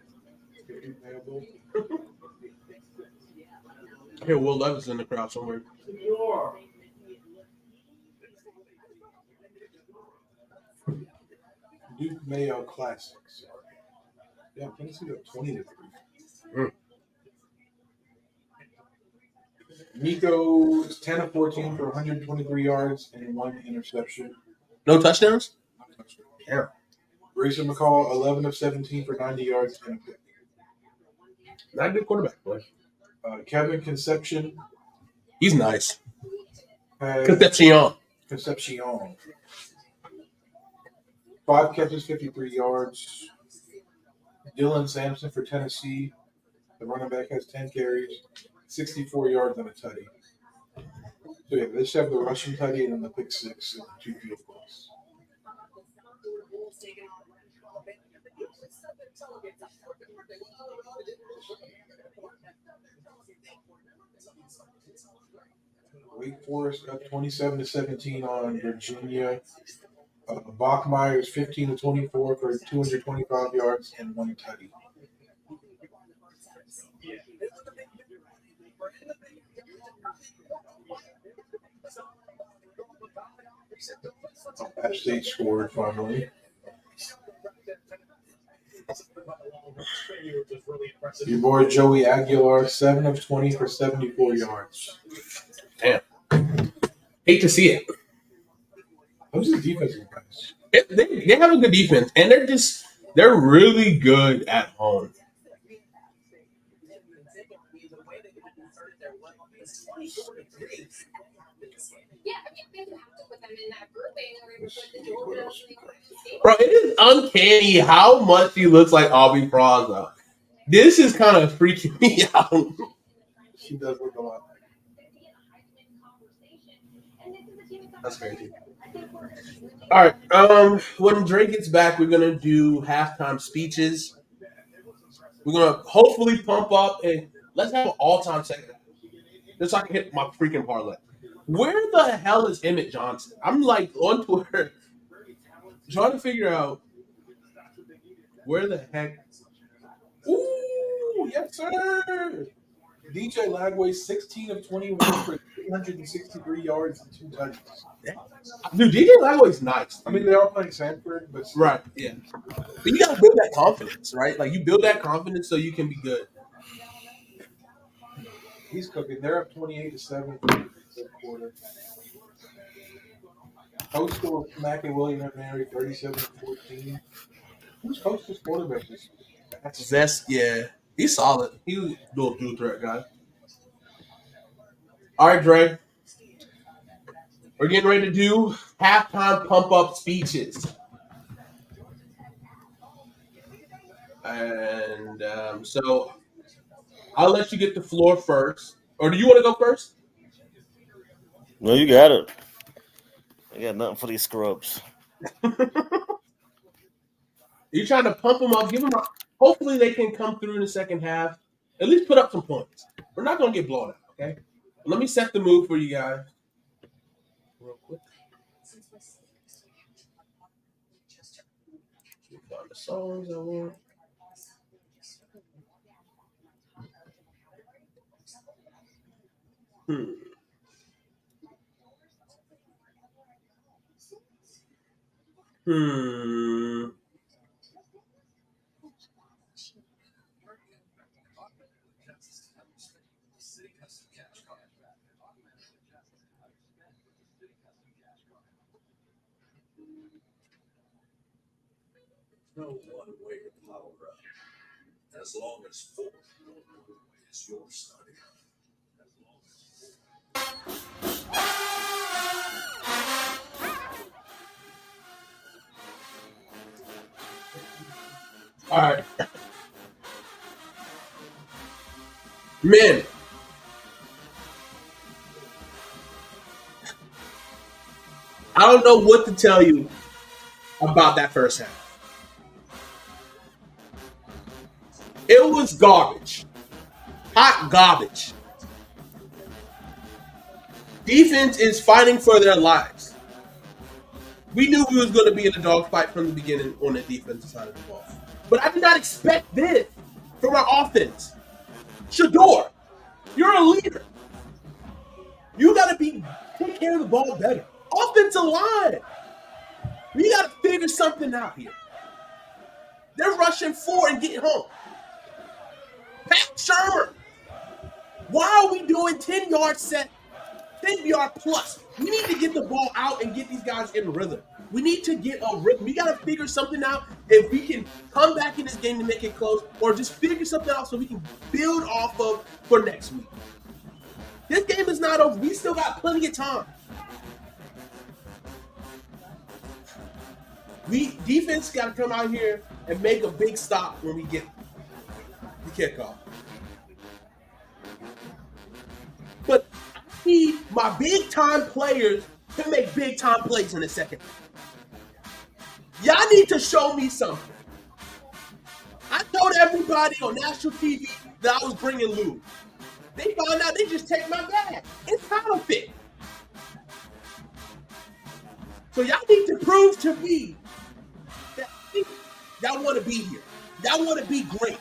Mayo Bowl. I hear Will Levis in the crowd somewhere. Duke Mayo Classics. Yeah, Tennessee got 20 to 3. Nico is 10 of 14 for 123 yards and 1 interception. No touchdowns? Yeah. Grayson McCall, 11 of 17 for 90 yards and a pick. Not a good quarterback play. Kevin Concepcion. He's nice. Concepcion. 5 catches, 53 yards. Dylan Sampson for Tennessee. The running back has 10 carries, 64 yards and a tutty. So yeah, they just have the rushing tutty and then the pick 6 and 2 field goals. Wake Forest up 27-17 on Virginia. Bachmeier's 15 to 24 for 225 yards and 1 tutty. App State scored finally. Your boy Joey Aguilar, 7 of 20 for 74 yards. Hate to see it. Who's the defensive guys? They have a good defense, and they're really good at home. Bro, it is uncanny how much he looks like Aubrey Plaza. This is kind of freaking me out. She does look a lot. That's crazy. All right. When Dre gets back, we're gonna do halftime speeches. We're gonna hopefully pump up and let's have an all-time second. Just so I can hit my freaking parlay. Where the hell is Emmett Johnson? I'm like on Twitter trying to figure out where the heck. Ooh, yes, sir. DJ Lagway, 16 of 21 for 363 yards and 2 touchdowns. Dude, DJ Lagway's nice. I mean, they are playing Sanford, but Right, yeah. But you gotta build that confidence, right? Like you build that confidence so you can be good. he's cooking. They're up 28-7 for the third quarter. Coastal Mac and William have married 37-14. Who's Coastal's quarterback this year? Zest, yeah. He's solid. He's a little dual threat guy. All right, Dre. We're getting ready to do halftime pump up speeches. And so I'll let you get the floor first. Or do you want to go first? No, you got it. I got nothing for these scrubs. You're trying to pump them up, give them a, hopefully they can come through in the second half. At least put up some points. We're not going to get blown out, okay? Let me set the mood for you guys. Real quick. Find the songs I want. No one way to power up. As long as 4 is your study. All right. Men. I don't know what to tell you about that first half. It was garbage. Hot garbage. Defense is fighting for their lives. We knew we was going to be in a dogfight from the beginning on the defensive side of the ball. But I did not expect this from our offense. Shador, you're a leader. You got to take care of the ball better. Offensive line. We got to figure something out here. They're rushing 4 and getting home. Pat Shermer. Why are we doing 10-yard set, 10-yard plus? We need to get the ball out and get these guys in rhythm. We need to get a rhythm. We got to figure something out if we can come back in this game to make it close or just figure something out so we can build off of for next week. This game is not over. We still got plenty of time. Defense got to come out here and make a big stop when we get the kickoff. But I need my big-time players to make big-time plays in the second. Y'all need to show me something. I told everybody on national TV that I was bringing loot. They found out they just take my bag. It's counterfeit. So y'all need to prove to me that y'all want to be here. Y'all want to be great.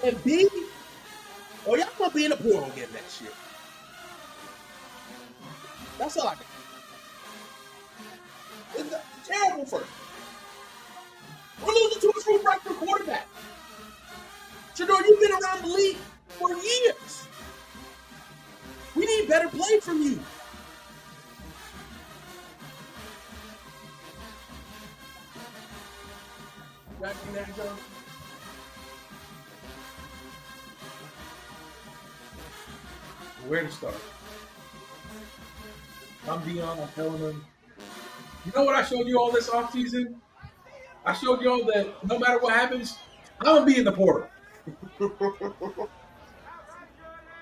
And B, or y'all gonna be in the portal again next year. That's all I got. It's a terrible first. We're losing to a true freshman quarterback. Shador, you've been around the league for years. We need better play from you. Where to start? I'm Dion. I'm telling them. You know what I showed you all this offseason? I showed y'all that no matter what happens, I'm gonna be in the portal.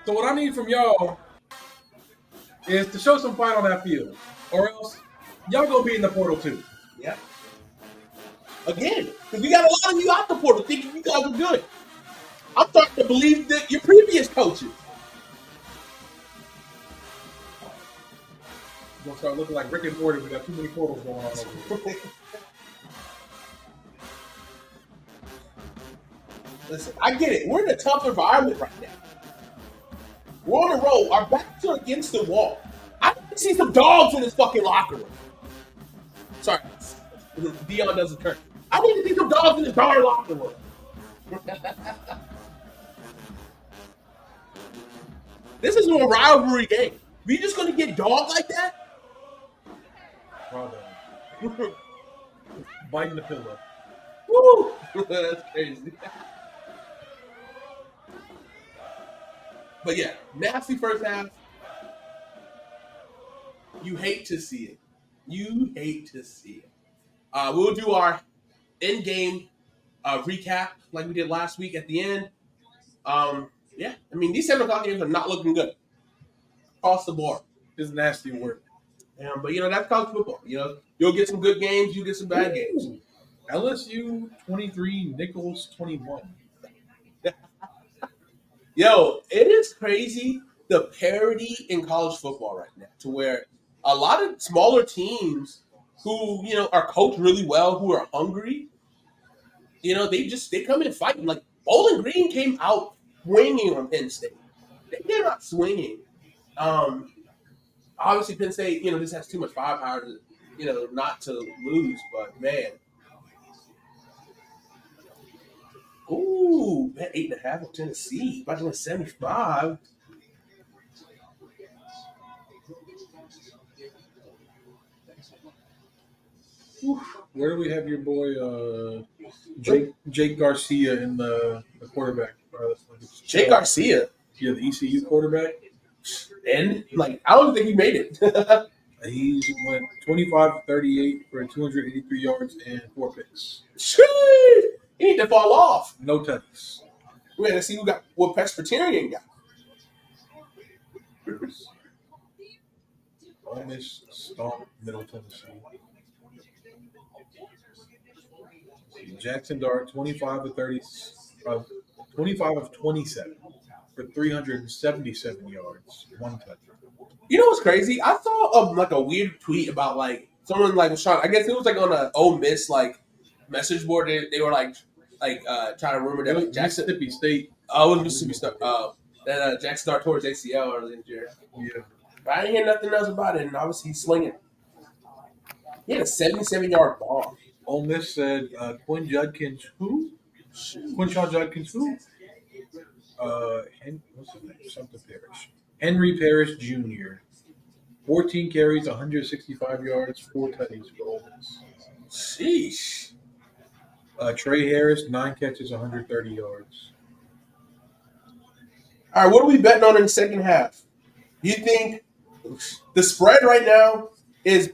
So what I need from y'all is to show some fight on that field, or else y'all gonna be in the portal too. Yeah. Again, because we got a lot of you out the portal thinking you guys are good. I'm starting to believe that your previous coaches. We're gonna start looking like Rick and Morty. We got too many portals going on over here. Listen, I get it. We're in a tough environment right now. We're on the road. Our backs are against the wall. I need to see some dogs in this fucking locker room. Sorry. Dion doesn't curse. I need to see some dogs in this darn locker room. This is a rivalry game. We just gonna get dogged like that? Brother. Biting the pillow. Woo! That's crazy. But yeah, nasty first half. You hate to see it. You hate to see it. We'll do our in-game recap like we did last week at the end. Yeah, I mean, these 7 o'clock games are not looking good across the board. It's nasty work. Yeah, but, that's college football. You'll get some good games, you get some bad games. LSU 23, Nichols 21. Yo, it is crazy the parity in college football right now to where a lot of smaller teams who, are coached really well, who are hungry, they come in fighting. Like Bowling Green came out swinging on Penn State. They came out swinging. Obviously Penn State, just has too much firepower to, not to lose, but man. Ooh, bet 8.5 of Tennessee. About to win 75. Where do we have your boy Jake Garcia in the quarterback? Jake Garcia? Yeah, the ECU quarterback. And, I don't think he made it. He went 25-38 for 283 yards and 4 picks. He need to fall off. No touches. We had to see what Presbyterian got. Ole Miss stomped Middle Tennessee. Jackson Dart 25 of 27 for 377 yards, 1 touchdown. You know what's crazy? I saw a weird tweet about someone was trying. I guess it was on a Ole Miss message board. They were trying to rumor that Jackson Mississippi State. Oh, it was Mississippi State. That Jackson Dart tore his ACL earlier this year. Yeah. But I didn't hear nothing else about it, and obviously he's slinging. He had a 77-yard bomb. Ole Miss said Quinn Judkins who? Quinshawn Judkins who? What's his name? Something Parrish. Henry Parrish Jr. 14 carries, 165 yards, 4 tutties for Ole Miss. Sheesh. Trey Harris, 9 catches, 130 yards. All right, what are we betting on in the second half? You think the spread right now is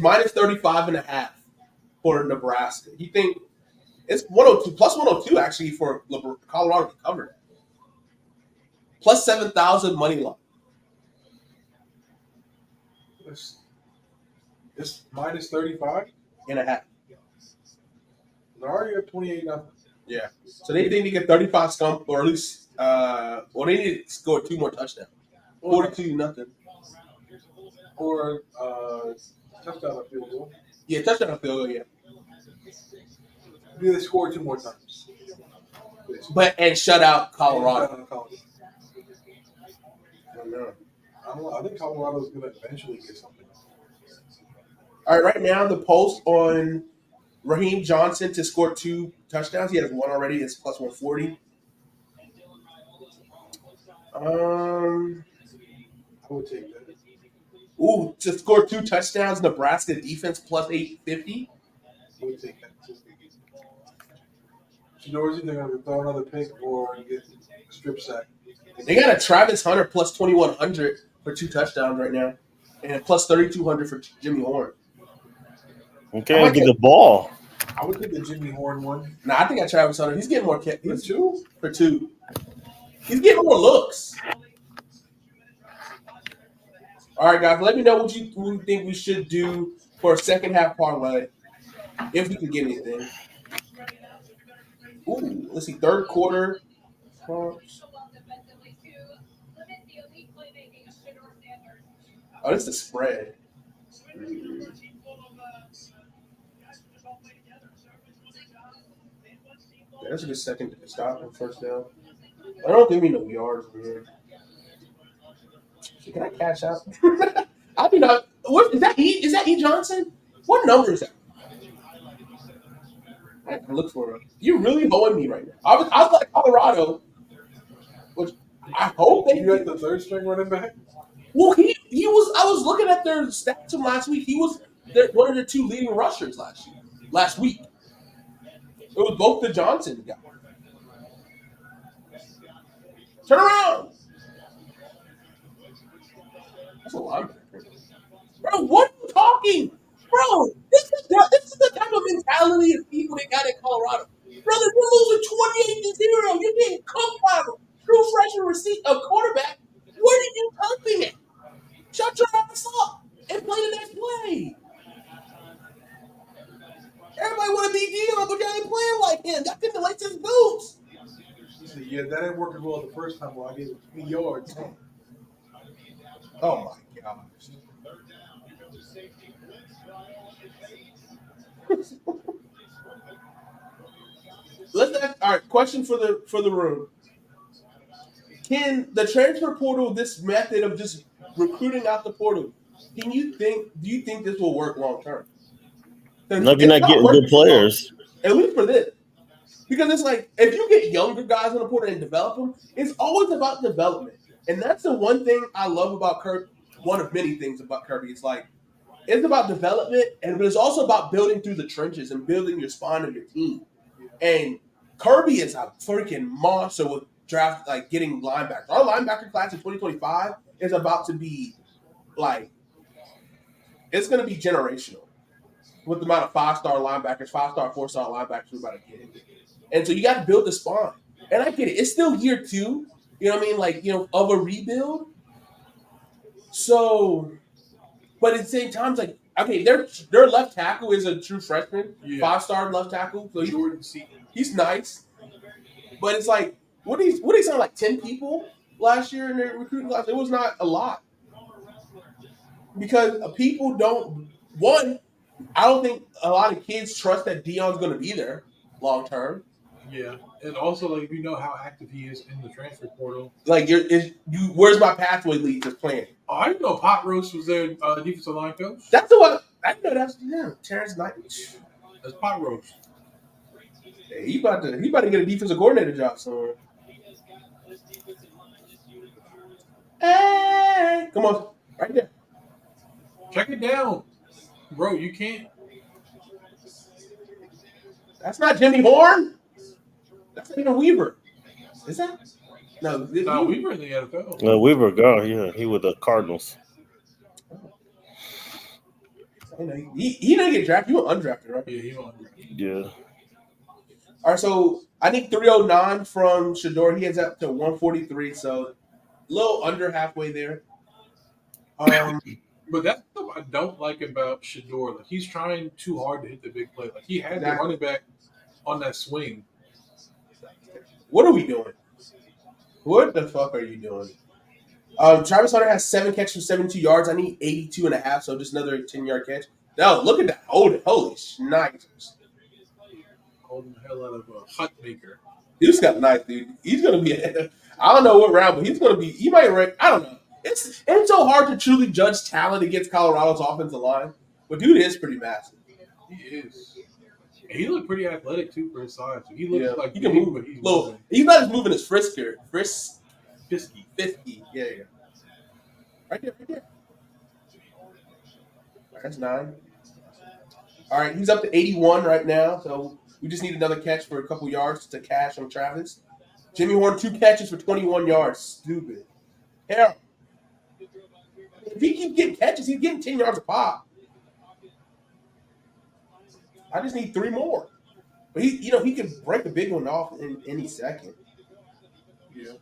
minus 35.5 for Nebraska? You think it's 102 plus 102 actually for Colorado to cover that? Plus 7,000 money line. It's minus 35 and a half. They're already at 28-0. Yeah. So they think they get 35 scump, or at least, they need to score 2 more touchdowns. 42-0. Or touchdown or field goal. Yeah, touchdown or field goal, yeah. Do they score 2 more times? And shut out Colorado. I don't know. I think Colorado's going to eventually get something. All right, right now the post on Raheem Johnson to score 2 touchdowns. He has one already. It's plus 140. I would take that. Ooh, to score 2 touchdowns, Nebraska defense plus 850. I would take that too. Shador's either going to throw another pick or get a strip sack. They got a Travis Hunter plus 2100 for 2 touchdowns right now, and plus 3200 for Jimmy Horn. Okay, get the ball. I would take the Jimmy Horn one. Nah, I think I Travis Hunter. He's getting more. For two? For 2. He's getting more looks. All right, guys. Let me know what you think we should do for a second half parlay, if we can get anything. Ooh, let's see. Third quarter. Oh, this is the spread. Yeah, that's a good second stop and first down. I don't think we know yards, man. Can I cash out? I do not. What is that? Is that E Johnson? What number is that? I can look for him. You're really hoeing me right now. I was like Colorado, which I hope they. You had the third string running back. Well, he was. I was looking at their stats from last week. He was one of the 2 leading rushers last week. It was both the Johnson guys. Turn around. That's a linebacker. Bro, what are you talking? Bro, this is the type of mentality of people they got in Colorado. Brother, you're losing 28-0. You're getting cooked by a true freshman quarterback. What are you pumping at? Shut your ass up and play the next play. Everybody want to be Dion, but y'all ain't playing like him. Y'all couldn't lace his boots. He said, yeah, that ain't working well the first time. Well, I gave him 20 yards. Oh my gosh. All right, question for the room. Can the transfer portal, this method of just recruiting out the portal, do you think this will work long term? No, if you're not getting good players. At least for this. Because it's like, if you get younger guys on the portal and develop them, it's always about development. And that's the one thing I love about Kirby. One of many things about Kirby. It's like, it's about development, but it's also about building through the trenches and building your spine of your team. And Kirby is a freaking monster with draft, like getting linebackers. Our linebacker class in 2025 is about to be like, it's going to be generational with the amount of 5-star linebackers, 5-star, 4-star linebackers we're about to get. And so you got to build the spine. And I get it. It's still year 2, you know what I mean? Like, of a rebuild. So, but at the same time, it's like, okay, their left tackle is a true freshman, 5-star left tackle. So he's nice. But it's like, what did he sound like 10 people last year in their recruiting class? It was not a lot. Because people don't, I don't think a lot of kids trust that Dion's going to be there long term. Yeah, and also like we know how active he is in the transfer portal. Like where's my pathway lead to playing? Oh, I didn't know Pot Roast was their defensive line coach. That's the one. I know that's Terrence Knight. That's Pot Roast. Yeah, he about to get a defensive coordinator job somewhere. Hey, come on, right there. Check it down, bro. You can't. That's not Jimmy Horn. That's not even Weaver. Is that? No, Weaver in the NFL. No, Weaver gone. Yeah, he with the Cardinals. He didn't get drafted. He went undrafted, right? Yeah, he went undrafted. Yeah. All right, so I think 309 from Shador. He is up to 143, so a little under halfway there. But that's what I don't like about Shador. Like he's trying too hard to hit the big play. Like he had the running back on that swing. What are we doing? What the fuck are you doing? Travis Hunter has 7 catches for 72 yards. I need 82.5, so just another 10-yard catch. No, look at that. Holy schnitzers. Holding the hell out of a hut maker. He just got nice, dude. He's going to be I don't know what round, but he's going to be – he might rank – I don't know. It's so hard to truly judge talent against Colorado's offensive line But dude is pretty massive. He is. And he looked pretty athletic too for his size. So he looks like he can big, move. but he's Low. moving. He's not as moving as Frisker. Fisky. 50. Yeah. Right there. That's 9. All right, he's up to 81 right now, so we just need another catch for a couple yards to cash on Travis. Jimmy Horn, 2 catches for 21 yards. Stupid. Hell. If he keeps getting catches, he's getting 10 yards a pop. I just need 3 more. But he can break a big one off in any second. Yeah.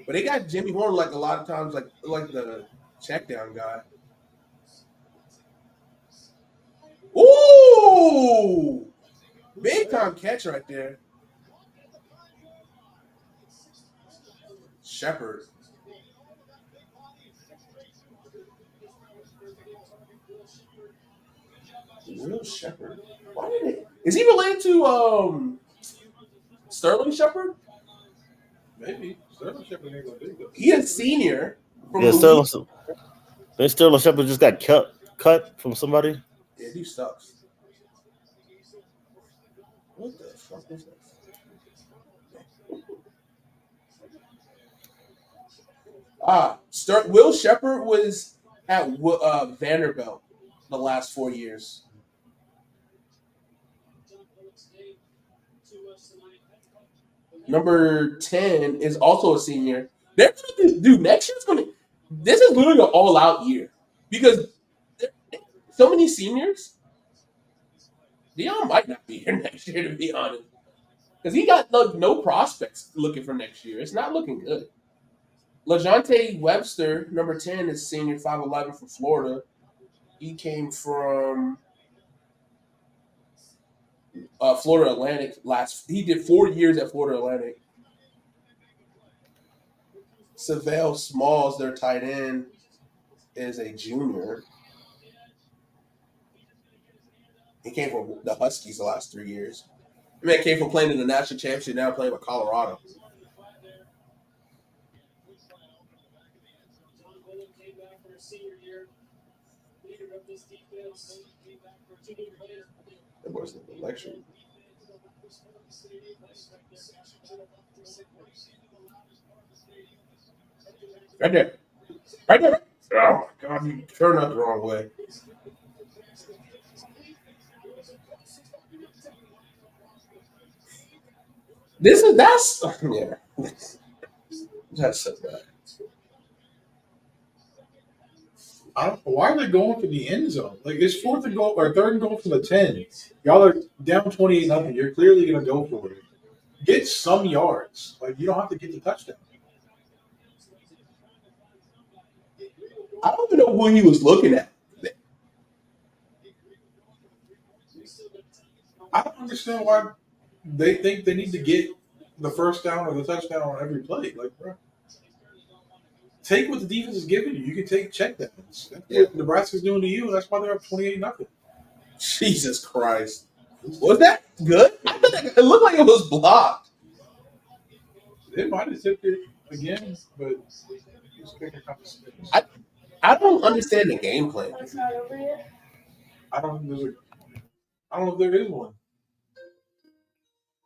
But they got Jimmy Horn like a lot of times like the check down guy. Ooh! Big time catch right there. Shepard. Will Shepard. Why did it? Is he related to Sterling Shepard? Maybe. Sterling Shepard ain't gonna do this. He is senior. From Yeah, Louisiana. Sterling Shepard just got cut from somebody. Yeah, he sucks. What the fuck is that? Will Shepard was at Vanderbilt the last 4 years. Number 10 is also a senior. They're gonna do next year's gonna. This is literally an all-out year because so many seniors. Dion might not be here next year, to be honest, because he got no prospects looking for next year. It's not looking good. LaJohntay Webster, number 10, is senior, 5'11" from Florida. He came from Florida Atlantic he did 4 years at Florida Atlantic. Savale Smalls, their tight end, is a junior. He came from the Huskies the last 3 years. I mean, he came from playing in the national championship, now playing with Colorado. That was the election. Right there. Oh my God, you turned out the wrong way. Yeah. That's so bad. Why are they going for the end zone? Like it's 4th and goal or 3rd and goal from the 10. Y'all are down 28-0. You're clearly gonna go for it. Get some yards. Like you don't have to get the touchdown. I don't even know who he was looking at. I don't understand why they think they need to get the first down or the touchdown on every play. Like, bro, take what the defense is giving you. You can take check downs. That's what Nebraska's doing to you. That's why they're up 28-0. Jesus Christ. Was that good? It looked like it was blocked. They might have tipped it again, but I don't understand the game plan. It's not over yet. I don't know if there is one.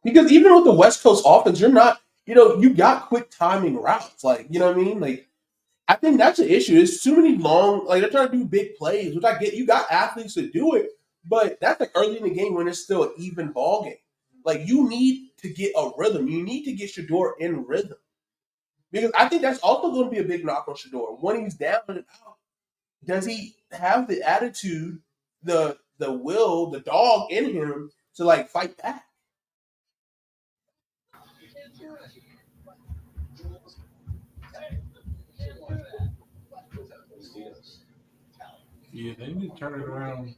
Because even with the West Coast offense, you're not, you got quick timing routes. Like, you know what I mean? Like, I think that's the issue. There's too many long, like, they're trying to do big plays, which I get. You got athletes to do it, but that's like early in the game when it's still an even ball game. Like, you need to get a rhythm. You need to get Shedeur in rhythm. Because I think that's also going to be a big knock on Shedeur. When he's down and out, does he have the attitude, the will, the dog in him to, like, fight back? Yeah, they need to turn it around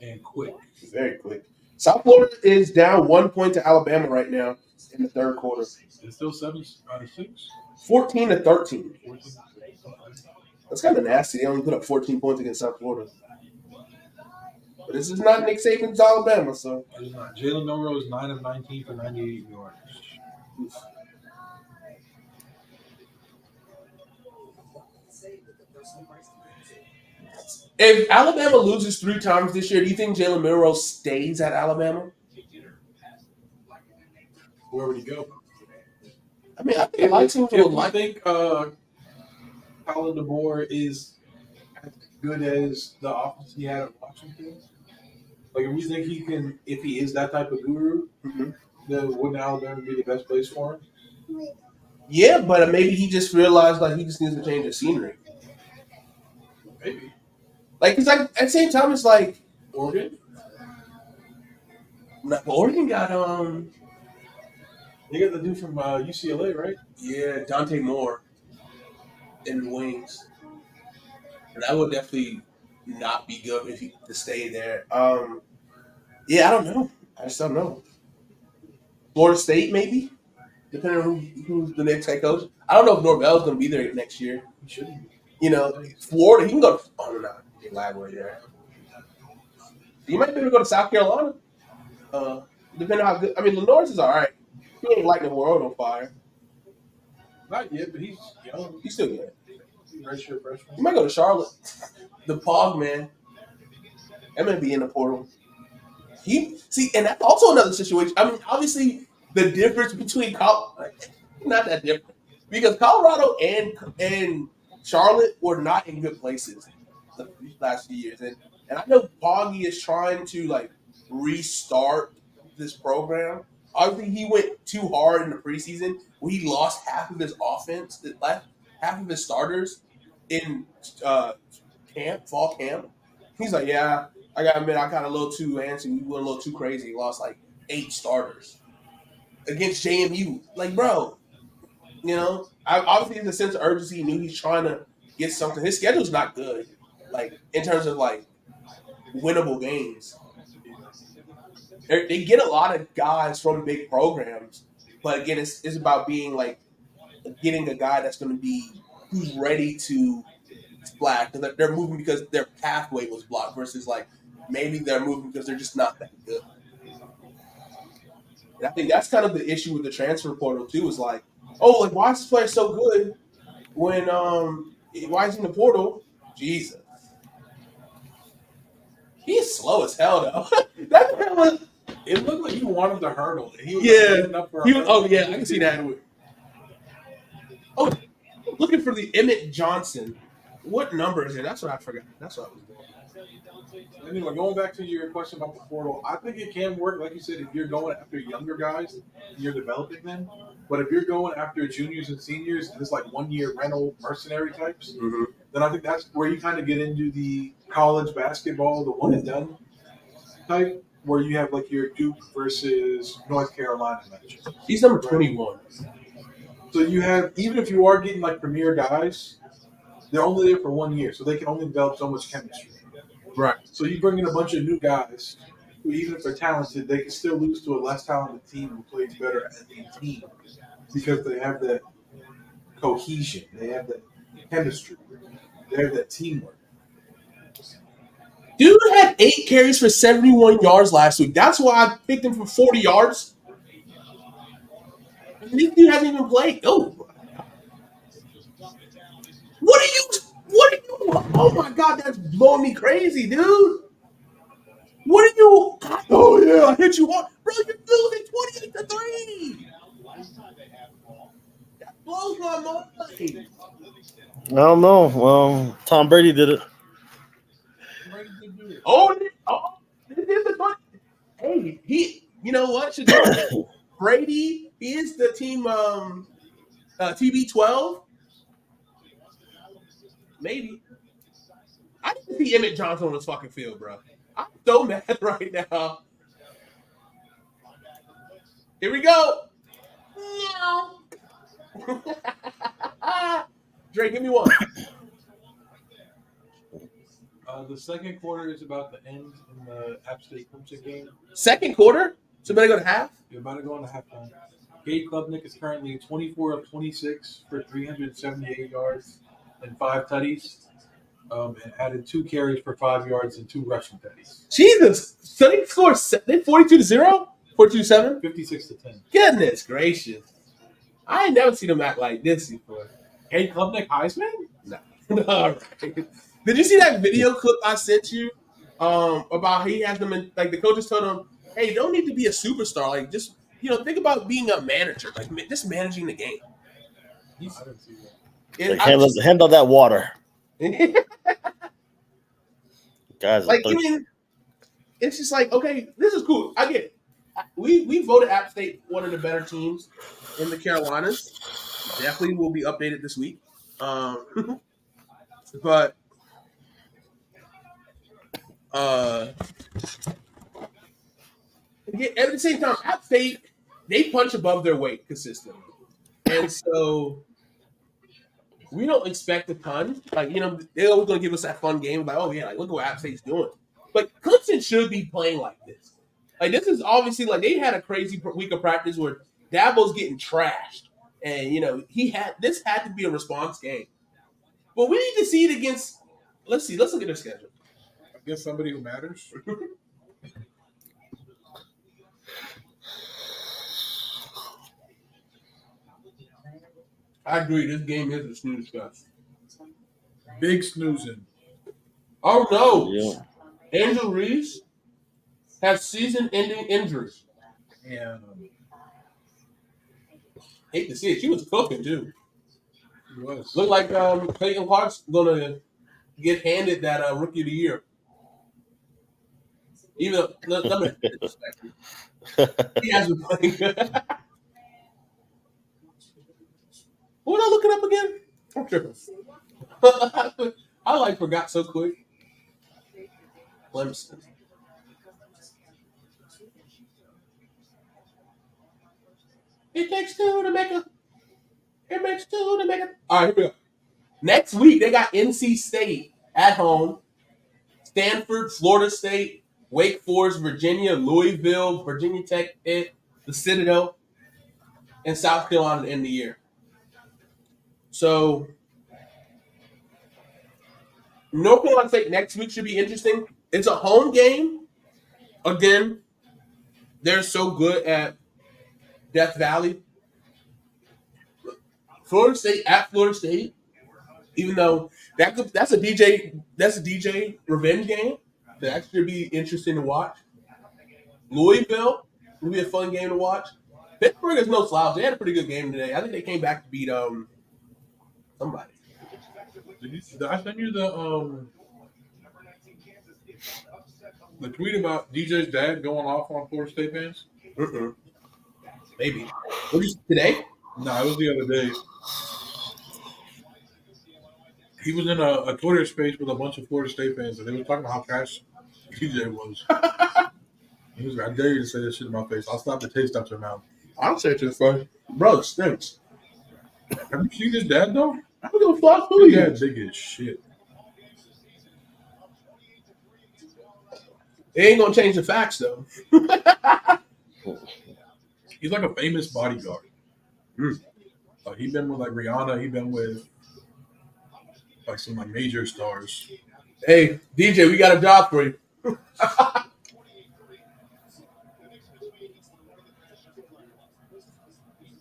and quick. Very quick. South Florida is down 1 point to Alabama right now in the third quarter. It's still 7-6. 14-13. That's kind of nasty. They only put up 14 points against South Florida. But this is not Nick Saban's Alabama, so. It is not. Jalen Milroe 9 of 19 for 98 yards. If Alabama loses 3 times this year, do you think Jalen Milroe stays at Alabama? Where would he go? I mean, I think a lot of teams If would we like. think Colin DeBoer is as good as the offense he had at Washington, like if we think he can, if he is that type of guru, then wouldn't Alabama be the best place for him? Yeah, but maybe he just realized like he just needs to change the scenery. Maybe. Like, cause like at the same time, it's like Oregon. Oregon got They got the dude from UCLA, right? yeah, Dante Moore in the wings. And that would definitely not be good if he to stay there. Yeah, I don't know. I just don't know. Florida State, maybe, depending on who's the next head coach. I don't know if Norvell's going to be there next year. He shouldn't be. You know, Florida, he can go. Oh no, Lagway there. You might be able to go to South Carolina. Depending on how good. I mean, Lenore's is all right. He ain't lighting the world on fire. Not yet, but he's young. He's still good. Redshirt freshman. He might go to Charlotte. The Pog man. That may be in the portal. And that's also another situation. I mean, obviously, the difference between not that different because Colorado and Charlotte were not in good places the last few years, and I know Poggy is trying to like restart this program. Obviously, he went too hard in the preseason where he lost half of his offense, half of his starters in fall camp. He's like, yeah, I gotta admit, I got a little too antsy. We went a little too crazy. He lost like 8 starters against JMU. Like, bro, you know, obviously in the sense of urgency, he knew he's trying to get something. His schedule's not good, like in terms of like winnable games. They get a lot of guys from big programs, but again, it's about being like getting a guy that's going to be who's ready to splash. They're moving because their pathway was blocked versus like maybe they're moving because they're just not that good. And I think that's kind of the issue with the transfer portal too. Is like, oh, like why is this player so good when why is he in the portal? Jesus, he's slow as hell though. That was. It looked like he wanted to hurdle. He was up for I can see that. Oh, looking for the Emmett Johnson. What number is it? That's what I forgot. That's what I was doing. Anyway, going back to your question about the portal, I think it can work, like you said, if you're going after younger guys and you're developing them. But if you're going after juniors and seniors and it's like 1-year rental mercenary types, then I think that's where you kind of get into the college basketball, the one and done type, where you have like your Duke versus North Carolina match. He's number 21. So you have, even if you are getting like premier guys, they're only there for 1 year, so they can only develop so much chemistry. Right. So you bring in a bunch of new guys who, even if they're talented, they can still lose to a less talented team who plays better as a team because they have that cohesion, they have that chemistry, they have that teamwork. Dude had 8 carries for 71 yards last week. That's why I picked him for 40 yards. And this dude hasn't even played. Oh. What are you? Oh my God, that's blowing me crazy, dude. What are you? Oh yeah, I hit you hard. Bro, you're losing 28-3. That blows my mind. I don't know. Well, Tom Brady did it. Oh, this is the 20. Hey, you know what? Brady is the team TB12. Maybe. I didn't see Emmett Johnson on this fucking field, bro. I'm so mad right now. Here we go. No. Drake, give me one. The second quarter is about to end in the App State Clemson game. Second quarter? So better go to half? You're about to go into halftime. Gabe Klubnik is currently 24 of 26 for 378 yards and 5 tutties, and added 2 carries for 5 yards and 2 rushing tutties. Jesus. So they scored 42-0? 42-7? 56-10. Goodness gracious. I ain't never seen him act like this before. Gabe Klubnik Heisman? No. All right. Did you see that video clip I sent you? About he has them in, like the coaches told him, "Hey, you don't need to be a superstar. Like just think about being a manager, like just managing the game." I didn't see that. And Like I just handle that water, guys. like I mean, it's just like okay, this is cool. I get it. We voted App State one of the better teams in the Carolinas. Definitely will be updated this week. But at the same time, App State they punch above their weight consistently, and so we don't expect a ton. Like they're always going to give us that fun game. Like oh yeah, like look at what App State's doing. But Clemson should be playing like this. Like this is obviously like they had a crazy week of practice where Dabo's getting trashed, and this had to be a response game. But we need to see it against. Let's see. Let's look at their schedule. Against somebody who matters. I agree. This game is a snooze fest. Big snoozing. Oh no! Yeah. Angel Reese has season-ending injuries. And Hate to see it. She was cooking too. he was. Looked like Clayton Clark's gonna get handed that Rookie of the Year. Even though, let me he has been playing good. What was I looking up again? I'm tripping. I forgot so quick. Clemson. It takes two to make a. It makes two to make a. All right, here we go. Next week they got NC State at home, Stanford, Florida State, Wake Forest, Virginia, Louisville, Virginia Tech, the Citadel, and South Carolina to end the year. So North Carolina State next week should be interesting. It's a home game. Again, they're so good at Death Valley. Florida State at Florida State, even though that's a DJ revenge game. That should be interesting to watch. Louisville will be a fun game to watch. Pittsburgh is no slouch. They had a pretty good game today. I think they came back to beat somebody. Did I send you the tweet about DJ's dad going off on Florida State fans? Maybe. Today? No, it was the other day. He was in a Twitter space with a bunch of Florida State fans, and they were talking about how trash DJ was. He was like, I dare you to say this shit in my face. I'll stop the taste out your mouth. I don't say it to his face. Bro, it stinks. Have you seen his dad, though? I don't give a fuck who His he dad's is. big as shit. It ain't gonna change the facts though. He's like a famous bodyguard. Like he been with like Rihanna. He been with like some like major stars. Hey, DJ, we got a job for you. But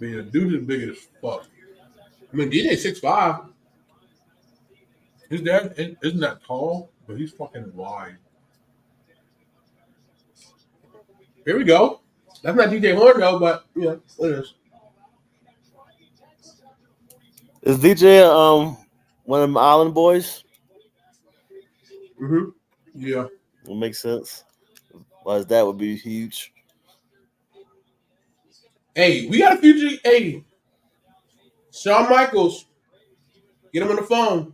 yeah, dude is big as fuck. I mean, DJ 6'5". His dad isn't that tall, but he's fucking wide. Here we go. That's not DJ Horn though, but it is. Is DJ one of them Island boys? Mm-hmm. Yeah. It makes sense. Why his dad would be huge. Hey, we got a future. Hey, Shawn Michaels, get him on the phone.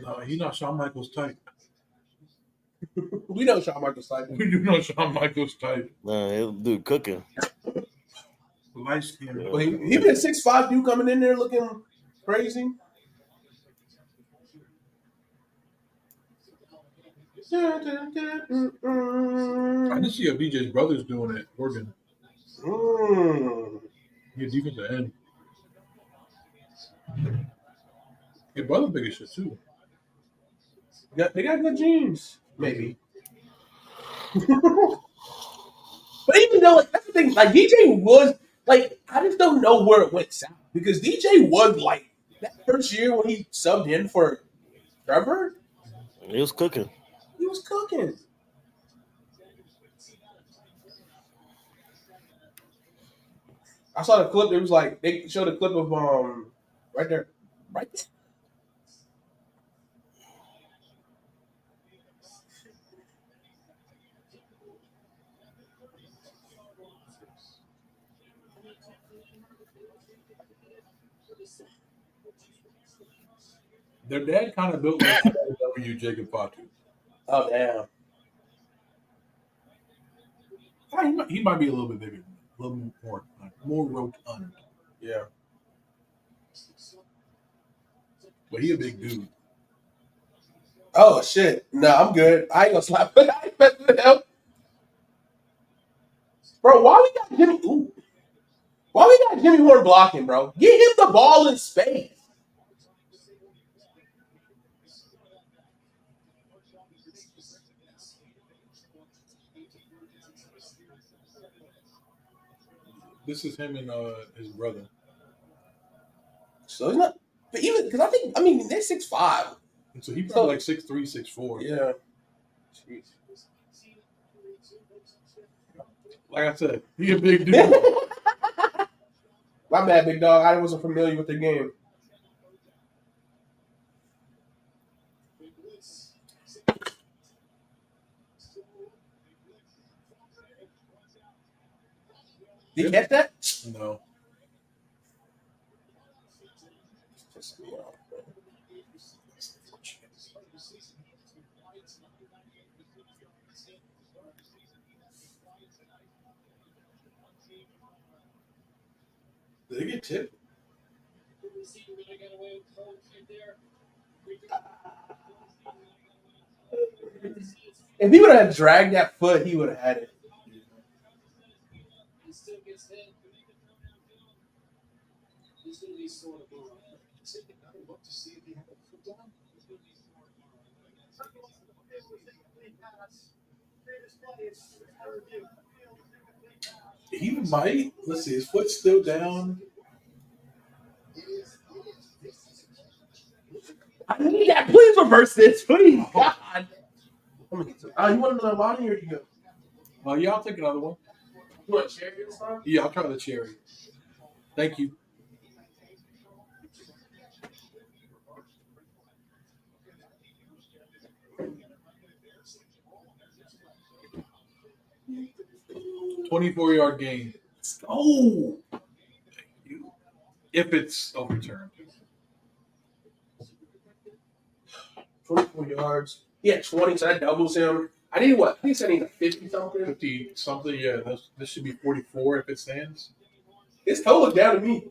No, he's not Shawn Michaels type. We know Shawn Michaels type. We do know Shawn Michaels type. No, he'll do cooking. Light skin. Well, he been a 6'5" dude coming in there looking crazy. I just see a BJ's brothers doing it. Oregon. He's defensive end. Your brother big as shit too. They got good genes, maybe. But even though, like, that's the thing, like DJ was like, I just don't know where it went south because DJ was like That first year when he subbed in for Trevor, He was cooking. he was cooking. I saw the clip. It was like they showed a clip of right there, right there. Their dad kind of built like W. Jacob Fatu. Oh damn! He might be a little bit bigger, a little more rotund, Yeah. but he a big dude. Oh shit! No, I'm good. I ain't gonna slap. I ain't messing with him. Bro, why we got Jimmy? Ooh. Why we got Jimmy Horn blocking, bro? Get him the ball in space. This is him and his brother. So he's not. But even because I mean they're 6'5". And so he probably like 6'3", 6'4". Yeah. Jeez. Like I said, he a big dude. My bad, big dog. I wasn't familiar with the game. Did you catch that? No. Did they get tipped? If he would have dragged that foot, he would have had it. He might. Let's see. His foot's still down. I need that. Please reverse this, please. God. You want another Lonnie or you go? Yeah, I'll take another one. You want a cherry this time? Yeah, I'll try the cherry. Thank you. "24-yard gain." Oh, If it's overturned. 24 yards. He had 20, so that doubles him. I need what? He said he need a 50 something. 50 something, yeah. This should be 44 if it stands. His toe is down to me.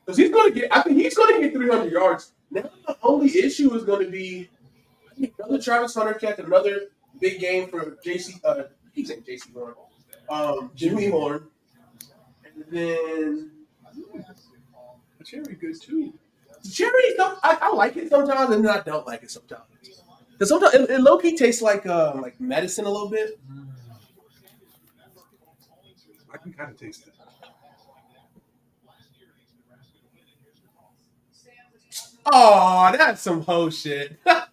Because he's going to get, I think he's going to get 300 yards. Now the only issue is going to be another Travis Hunter catch, another big game for JC, he's saying JC Horn. Jimmy Horn. And then The cherry good too. Cherry, I like it sometimes, and then I don't like it sometimes. Because sometimes it low key tastes like medicine a little bit. I can kind of taste it. Oh, that's some hoe shit. That's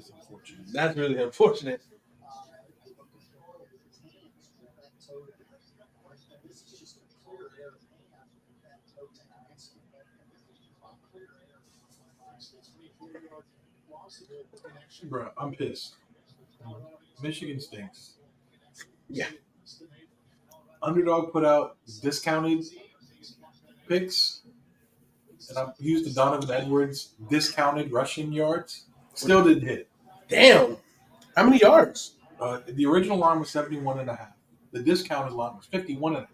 unfortunate. That's really unfortunate. Bro, I'm pissed. Michigan stinks. Yeah. Underdog put out discounted picks, and I used the Donovan Edwards discounted rushing yards. Still didn't hit. Damn. How many yards? The original line was 71.5. The discounted line was 51.5.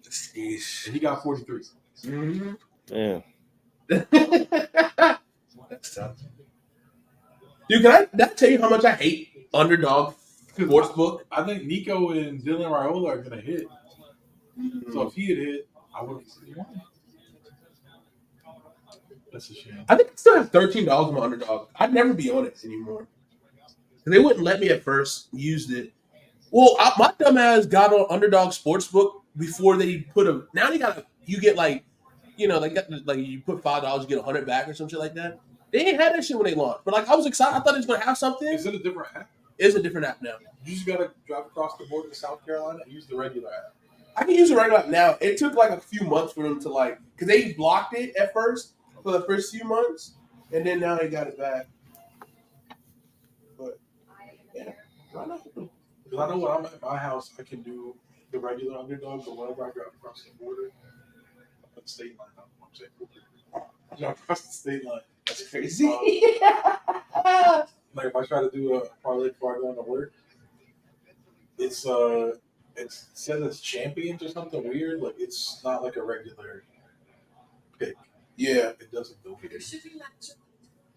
Jeez. And he got 43. Mm-hmm. Damn. That's tough. Dude, can I tell you how much I hate underdog sportsbook? I think Nico and Dylan Raiola are going to hit. So if he had hit, I would have won. That's a shame. I think I still have $13 on my underdog. I'd never be on it anymore. They wouldn't let me at first. Used it. Well, my dumbass got on Underdog Sportsbook before they put a. Now they got you get like, they got like you put $5, you get 100 back or some shit like that. They ain't had that shit when they launched, but like I was excited. I thought it was gonna have something. Is it a different app? It's a different app now. You just gotta drive across the border to South Carolina and use the regular app. I can use it right now. It took like a few months for them to because they blocked it at first for the first few months, and then now they got it back. But yeah, why not? Because I know when I'm at my house, I can do the regular Underdog, but whenever I drive across the border, I put state line up. I'm saying, I drive across the state line. That's crazy. Like if I try to do a parlay before I go into work, it says it's champions or something weird. Like it's not like a regular pick. Yeah, it doesn't go weird.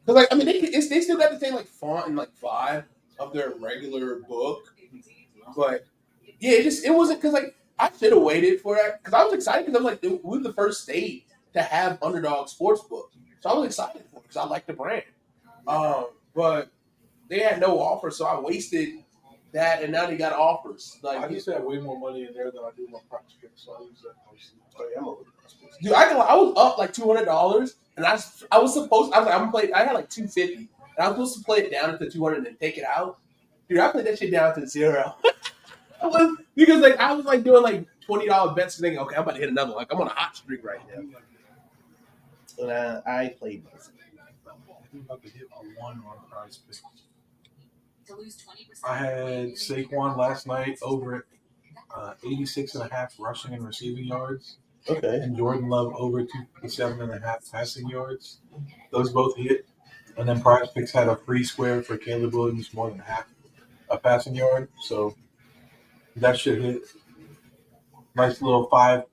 Because they still got the same font and vibe of their regular book, but yeah, it wasn't because I should have waited for that because I was excited because I was like we're the first state to have Underdog Sportsbook, so I was excited for it because I like the brand. But they had no offer, so I wasted that, and now they got offers. I used to have way more money in there than I do my props picks, so I use that mostly. Oh, yeah, I'm over the props picks. Dude, I was up $200, and I was supposed. I was like, I'm gonna play. I had $250, and I was supposed to play it down to 200 and then take it out. Dude, I played that shit down to 0. Because I was doing $20 bets, thinking, okay, I'm about to hit another one. I'm on a hot streak right now. And I played myself. I'm about to hit a 1 on prize picks. I had Saquon last night over 86.5 rushing and receiving yards. Okay. And Jordan Love over 257.5 passing yards. Those both hit. And then Prize Picks had a free square for Caleb Williams more than half a passing yard. So that should hit. Nice little $5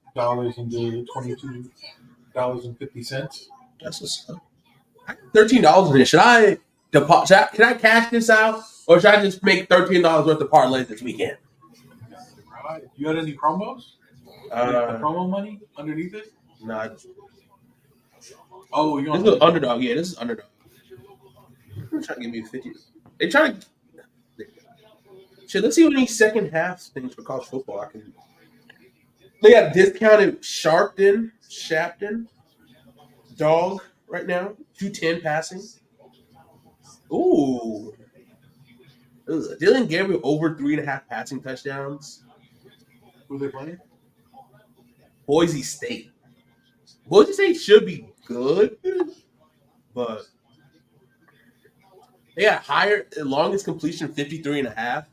into $22.50. That's what's up. $13 in it. Should I deposit? Can I cash this out, or should I just make $13 worth of parlays this weekend? You got any promos? The promo money underneath it? No. Oh, you this is Underdog. Yeah, this is Underdog. I'm trying to give me 50. They trying to. Shit, let's see what any second half things for college football I can. They got discounted Shapton, dog right now, 210 passing. Ooh. Ugh. Dylan Gabriel over 3.5 passing touchdowns. Who are they playing? Boise State. Boise State should be good, but they got higher, longest completion, 53.5.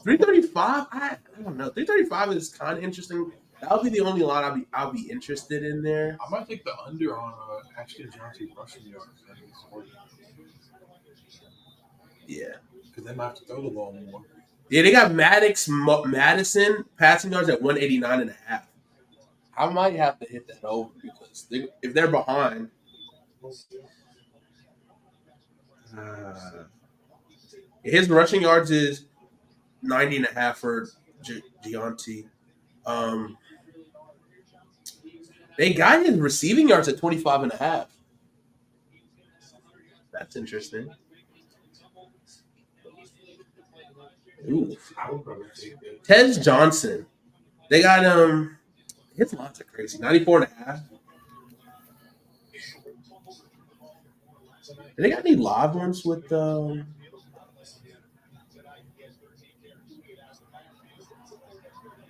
335, I don't know. 335 is kind of interesting. That'll be the only line I'll be interested in there. I might take the under on Ashton Johnson's rushing yards. Yeah. Because they might have to throw the ball more. Yeah, they got Madison passing yards at 189.5. I might have to hit that over because if they're behind. His rushing yards is 90.5 for Gianti. They got his receiving yards at 25.5. That's interesting. Ooh. Tez Johnson. They got his lots are crazy. 94.5. They got any live ones with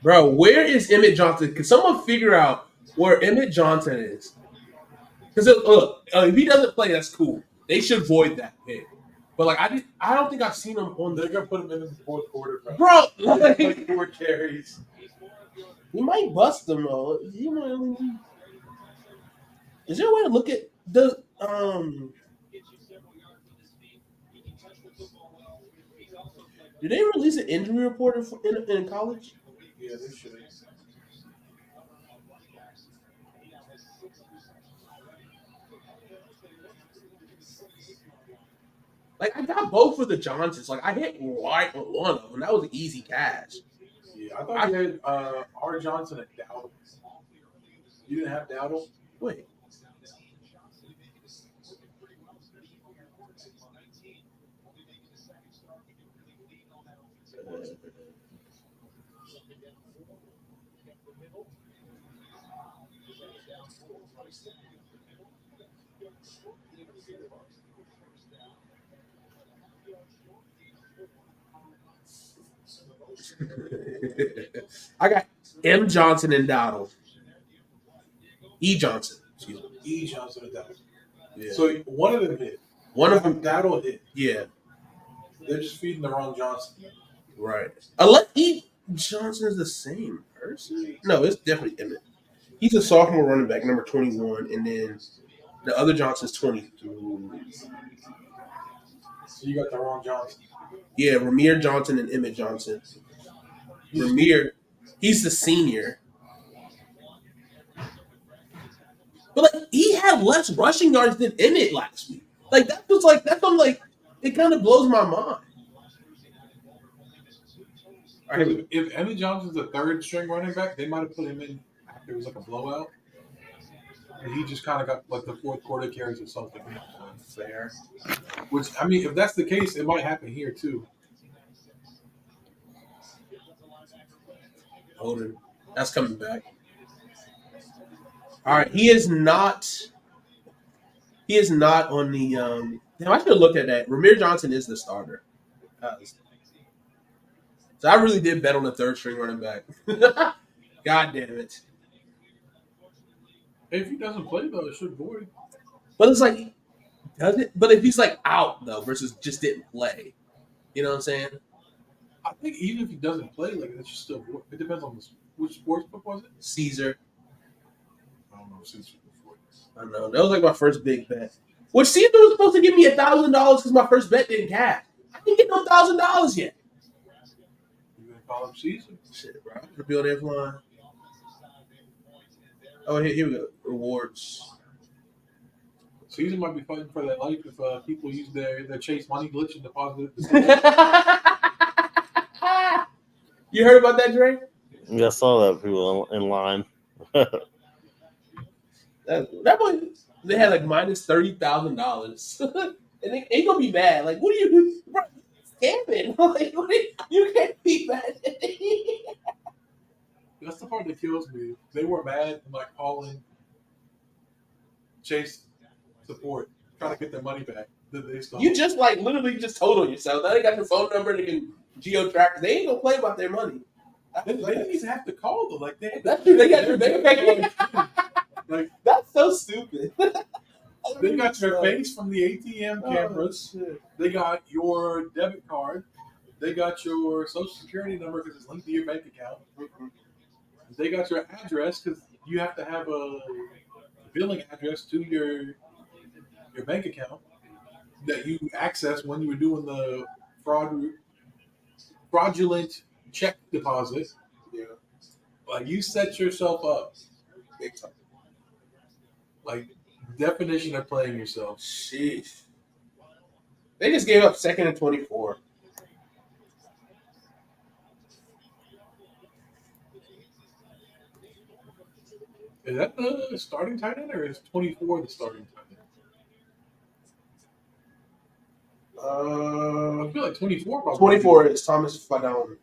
Bro, where is Emmett Johnson? Can someone figure out where Emmett Johnson is? Because look, if he doesn't play, that's cool. They should void that pick. But I don't think I've seen him on. They're gonna put him in the fourth quarter, bro. Like 4 carries. He might bust them though. Is there a way to look at the Did they release an injury report in college? Yeah, they should. I got both for the Johnsons. I hit right on one of them. That was an easy cash. Yeah, I thought you had R. Johnson and Dowdle. You didn't have Dowdle? Wait. I got M. Johnson and Dowdle. E. Johnson. Excuse me. E. Johnson and Dowdle. Yeah. So one of them hit. One of them. Dowdle hit. Yeah. They're just feeding the wrong Johnson. Right. Unless E. Johnson is the same person. No, it's definitely Emmett. He's a sophomore running back, number 21, and then the other Johnson's 22. So you got the wrong Johnson. Yeah, Ramir Johnson and Emmett Johnson. Ramir, he's the senior. But like he had less rushing yards than Emmett last week. Like that's what I'm like. It kind of blows my mind. All right. If Emmett Johnson's the third string running back, they might have put him in after it was like a blowout. And he just kind of got like the fourth quarter carries or something. Fair. Which, I mean, if that's the case, it might happen here too. Holden. That's coming back. All right. He is not on the damn, I should have looked at that. Ramir Johnson is the starter. So I really did bet on the third string running back. God damn it. If he doesn't play though, it should void. But it's like, does it? But if he's like out though versus just didn't play, you know what I'm saying? I think even if he doesn't play, like it should still void. It depends on which sports book was it? Caesar. I don't know. Caesar before. I know. That was like my first big bet. Which Caesar was supposed to give me $1,000 because my first bet didn't cash. I didn't get no $1,000 yet. You gonna call him Caesar? Shit, bro. Rebuild that line. Oh, here we go. Rewards. Caesar might be fighting for their life if people use their Chase money glitch and deposit it. You heard about that, Dre? Yeah, I saw that people in line. That boy, they had like minus $30,000, and they ain't gonna be mad. Like, what are you doing? Bro, scamming? Like, you can't be mad. That's the part that kills me. They were mad and like calling Chase support, trying to get their money back. You just like literally just told on yourself. Now they got your phone number. They can geo-track. They ain't gonna play about their money. They didn't even have to call though. Like that's true. They got your bank account. Like that's so stupid. They got your face from the ATM cameras. Oh, they got your debit card. They got your social security number because it's linked to your bank account. Mm-hmm. They got your address because you have to have a billing address to your bank account that you access when you were doing the fraudulent check deposit. Yeah. Like you set yourself up. Big time. Like definition of playing yourself. Sheesh. They just gave up 2nd and 24. Is that the starting tight end or is 24 the starting tight end? I feel like 24 probably. 24 is Thomas Fadon.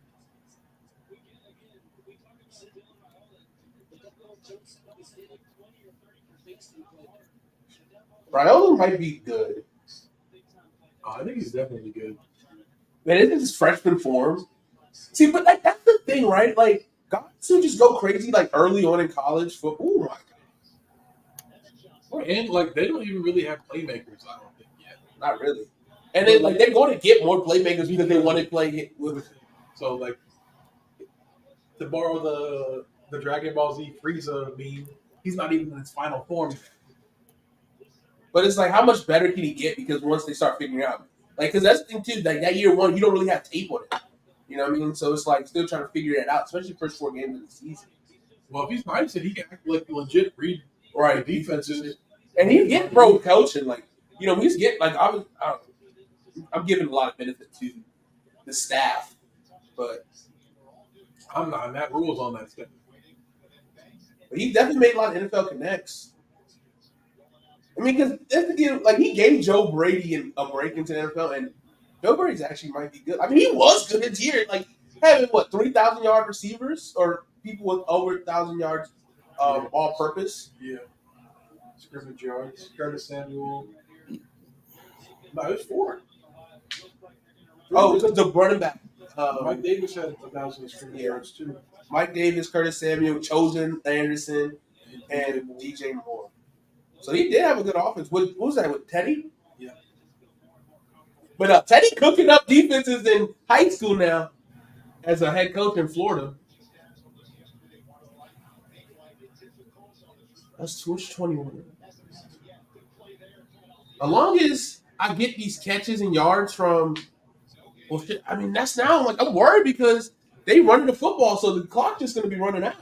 Raiola might be good. I think he's definitely good. Man, isn't his freshman form? See, but like, that's the thing, right? Like, guys who just go crazy like early on in college for oh my god. And like they don't even really have playmakers, I don't think yet. Not really. And then like they're going to get more playmakers because they want to play with. So like to borrow the Dragon Ball Z Frieza meme, he's not even in his final form. But it's like, how much better can he get? Because once they start figuring out, like, because that's the thing too. Like that year one, you don't really have tape on it. You know what I mean? So it's like still trying to figure it out, especially first 4 games of the season. Well, if he's nice and he can act like legit read Right, defenses, and he get pro coaching. Like, you know, he's get like I'm giving a lot of benefit to the staff, but I'm not. And that rules on that stuff. But he definitely made a lot of NFL connects. I mean, because that's the game. Like he gave Joe Brady a break into the NFL, and Joe Brady's actually might be good. I mean, he was good this year. Like having 3,000-yard receivers or people with over 1,000 yards all purpose. Yeah. Scrimmage yards. Curtis Samuel. No, it was 4. Oh, because the running back. Mike Davis had 1,000 scrimmage yards too. Mike Davis, Curtis Samuel, Chosen Anderson, and DJ Moore. So he did have a good offense. What was that with Teddy? Yeah. But Teddy cooking up defenses in high school now as a head coach in Florida. That's Switch 21. As long as I get these catches and yards from, well, shit, I mean, that's now, like, I'm worried because they running the football, so the clock just going to be running out.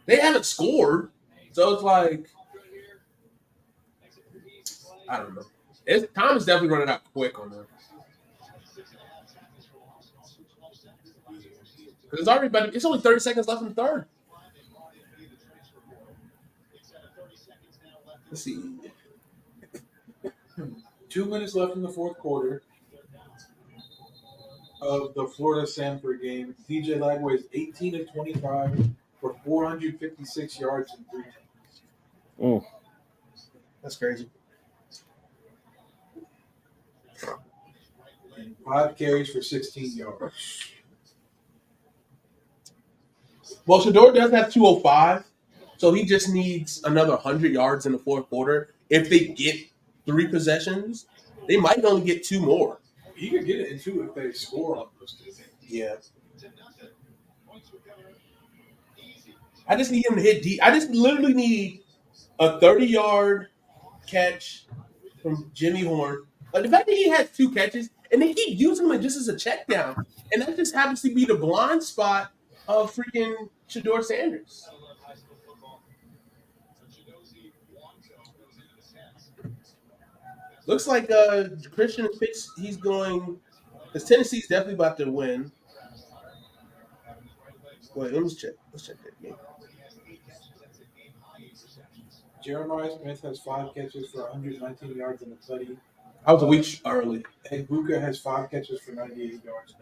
They haven't scored, so it's like, I don't know. Time is definitely running out quick on them. Because it's only 30 seconds left in the third. Let's see. 2 minutes left in the fourth quarter of the Florida-Sanford game. DJ Lagway is 18 of 25 for 456 yards and 3 touchdowns. That's crazy. And 5 carries for 16 yards. Well, Shador does have 205, so he just needs another 100 yards in the fourth quarter. If they get 3 possessions, they might only get 2 more. He could get it in 2 if they score on those 2. Yeah. I just need him to hit deep. I just literally need a 30-yard catch from Jimmy Horn. Like the fact that he has 2 catches, and they keep using him just as a check down, and that just happens to be the blind spot of freaking Shador Sanders. Looks like Christian Pitts, he's going, because Tennessee's definitely about to win. Wait, let's check that game. Jeremiah Smith has 5 catches for 119 yards and a tutty. I was a week early. And Buka has 5 catches for 98 yards.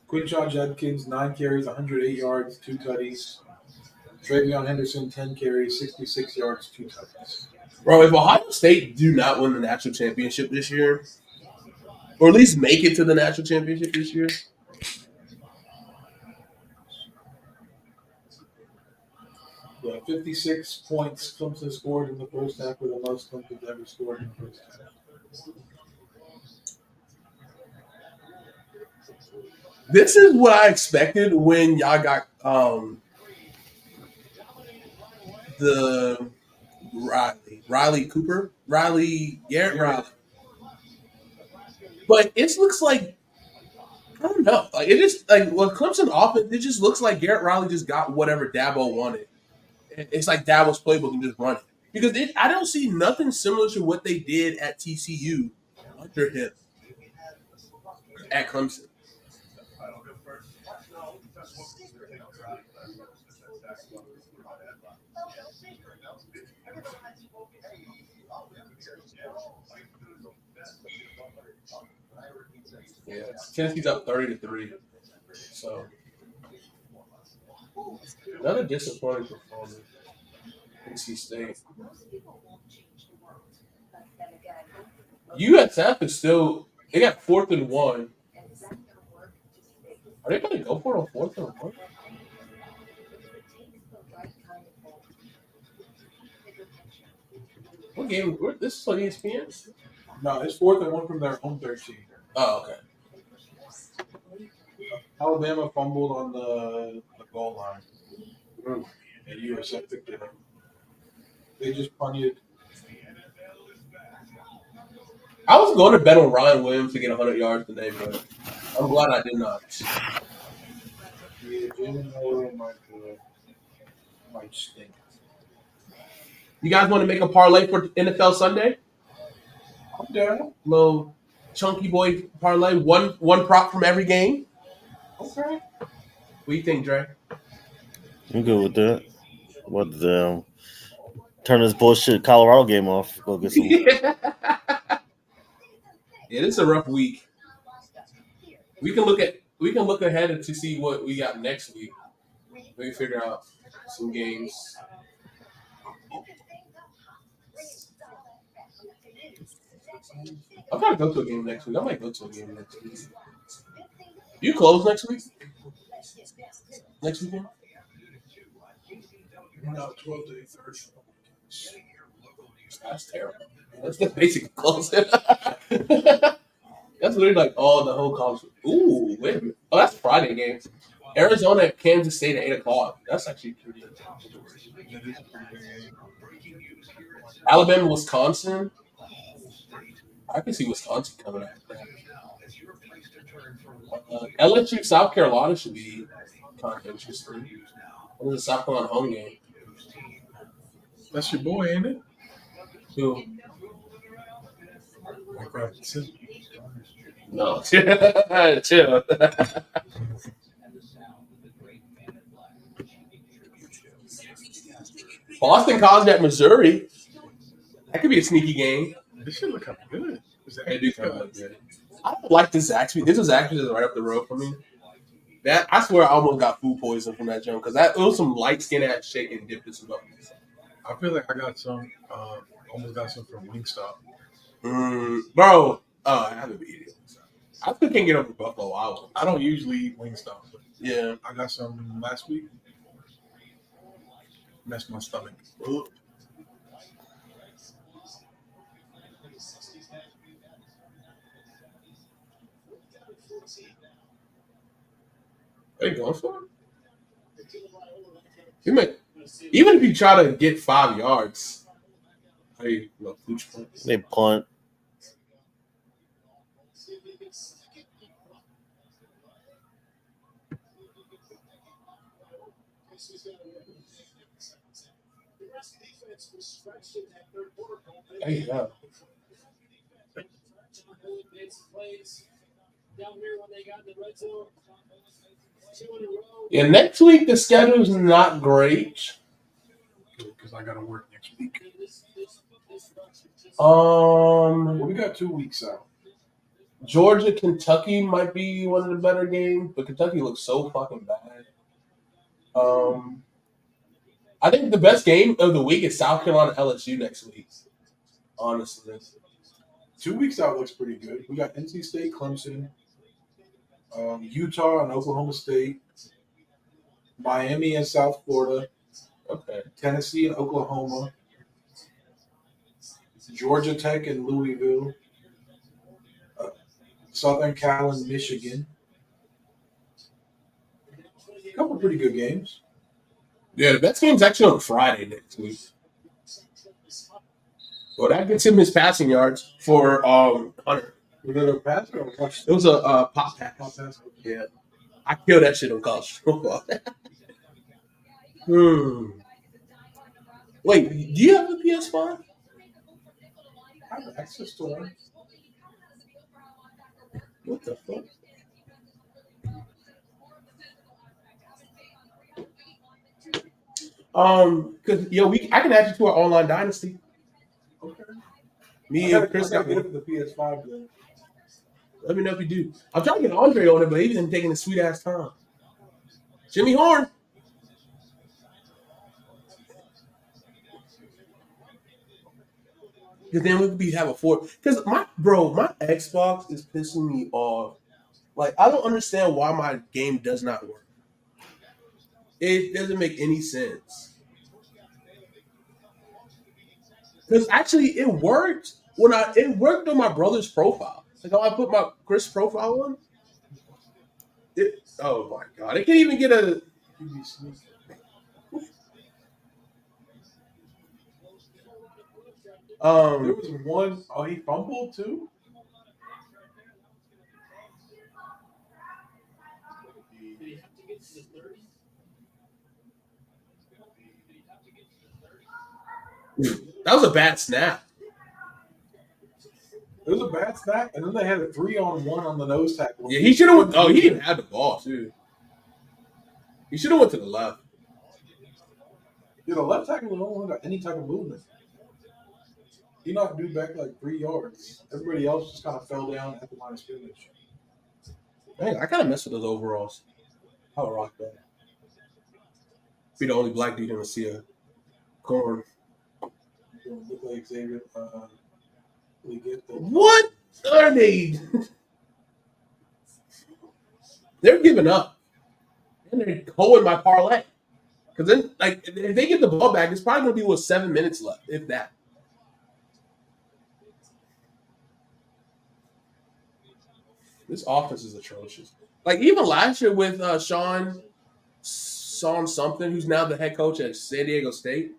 Quinshaw Judkins, 9 carries, 108 yards, 2 tutties. Travion Henderson, 10 carries, 66 yards, 2 tutties. Bro, if Ohio State do not win the national championship this year, or at least make it to the national championship this year, Yeah, 56 points Clemson scored in the first half, were the most Clemson's ever scored in the first half. this is what I expected when y'all got the Riley Cooper, Garrett Riley. But it looks like, I don't know. Like it just like with Clemson offense, it just looks like Garrett Riley just got whatever Dabo wanted. It's like Dabo's playbook and just run it. Because I don't see nothing similar to what they did at TCU under him at Clemson. Yeah, Tennessee's up 30-3. So another disappointing performance. NC State. USF is still. They got 4th and 1. Are they going to go for it on 4th and 1? What game? This is on ESPN? No, it's 4th and 1 from their home 13. Oh, okay. Alabama fumbled on the goal line. And USF took it. They just punted. I was going to bet on Ryan Williams to get 100 yards today, but I'm glad I did not. Yeah, Jalen Miller might stink. You guys want to make a parlay for NFL Sunday? I'm down. Little chunky boy parlay. One prop from every game. Okay. What do you think, Dre? I'm good with that. What the turn this bullshit Colorado game off. Go get some. Yeah, this is a rough week. We can look ahead to see what we got next week. We can figure out some games. I'm gonna go to a game next week. I might go to a game next week. You close next week? Next weekend? No, 12 to 30. That's terrible. That's the basic close. That's literally like all the whole college. Ooh, wait a minute. Oh, that's Friday games. Arizona at Kansas State at 8:00. That's actually pretty good. Alabama, Wisconsin. I can see Wisconsin coming out. LSU, South Carolina should be kind of interesting. What is the South Carolina home game? That's your boy, ain't it? Who? Minecraft. No. Chill. Boston College at Missouri. That could be a sneaky game. This should look kind of good. They do kind of look good. I don't like this Zaxby. This was actually just right up the road for me. That I swear I almost got food poison from that jump because it was some light skin ass shake and dipped this up. I feel like I got some. Almost got some from Wingstop. Bro. I haven't been eating. I still can't get over Buffalo Wild Wings. I don't usually eat Wingstop, but Yeah. I got some last week. Messed my stomach. Are you going for it? You may, even if you try to get 5 yards, They punt. There you go. Yeah, next week the schedule's not great. Because I got to work next week. Well, we got 2 weeks out. Georgia, Kentucky might be one of the better games, but Kentucky looks so fucking bad. I think the best game of the week is South Carolina LSU next week. Honestly, 2 weeks out looks pretty good. We got NC State, Clemson, Utah and Oklahoma State, Miami and South Florida, okay. Tennessee and Oklahoma, Georgia Tech and Louisville, Southern Cal and Michigan. A couple pretty good games. Yeah, the best game's actually on Friday next week. Well, that gets him his passing yards for Hunter. Was it a pass or a touchdown? It was a pop pass. Pop pass? Yeah, I killed that shit on college football. Wait, do you have a PS5? I have access to one. What the fuck? Cause I can add you to our online dynasty. Okay. Me and Chris got get it for the PS5 then. Let me know if you do. I'm trying to get Andre on it, but he's been taking a sweet ass time. Jimmy Horn. Because then we could have a 4. Because my Xbox is pissing me off. Like, I don't understand why my game does not work. It doesn't make any sense. Because actually, it worked it worked on my brother's profile. Like, I put my Chris profile on. Oh my god! It can't even get a. There was one. Oh, he fumbled too. That was a bad snap. It was a bad snap, and then they had a 3-on-1 on the nose tackle. Yeah, he should have. Oh, he didn't have the ball too. He should have went to the left. Yeah, the left tackle don't got any type of movement. He knocked dude back like 3 yards. Everybody else just kind of fell down at the line of scrimmage. Man, I kind of mess with those overalls. I would rock that. Be the only black dude in the see a corn. Look like Xavier. We get the What are they? They're giving up. And they're holding my parlay. Because then, like, if they get the ball back, it's probably going to be with 7 minutes left, if that. This offense is atrocious. Like, even last year with Sean something, who's now the head coach at San Diego State.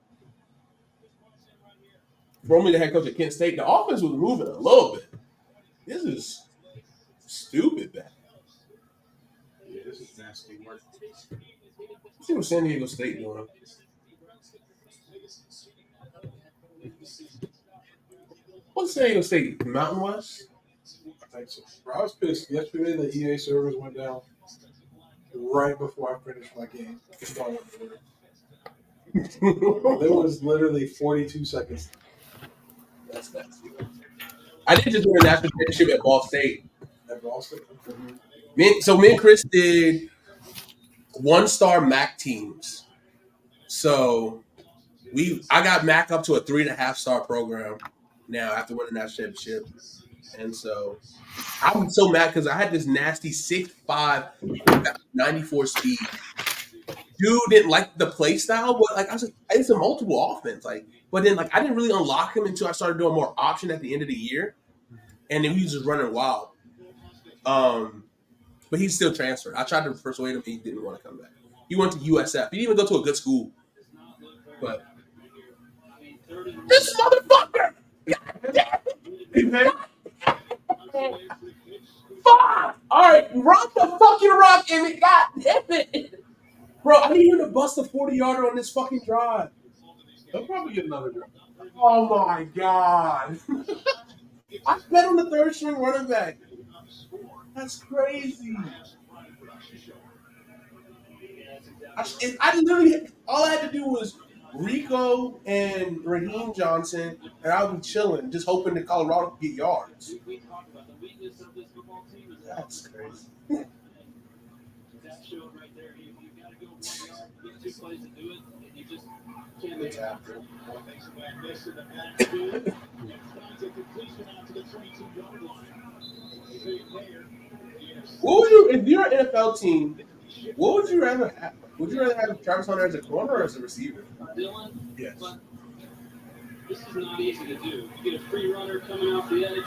Formerly the head coach at Kent State, the offense was moving a little bit. This is stupid bad. Yeah, this is nasty work. Let's see what San Diego State doing. What's San Diego State? Mountain West? I think so. Bro, I was pissed yesterday that EA servers went down right before I finished my game. There was literally 42 seconds. That's nasty. I did just win a national championship at Ball State. At Ball State? Me and Chris did 1-star MAC teams. So I got MAC up to a 3.5-star program now after winning that championship. And so I'm so mad because I had this nasty 6'5", 94 speed. Dude didn't like the play style, but like I was like, it's a multiple offense. Like, but then like I didn't really unlock him until I started doing more option at the end of the year. And then he was just running wild. But he's still transferred. I tried to persuade him, he didn't want to come back. He went to USF. He didn't even go to a good school. But this motherfucker! Fuck! Alright, rock the fucking rock and it got it. Bro, I need him to bust a 40-yarder on this fucking drive. They'll probably get another drive. Oh my god. I bet on the third string running back. That's crazy. I literally, all I had to do was Rico and Raheem Johnson, and I would be chilling, just hoping that Colorado could get yards. That's crazy. What would you, if you're an NFL team, what would you rather have? Would you rather have Travis Hunter as a corner or as a receiver? Yes. This is not easy to do. You get a free runner coming off the edge.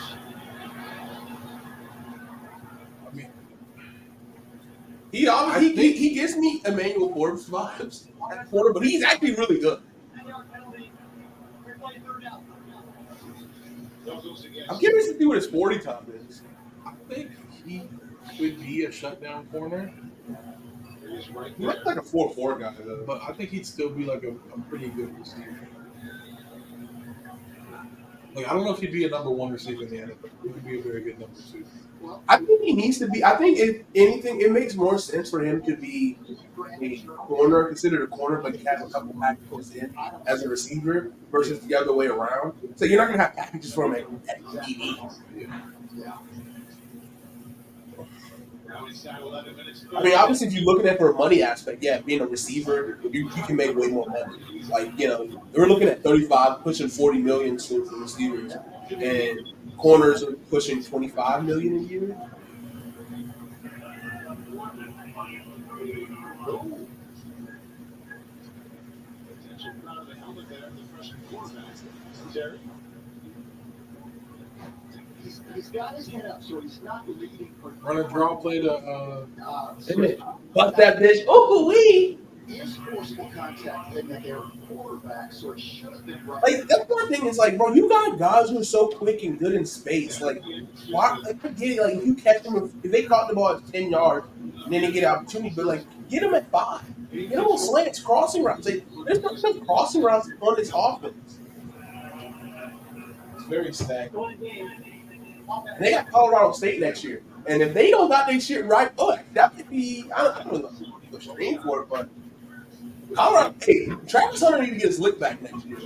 I mean, he gives me Emmanuel Forbes vibes at corner, but he's actually really good. I'm curious to see what his 40 time is. I think he would be a shutdown corner. He looks like a 4-4 guy, though. But I think he'd still be like a pretty good receiver. Like, I don't know if he'd be a number 1 receiver in the NFL. He would be a very good number 2. I think he needs to be. I think if anything, it makes more sense for him to be a corner, considered a corner, but he has a couple packages in as a receiver versus the other way around. So you're not going to have packages for him at DB. I mean, obviously, if you're looking at it for a money aspect, yeah, being a receiver, you can make way more money. Like, we're looking at 35, pushing 40 million soon for receivers, and corners are pushing 25 million a year. He's got his head up, so he's not leading. Run a draw play to Bust that bitch. Ooh, wee. Is forcible contact and that they're quarterback, so it should have been right. Like, that's one thing is like, bro, you got guys who are so quick and good in space. Like, why? Like, I get it. Like, if you catch them, if they caught the ball at 10 yards, and then they get an opportunity, but like, get them at 5. Get them on slants, crossing routes. Like, there's no crossing routes on this offense. it's very stagnant. And they got Colorado State next year, and if they don't got their shit right, that could be. I don't know if people stream for it, but Colorado, hey, Travis Hunter need to get his lick back next year.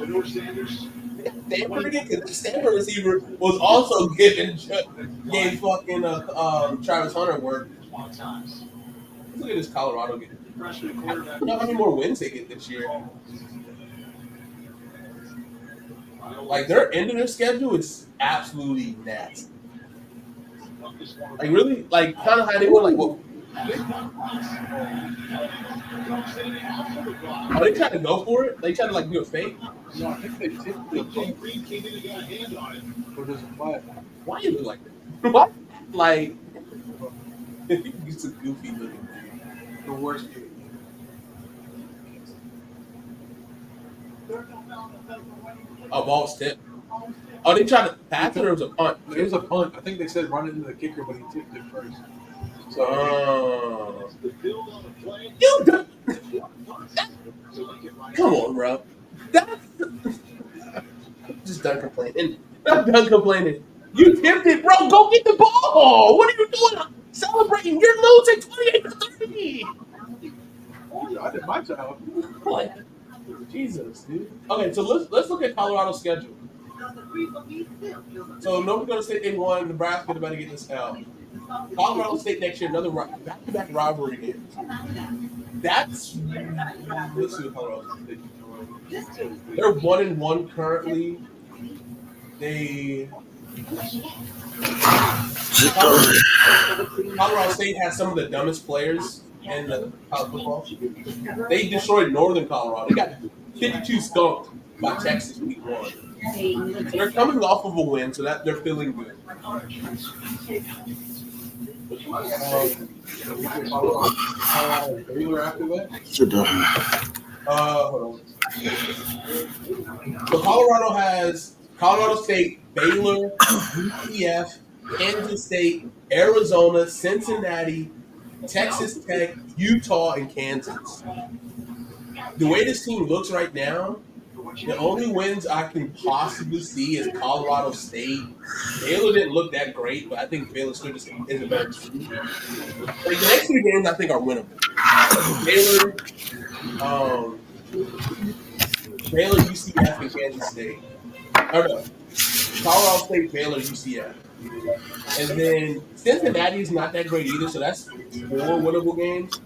Stanford again, because the Stanford receiver was also gave fucking Travis Hunter work. Let's look at this Colorado game. I don't know how many more wins they get this year. Like their end of their schedule is absolutely nasty. Like really, like kind of how they were like what? Oh, they trying to go for it? They trying to like do a fake? No, I think they tipped the ball. Or does it flat? Why you look like that? What? Like he's a goofy looking dude. The worst. Oh, ball's tipped. Oh, they tried to pass it or it was a punt? It was a punt. I think they said run it into the kicker, but he tipped it first. So, you done. Come on, bro. That's just done complaining. I'm done complaining. You tipped it, bro. Go get the ball. What are you doing? Celebrating. You're losing 28-3. I did my job. Like, Jesus, dude. Okay, so let's look at Colorado's schedule. So North Dakota State they won. Nebraska about to get this L. Colorado State next year, another back-to-back rivalry game. Let's see what Colorado State. They're 1-1 currently. Colorado State has some of the dumbest players in the college football. They destroyed Northern Colorado. They got 52 skunked by Texas week 1. They're coming off of a win, so that they're feeling good. Baylor after that? Hold on. So Colorado has Colorado State, Baylor, UCF, Kansas State, Arizona, Cincinnati, Texas Tech, Utah, and Kansas. The way this team looks right now, the only wins I can possibly see is Colorado State. Baylor didn't look that great, but I think Baylor still just is a better team. Like the next 3 games, I think are winnable. Baylor, UCF, and Kansas State. Or no, Colorado State, Baylor, UCF. And then Cincinnati's not that great either, so that's 4 winnable games.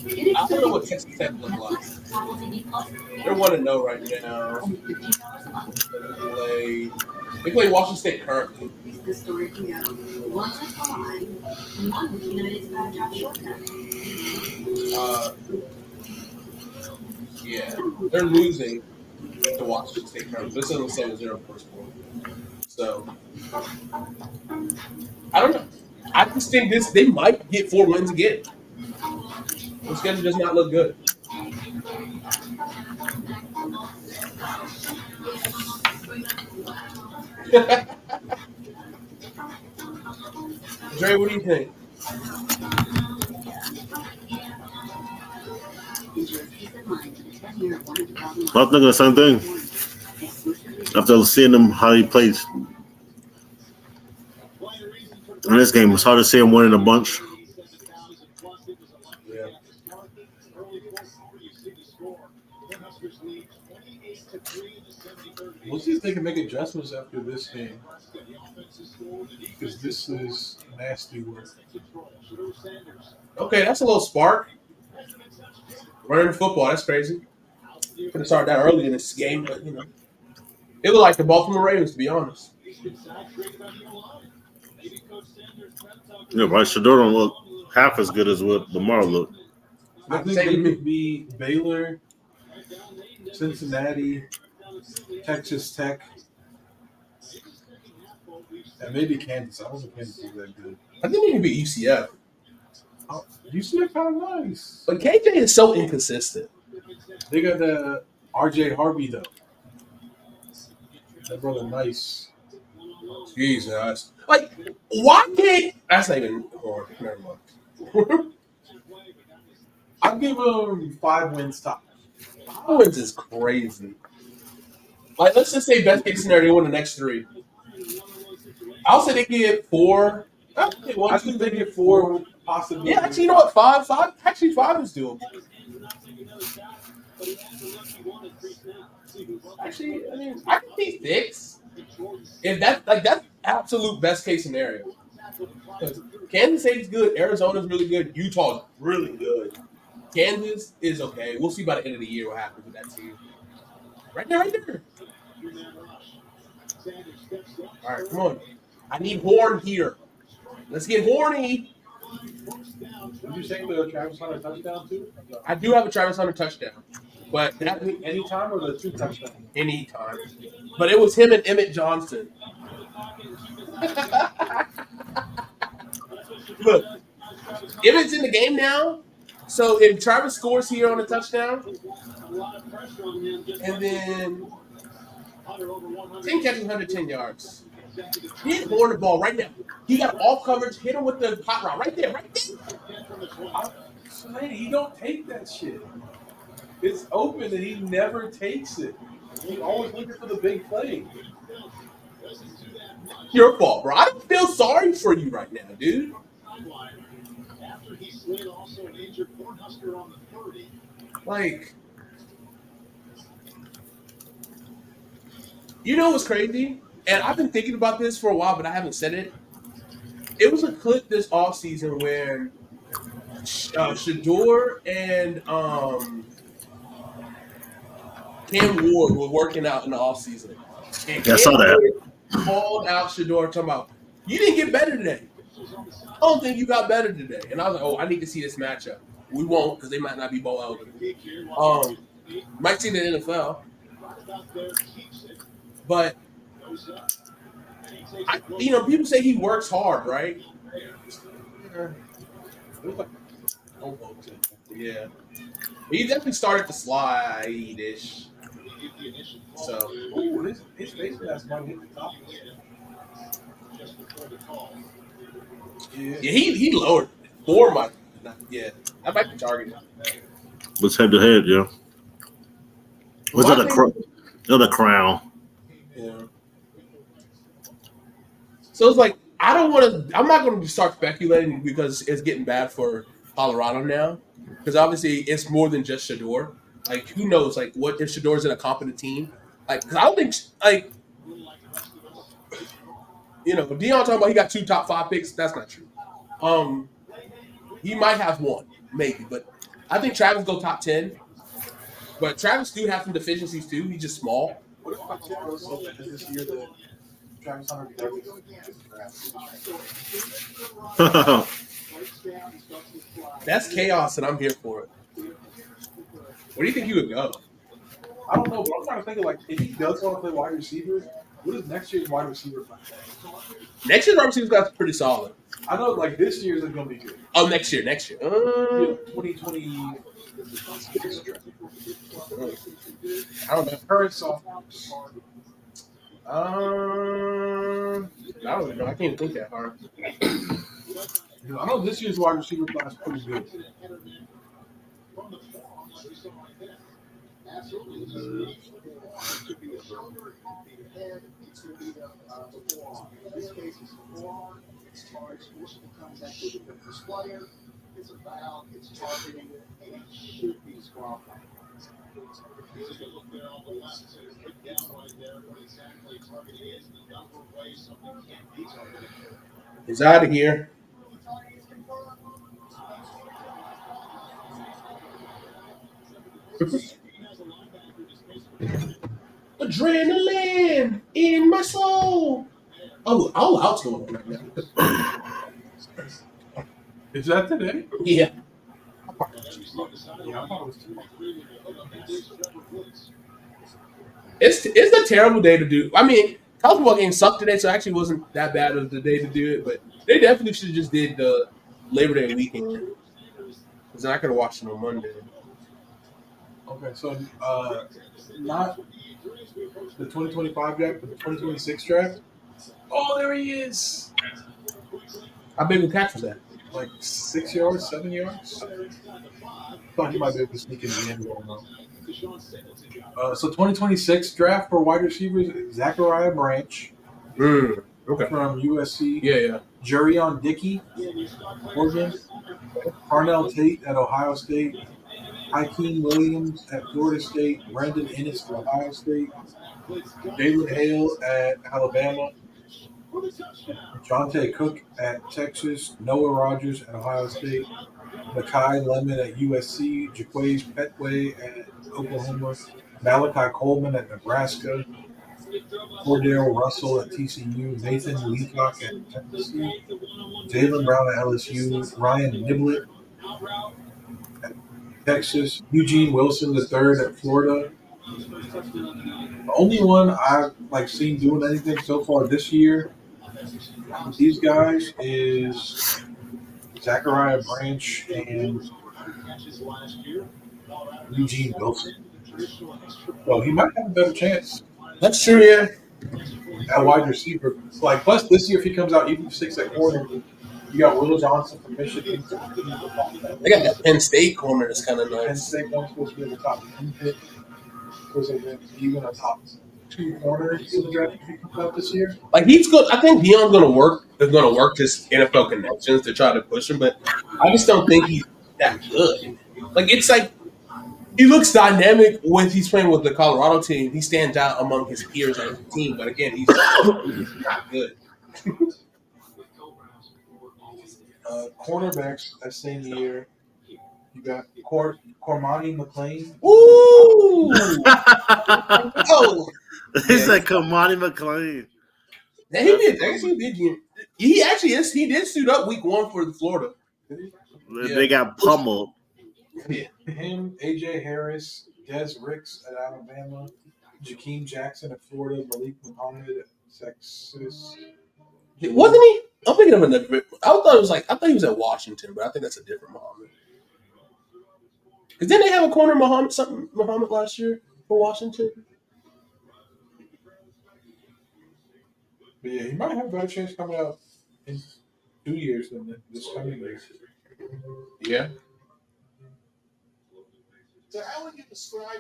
I don't know what Texas Tech looks like. They're 1-0 right now. They play Washington State currently. Yeah, they're losing to Washington State currently. This is a 7-0 first quarter. So I don't know. I just think they might get 4 wins again. The schedule does not look good. Dre, what do you think? I'm thinking the same thing. After seeing him how he plays in this game, it's hard to see him winning a bunch. Yeah. We'll see if they can make adjustments after this game. Because this is nasty work. Okay, that's a little spark. Running football, that's crazy. Could have started that early in this game, but it looked like the Baltimore Ravens, to be honest. Yeah, right. Shador don't look half as good as what Lamar looked. I think they could be Baylor, Cincinnati, Texas Tech, and maybe Kansas. I don't think Kansas is that good. I think they can beat UCF. Oh, UCF kind of nice. But KJ is so inconsistent. They got the RJ Harvey, though. That brother nice. Jesus. Like, why can't... That's not even... Or, never mind. I'll give them 5 wins top. 5 wins is crazy. Like, let's just say best case scenario, they win the next 3. I'll say they get 4. I think they get 4 possibly. Yeah, actually, you know what? 5 is doable. Actually, I mean, I can see 6. If that's absolute best case scenario. 'Cause Kansas State's good, Arizona's really good, Utah's really good. Kansas is okay. We'll see by the end of the year what happens with that team. Right there, right there. All right, come on. I need Horn here. Let's get horny. Did you take the Travis Hunter touchdown too? I do have a Travis Hunter touchdown, but that Anytime or the 2 touchdowns? anytime. But it was him and Emmett Johnson. Look, Emmett's in the game now. So if Travis scores here on a touchdown, and then 10 catches, 110 yards. Hit Horn the ball right now. He got off coverage, hit him with the hot route right there, right there. Man, he don't take that shit. It's open and he never takes it. He always looking for the big play. Your fault, bro. I don't feel sorry for you right now, dude. Like, you know what's crazy? And I've been thinking about this for a while, but I haven't said it. It was a clip this offseason when Shador and Cam Ward were working out in the offseason. And Yeah, I saw that. Ward called out Shador talking about, you didn't get better today. I don't think you got better today. And I was like, oh, I need to see this matchup. We won't because they might not be bowl eligible. Might see it in the NFL. But, people say he works hard, right? Yeah. He definitely started to slide-ish. So, Ooh, his face mask might hit the top. yeah, he lowered it. 4 might. Yeah, I might be targeted. Was head to head, yeah. Was that a crown? Yeah. So it's like I'm not going to start speculating because it's getting bad for Colorado now. Because obviously it's more than just Shador. Like, who knows? Like, what if Shador's in a competent team? Like, because I don't think Deion talking about he got 2 top 5 picks. That's not true. He might have 1, maybe, but I think Travis go top 10. But Travis do have some deficiencies too. He's just small. What if I tell so that this year that Travis Hunter That's chaos, and I'm here for it. Where do you think he would go? I don't know, but I'm trying to think of, like, if he does want to play wide receiver, what is next year's wide receiver plan? Next year's wide receiver class is pretty solid. I know, like, this year's is going to be good. Oh, next year. 2020. I don't know. Current sophomore. I don't even know. I can't even think that hard. I know this year's wide receiver class is pretty good. It's a foul, it's targeting, and it should be disqualified. He's out of here. Adrenaline in my soul. Oh, all out's going on right now. Is that today? Yeah. Yeah, I thought it was today. It's a terrible day to do. I mean, college football game sucked today, so it actually wasn't that bad of the day to do it. But they definitely should have just did the Labor Day weekend. Because then I could have watched it on Monday. Okay, so not the 2025 draft, but the 2026 draft. Oh, there he is. How big of a catch was that? Like 6 yards, 7 yards. Thought he might be able to sneak in the end zone though. So 2026 draft for wide receivers: Zachariah Branch Okay. from USC, Yeah. Jurion Dickey, Oregon, Parnell Tate at Ohio State, Hakeem Williams at Florida State, Brandon Ennis at Ohio State, Jalen Hale at Alabama, Jonte Cook at Texas, Noah Rogers at Ohio State, Makai Lemon at USC, Jaquays Petway at Oklahoma, Malachi Coleman at Nebraska, Cordell Russell at TCU, Nathan Leacock at Tennessee, Jalen Brown at LSU, Ryan Niblett at Texas, Eugene Wilson III at Florida. The only one I've seen doing anything so far this year with these guys is Zachariah Branch and Eugene Wilson. So he might have a better chance That's true, yeah. at wide receiver. Plus this year if he comes out even 6 at corner, you got Will Johnson from Michigan. They got that Penn State corner that's kind of Penn nice. State one's supposed to be the top 10 pick. Was it even a top 2 corner in the draft if he comes out this year? Like he's good. I think Dion's gonna work. Is gonna work his NFL connections to try to push him, but I just don't think he's that good. It's like he looks dynamic when he's playing with the Colorado team. He stands out among his peers on the team, but again, he's not good. Cornerbacks that same year, you got Cormani McLean. Ooh! Oh, He said Kamani McLean. yeah, he did. Actually, he actually is. He did suit up week 1 for Florida. They got pummeled. Yeah. Him, AJ Harris, Des Ricks at Alabama, Jakeem Jackson at Florida, Malik Muhammad at Texas. Wasn't he? I'm thinking of another. I thought he was at Washington, but I think that's a different Muhammad. Because didn't they have a corner Muhammad last year for Washington? But yeah, he might have a better chance coming out in 2 years than this coming year. Yeah.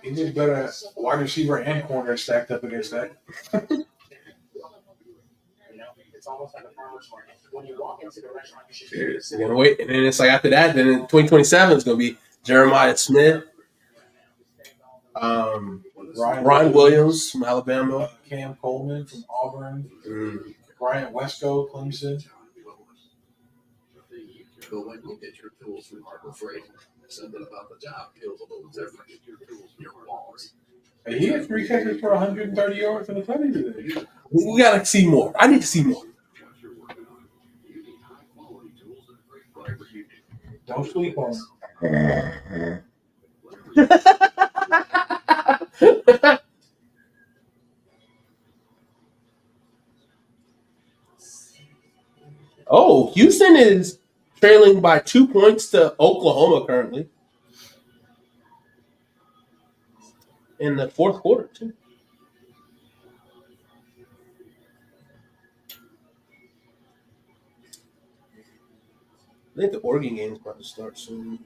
He needs better wide receiver and corner stacked up against that. It's almost like a farmer's market. When you walk into the restaurant, you should You're gonna wait, and then it's like after that, then in 2027 it's gonna be Jeremiah Smith, Ryan Williams from Alabama, Cam Coleman from Auburn, Brian Wesco, Clemson. But when you get your tools from Harbor Freight, something about the job feels a little different. Your walls. Hey, he had 3 catches for 130 yards in the tutty today. We gotta see more. I need to see more. Don't sleep on him. Oh, Houston is trailing by 2 points to Oklahoma currently in the fourth quarter too. I think the Oregon game is about to start soon.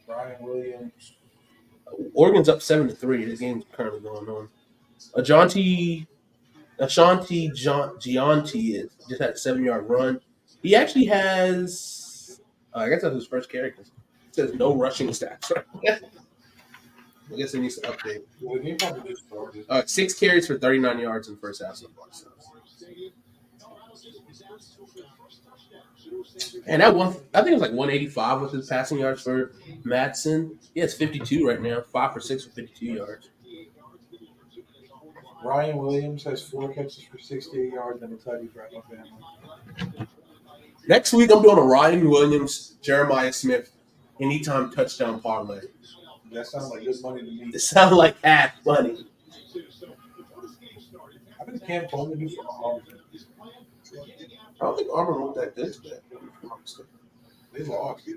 Brian Williams. Oregon's up 7-3. The game's currently going on. Ashanti Gianti just had a 7-yard run. He actually has, I guess that's his first carry because it says no rushing stats. I guess it needs to update. Well, the game probably just started. 6 carries for 39 yards in the first half so far. And that one, I think it was like 185 with his passing yards for Madsen. He has 52 right now, 5 for 6 for 52 yards. Ryan Williams has 4 catches for 68 yards and a tutty for Alabama. Next week, I'm doing a Ryan Williams, Jeremiah Smith, anytime touchdown parlay. That sounds like good money to me. It sounds like half money. How did Cam Coleman do for Auburn? I don't think Auburn looked that good today. They lost.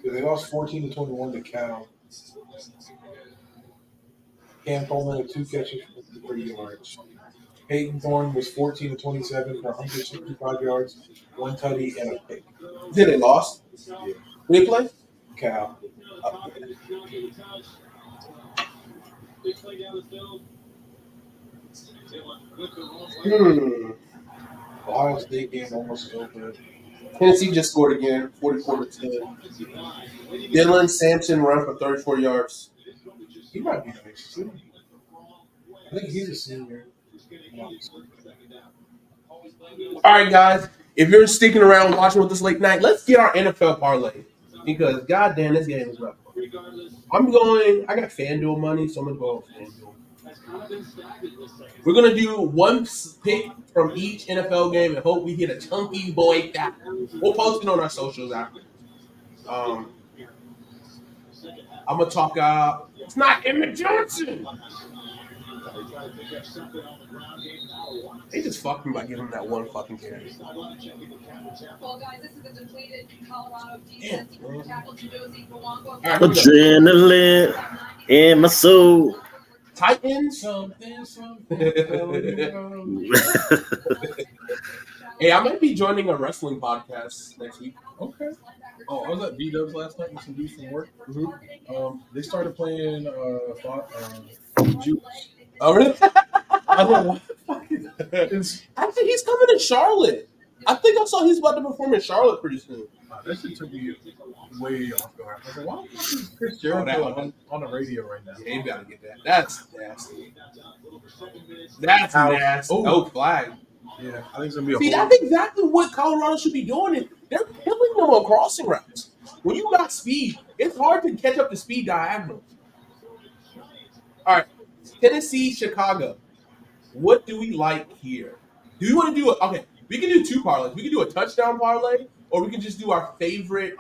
Yeah, they lost 14-21 to Cal. Cam Coleman had 2 catches for 3 yards. Peyton Thorne was 14-27 for 165 yards, 1 tutty, and a pick. Did they lost? Yeah. Who they play? Cal. Ohio State game almost over. Tennessee just scored again, 44-10. Dylan Sampson ran for 34 yards. He might be nice. I think he's a senior. All right, guys. If you're sticking around watching with this late night, let's get our NFL parlay. Because goddamn, this game is rough. I got FanDuel money, so I'm gonna go with FanDuel. We're gonna do one pick from each NFL game and hope we hit a chunky boy that. We'll post it on our socials after. I'm gonna talk it's not Emmett Johnson. They just fucked me by giving him that one fucking carry. Well, guys, this is the depleted Colorado defense. Adrenaline in my soul. Titans. Hey, I might be joining a wrestling podcast next week. Okay. Oh, I was at B-Dubs last night with some dudes from work. Mm-hmm. They started playing Juice. Oh, really? I don't know what the fuck is that? Actually, he's coming to Charlotte. I think I saw he's about to perform in Charlotte pretty soon. That shit took me way off guard. I was like, why the fuck is Chris Jericho on the radio right now? Yeah, you gotta get that. That's nasty. That's nasty. Oh, flag. Yeah, I think it's gonna be See, that's exactly what Colorado should be doing. They're killing them on crossing routes. When you got speed, it's hard to catch up to speed diagonal. All right, Tennessee, Chicago. What do we like here? Do we want to do it? Okay, we can do two parlays. We can do a touchdown parlay, or we can just do our favorite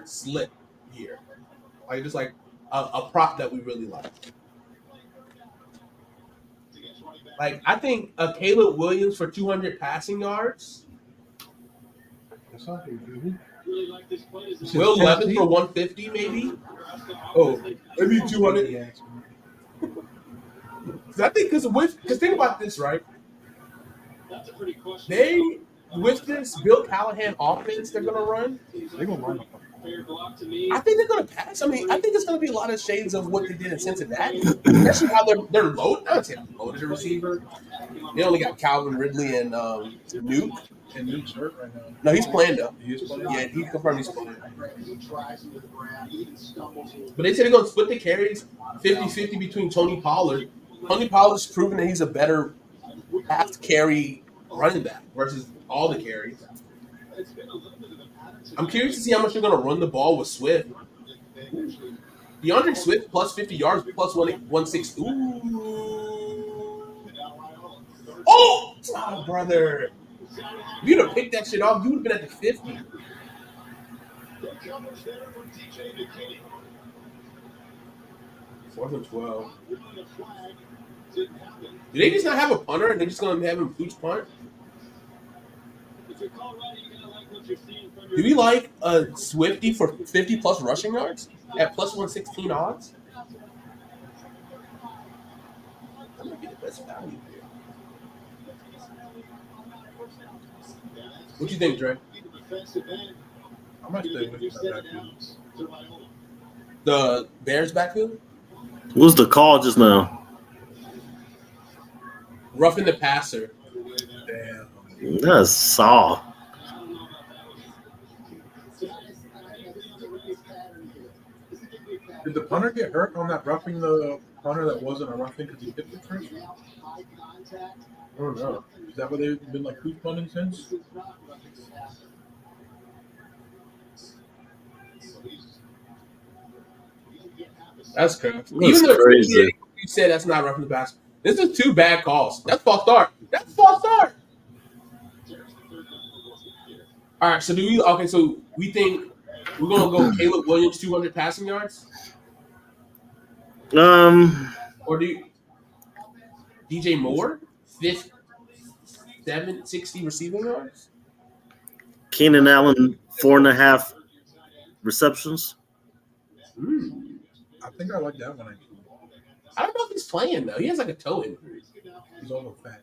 slip here, like just like a prop that we really like. Like I think Caleb Williams for 200 passing yards. That's not good. Will Levis for 150 maybe. Oh, maybe 200. I think because think about this, right? They with this Bill Callahan offense they're gonna run. They're gonna run. I think they're gonna pass. I mean, I think it's gonna be a lot of shades of what they did in Cincinnati, especially how they're loaded. I would say loaded a receiver. They only got Calvin Ridley and Nuke. And Nuke's hurt right now. No, he's playing though. He is playing? Yeah, he confirmed he's playing. But they said they're gonna split the carries 50-50 between Tony Pollard. Tony Pollard's proven that he's a better half carry running back versus all the carries. I'm curious to see how much they're going to run the ball with Swift. DeAndre Swift plus 50 yards plus 160. Ooh. Oh, brother. If you'd have picked that shit off, you would have been at the 50. Fourth and 12. Do they just not have a punter and they're just going to have him pooch punt? Do we like a Swifty for 50 plus rushing yards at plus 116 odds? That might be the best value here. What do you think, Dre? I might stay with that backfield. The Bears backfield? What was the call just now? Roughing the passer. Damn. That's Saw. Did the punter get hurt on that roughing the punter that wasn't a roughing because he hit the first? I don't know. Is that what they've been like who's punting since? That's crazy. That's Even though crazy. you said that's not roughing the passer. This is two bad calls. That's false start. That's false start. All right, so so we think we're gonna go Caleb Williams 200 passing yards? Or do you DJ Moore 760 receiving yards? Keenan Allen 4.5 receptions. I think I like that one actually. I don't know if he's playing though. He has like a toe injury. He's all fat.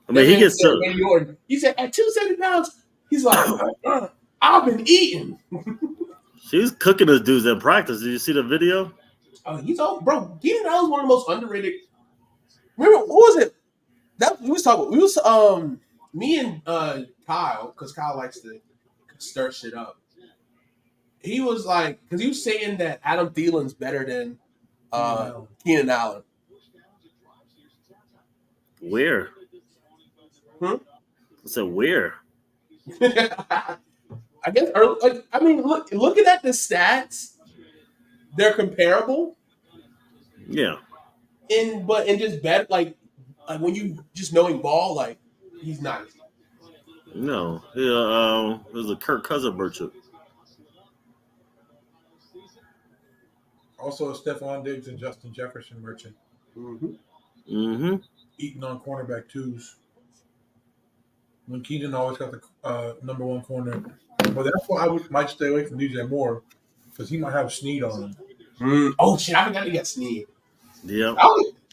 I mean, he gets He said at 270 pounds, he's like, I've been eating. She's cooking those dudes in practice. Did you see the video? Oh, he's all bro. Keenan Allen's one of the most underrated. Remember what was it? That we was talking. We was me and Kyle, because Kyle likes to stir shit up. He was like, because he was saying that Adam Thielen's better than Keenan Allen. Where? Hmm? I said where? I guess. Like, I mean, looking at the stats, they're comparable. Yeah. In just bet like when you just knowing ball, like he's nice. No. It was a Kirk Cousin merchant. Also, Stephon Diggs and Justin Jefferson merchant Mm-hmm. eating on cornerback twos. When Keenan always got the number one corner. But that's why might stay away from DJ Moore because he might have Snead on him. Oh shit! I forgot he got Snead. Yeah.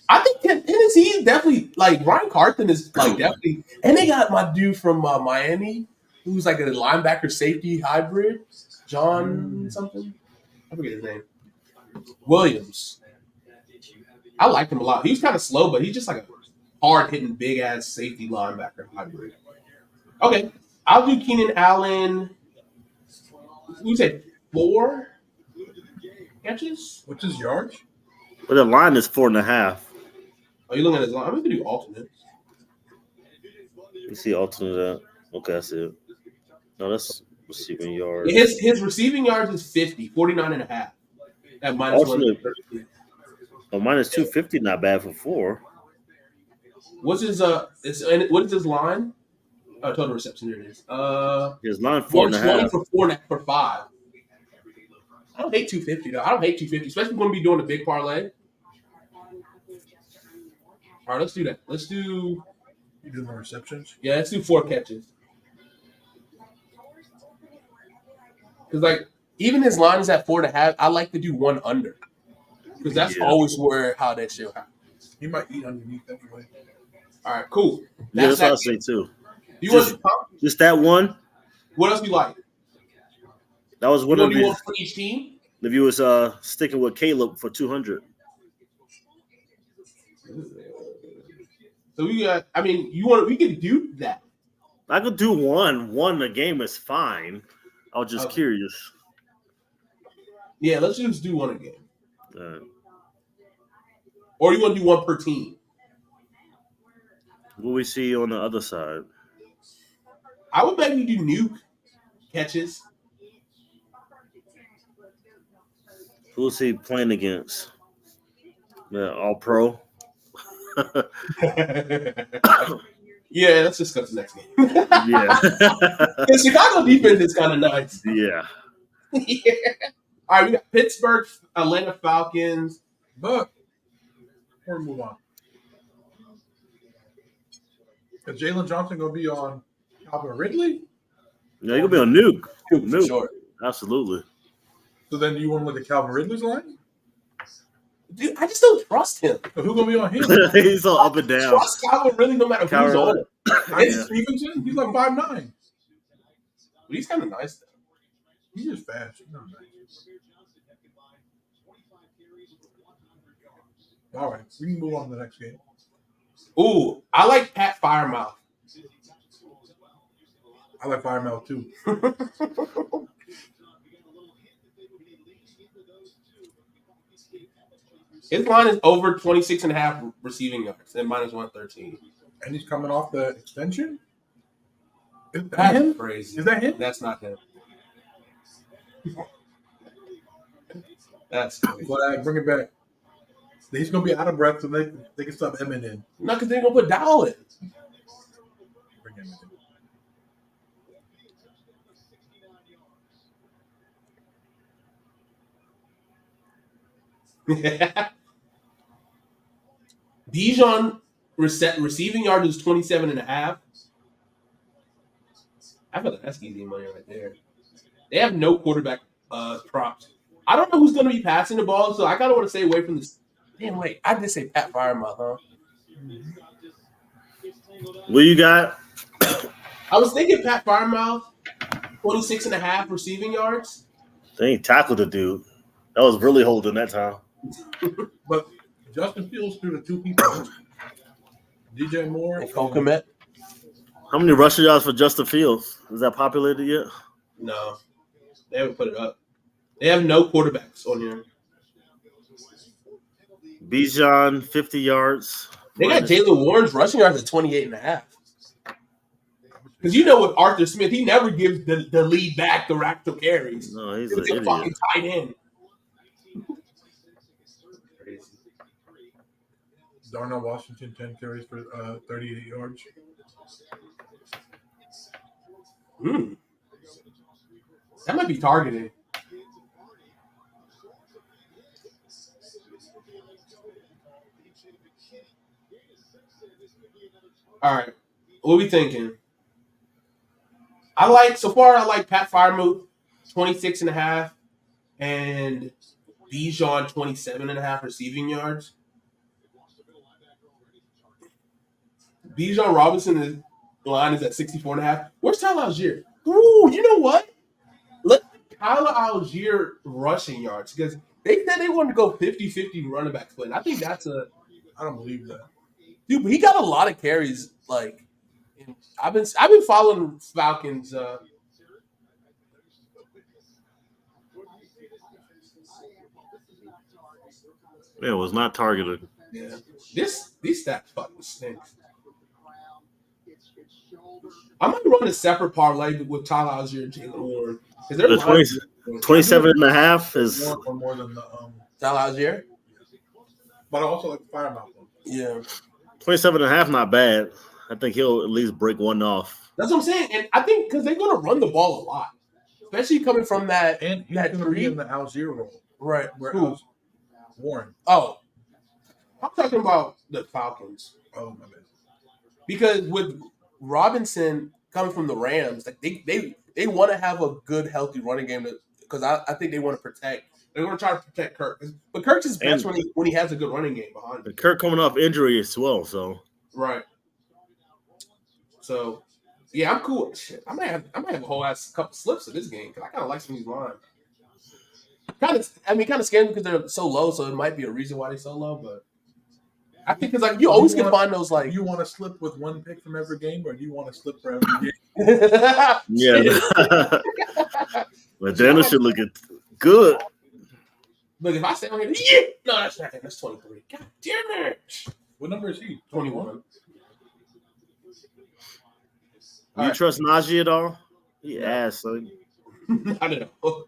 I think Tennessee is definitely like Ryan Carthen is like definitely, and they got my dude from Miami who's like a linebacker safety hybrid, John something. I forget his name. Williams. I liked him a lot. He was kind of slow, but he's just like a hard hitting, big ass safety linebacker hybrid. Okay, I'll do Keenan Allen. You say 4 catches? What's his yards? But the line is 4.5. Oh, you looking at his line? I'm going to do alternates. You see alternate. Okay, that's it. No, that's receiving yards. His receiving yards is 50, 49 and a half. At minus Alternate. 130. Oh, minus 250, not bad for 4. What's his what is his line? Total reception. Here it is. His line 4.5 for 5. I don't hate 250 though. I don't hate 250, especially when we doing a big parlay. All right, let's do that. Let's do. You do more receptions? Yeah, let's do 4 catches. Because like even his line is at 4.5. I like to do 1 under because that's always how that shit happens. He might eat underneath anyway. All right, cool. That's what I say too. You just that one? What else do you like? That was one of you for each team. If you was sticking with Caleb for 200. So we got. I mean, we could do that. I could do one. One a game is fine. I was just curious. Yeah, let's just do 1 a game. Or you want to do 1 per team? What we see on the other side? I would maybe do nuke catches. Who's he playing against? Yeah, all pro. Yeah, let's discuss the next game. Yeah. The Chicago defense is kind of nice. Yeah. Yeah. All right, we got Pittsburgh, Atlanta Falcons. But we're gonna move on. Is Jalen Johnson gonna be on Calvin Ridley? Yeah, he's gonna be on nuke. Nuke. Sure. Absolutely. So then, do you want to look at Calvin Ridley's line? Dude, I just don't trust him. So who's gonna be on him? He's all up and down. Trust Calvin Ridley no matter who's on him. It's Stevenson. He's like 5'9". But he's kind of nice though. He's just fast. He's not nice. All right, we can move on to the next game. Ooh, I like Pat Firemouth. I like Firemouth too. His line is over 26.5 receiving yards and minus 113. And he's coming off the extension? Is that That's him? crazy. Is that him? That's not him. That's crazy. But I bring it back. He's going to be out of breath so they can stop Emmett in. No, because they're going to put Dowell in. Bring Emmett in. Bijan receiving yard is 27.5. I feel like that's easy money right there. They have no quarterback props. I don't know who's going to be passing the ball, so I kind of want to stay away from this. Damn, wait. I did say Pat Firemouth, huh? What you got? I was thinking Pat Firemouth, 26.5 receiving yards. They ain't tackled the dude. That was really holding that time. But Justin Fields threw the 2 people. DJ Moore. And Cole Kmet. How many rushing yards for Justin Fields? Is that populated yet? No, they haven't put it up. They have no quarterbacks on here. Bijan, 50 yards. They got Jalen Warren's rushing yards at 28.5. Because you know with Arthur Smith, he never gives the lead back the rack to carries. No, he's It's an a idiot. fucking tight end. Darnell Washington, 10 carries for 38 yards. That might be targeted. All right. What are we thinking? I like Pat Freiermuth, 26.5, and Bijan, 27.5 receiving yards. Bijan Robinson's line is at 64.5. Where's Tyler Algier? Ooh, you know what? Let Tyler Algier rushing yards because they said they wanted to go 50-50 running back split. I think that's I don't believe that. Dude, but he got a lot of carries. Like, I've been following Falcons. Yeah, it was not targeted. Yeah, these stats fucking stinks. I might run a separate parlay with Tyler Algier and Jalen Warren. The 27.5 is more than the Tyler Algier. But I also like the Firemouth one. Yeah, 27.5, not bad. I think he'll at least break one off. that's what I'm saying, and I think because they're going to run the ball a lot, especially coming from that And he's that going to be tree. in the Algier role. Right. Where Who? Warren. Oh, I'm talking about the Falcons. Oh, my bad. Because with Robinson coming from the Rams, like they want to have a good, healthy running game because I think they want to protect. They're going to try to protect Kirk, but Kirk's is best when he has a good running game behind him. And Kirk coming off injury as well, so Right. So, yeah, I'm cool. Shit, I might have a whole ass couple slips of this game because I kind of like some of these lines. Kind of scared because they're so low, so it might be a reason why they're so low. But I think because you always can find those like. Do you want to slip with one pick from every game, or do you want to slip for every game? yeah. But Daniel should look good. Look, if I say on here, yeah, no, that's not him. That's 23. God damn it! What number is he? 21. You trust Najee at all? He ass, son. I don't know.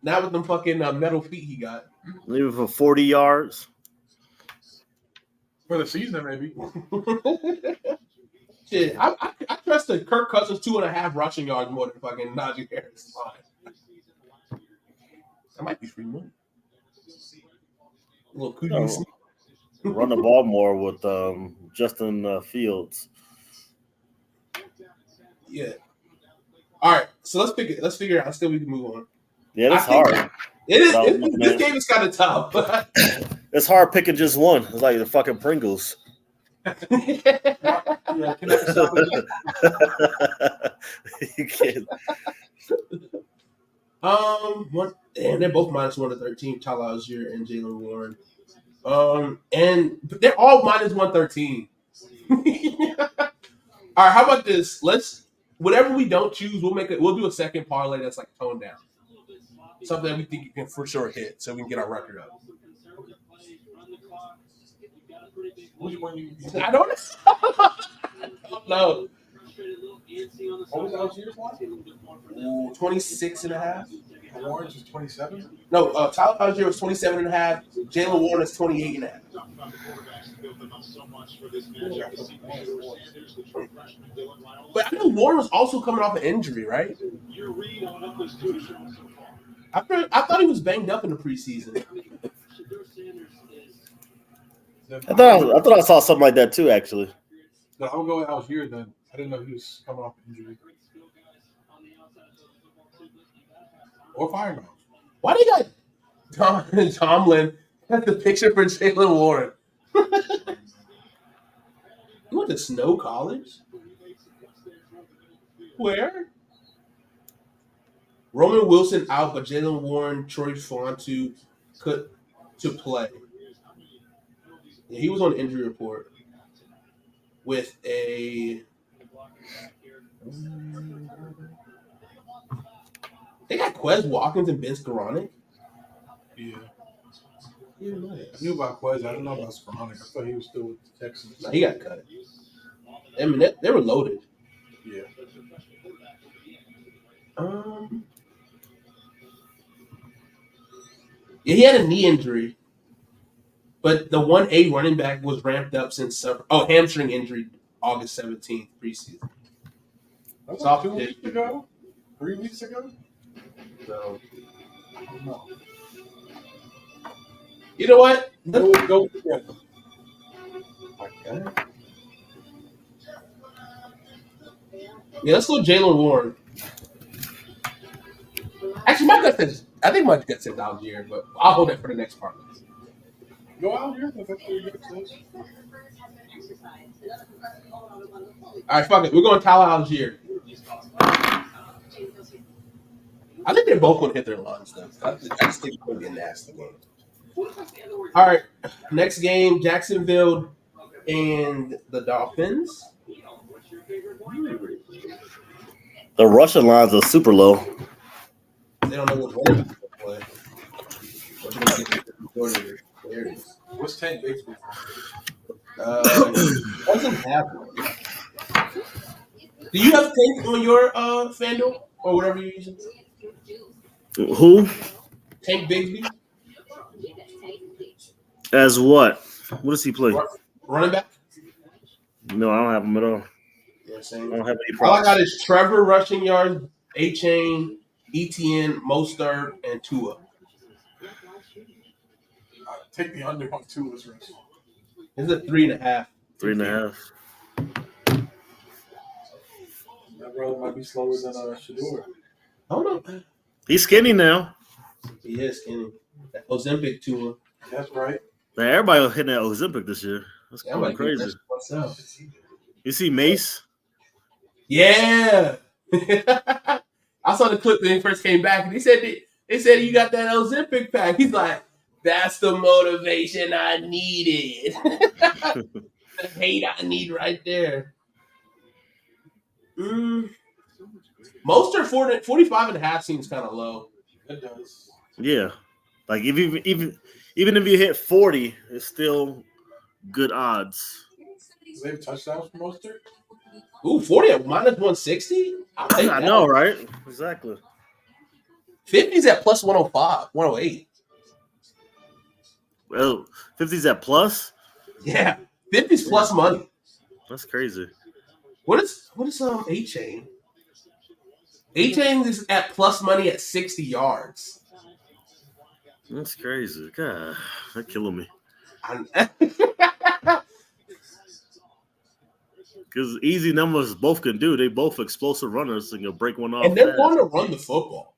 Not with them fucking metal feet he got. Leave it for 40 yards. For the season, maybe. Shit, I trust the Kirk Cousins 2.5 rushing yards more than fucking Najee Harris line. That might be free money. A little cootie sneak. Run the ball more with Justin Fields. Yeah. All right, so let's figure out how still we can move on. Yeah, that's hard. It is. This game is kind of tough. It's hard picking just one. It's like the fucking Pringles. Yeah, can I stop again? You can't. And they're both minus 113. Tyler Algier and Jalen Warren. And they're all minus 113. All right, how about this? Whatever we don't choose, we'll do a second parlay that's like toned down. Something that we think you can for sure hit, so we can get our record up. Which one you I don't know. What was Algier's one? 26.5. Warren's is 27? No, Tyler Algier was 27.5. Jalen Warren is 28.5. But I know Warren was also coming off an injury, right? I thought he was banged up in the preseason. I thought I saw something like that too, actually. But I'll go with Algier then. I didn't know he was coming off injury. Or Firemouth. Why they got Tomlin got the picture for Jalen Warren? You went to Snow College? Where? Roman Wilson out, but Jalen Warren, Troy Fontu to play. Yeah, he was on the injury report. with a. They got Quez Watkins and Ben Skoranek. Yeah. I didn't know that. I knew about Quez. I didn't know about Skoranek. I thought he was still with the Texans. No, he got cut. I mean, they were loaded. Yeah. Yeah, he had a knee injury, but the 1A running back was ramped up since hamstring injury August 17th preseason. That was Soft 2 tissue. weeks ago? 3 weeks ago? So No. you know what? Go together. Okay. Yeah, let's go Jalen Warren. Actually, I think my gut says Algier, but I'll hold it for the next part. Go out here. That's what your gut says. All right, fuck it. We're going Tyler Algier. I think they're both going to hit their lines, though. I just think it's going to be a nasty game. All right, next game, Jacksonville and the Dolphins. The Russian lines are super low. They don't know what running back to play. There it is. What's Tank Bigsby? Doesn't have one. Do you have Tank on your FanDuel or whatever you're using? Who? Tank Bigsby? As what? What does he play? Running back? No, I don't have him at all. Yeah, I same. don't have any All I props. got is Trevor rushing yards, A-Chain, ETN, Mostert, and Tua. Take the under on 2 of this race. It's a 3.5. 3.5. That brother might be slower than Shador. I don't know. He's skinny now. He is skinny. That Ozempic Tua. That's right. Man, everybody was hitting that Ozempic this year. That's Yeah, I'm kind like, of crazy. myself. You see Mace? Yeah. I saw the clip when he first came back, and they said you got that Ozempic pack. He's like, that's the motivation I needed. The hate I need right there. Mostert 45.5 seems kind of low. It does. Yeah. Like if even if you hit 40, it's still good odds. Do they have touchdowns for Mostert? Ooh, 40 at minus 160? I know, right? Exactly. 50's at plus 105, 108. Well, 50's at plus? Yeah. 50's plus money. That's crazy. What is A-Chain? A-Chain is at plus money at 60 yards. That's crazy. God, that's killing me. Because easy numbers both can do. They both explosive runners and you'll break one off. And they're going to run the football.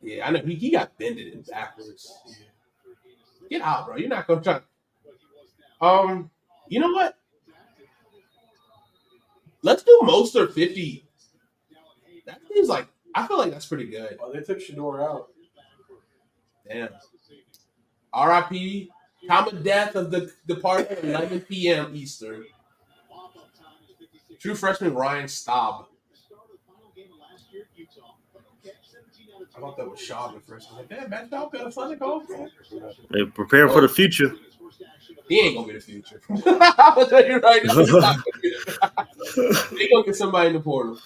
Yeah, I know. He got bended in backwards. Get out, bro. You're not going to try. You know what? Let's do Mostert 50. That seems like, I feel like that's pretty good. Oh, they took Shador out. Damn. R.I.P. Time of death of the departed at 11 p.m. Eastern. True freshman Ryan Staub. I thought that was Shaw at first. I was like, damn, Matt Staub got a fun golf. They're preparing for the future. He ain't going to be the future. I'll tell you right now. He's not gonna be They're going to get somebody in the portal.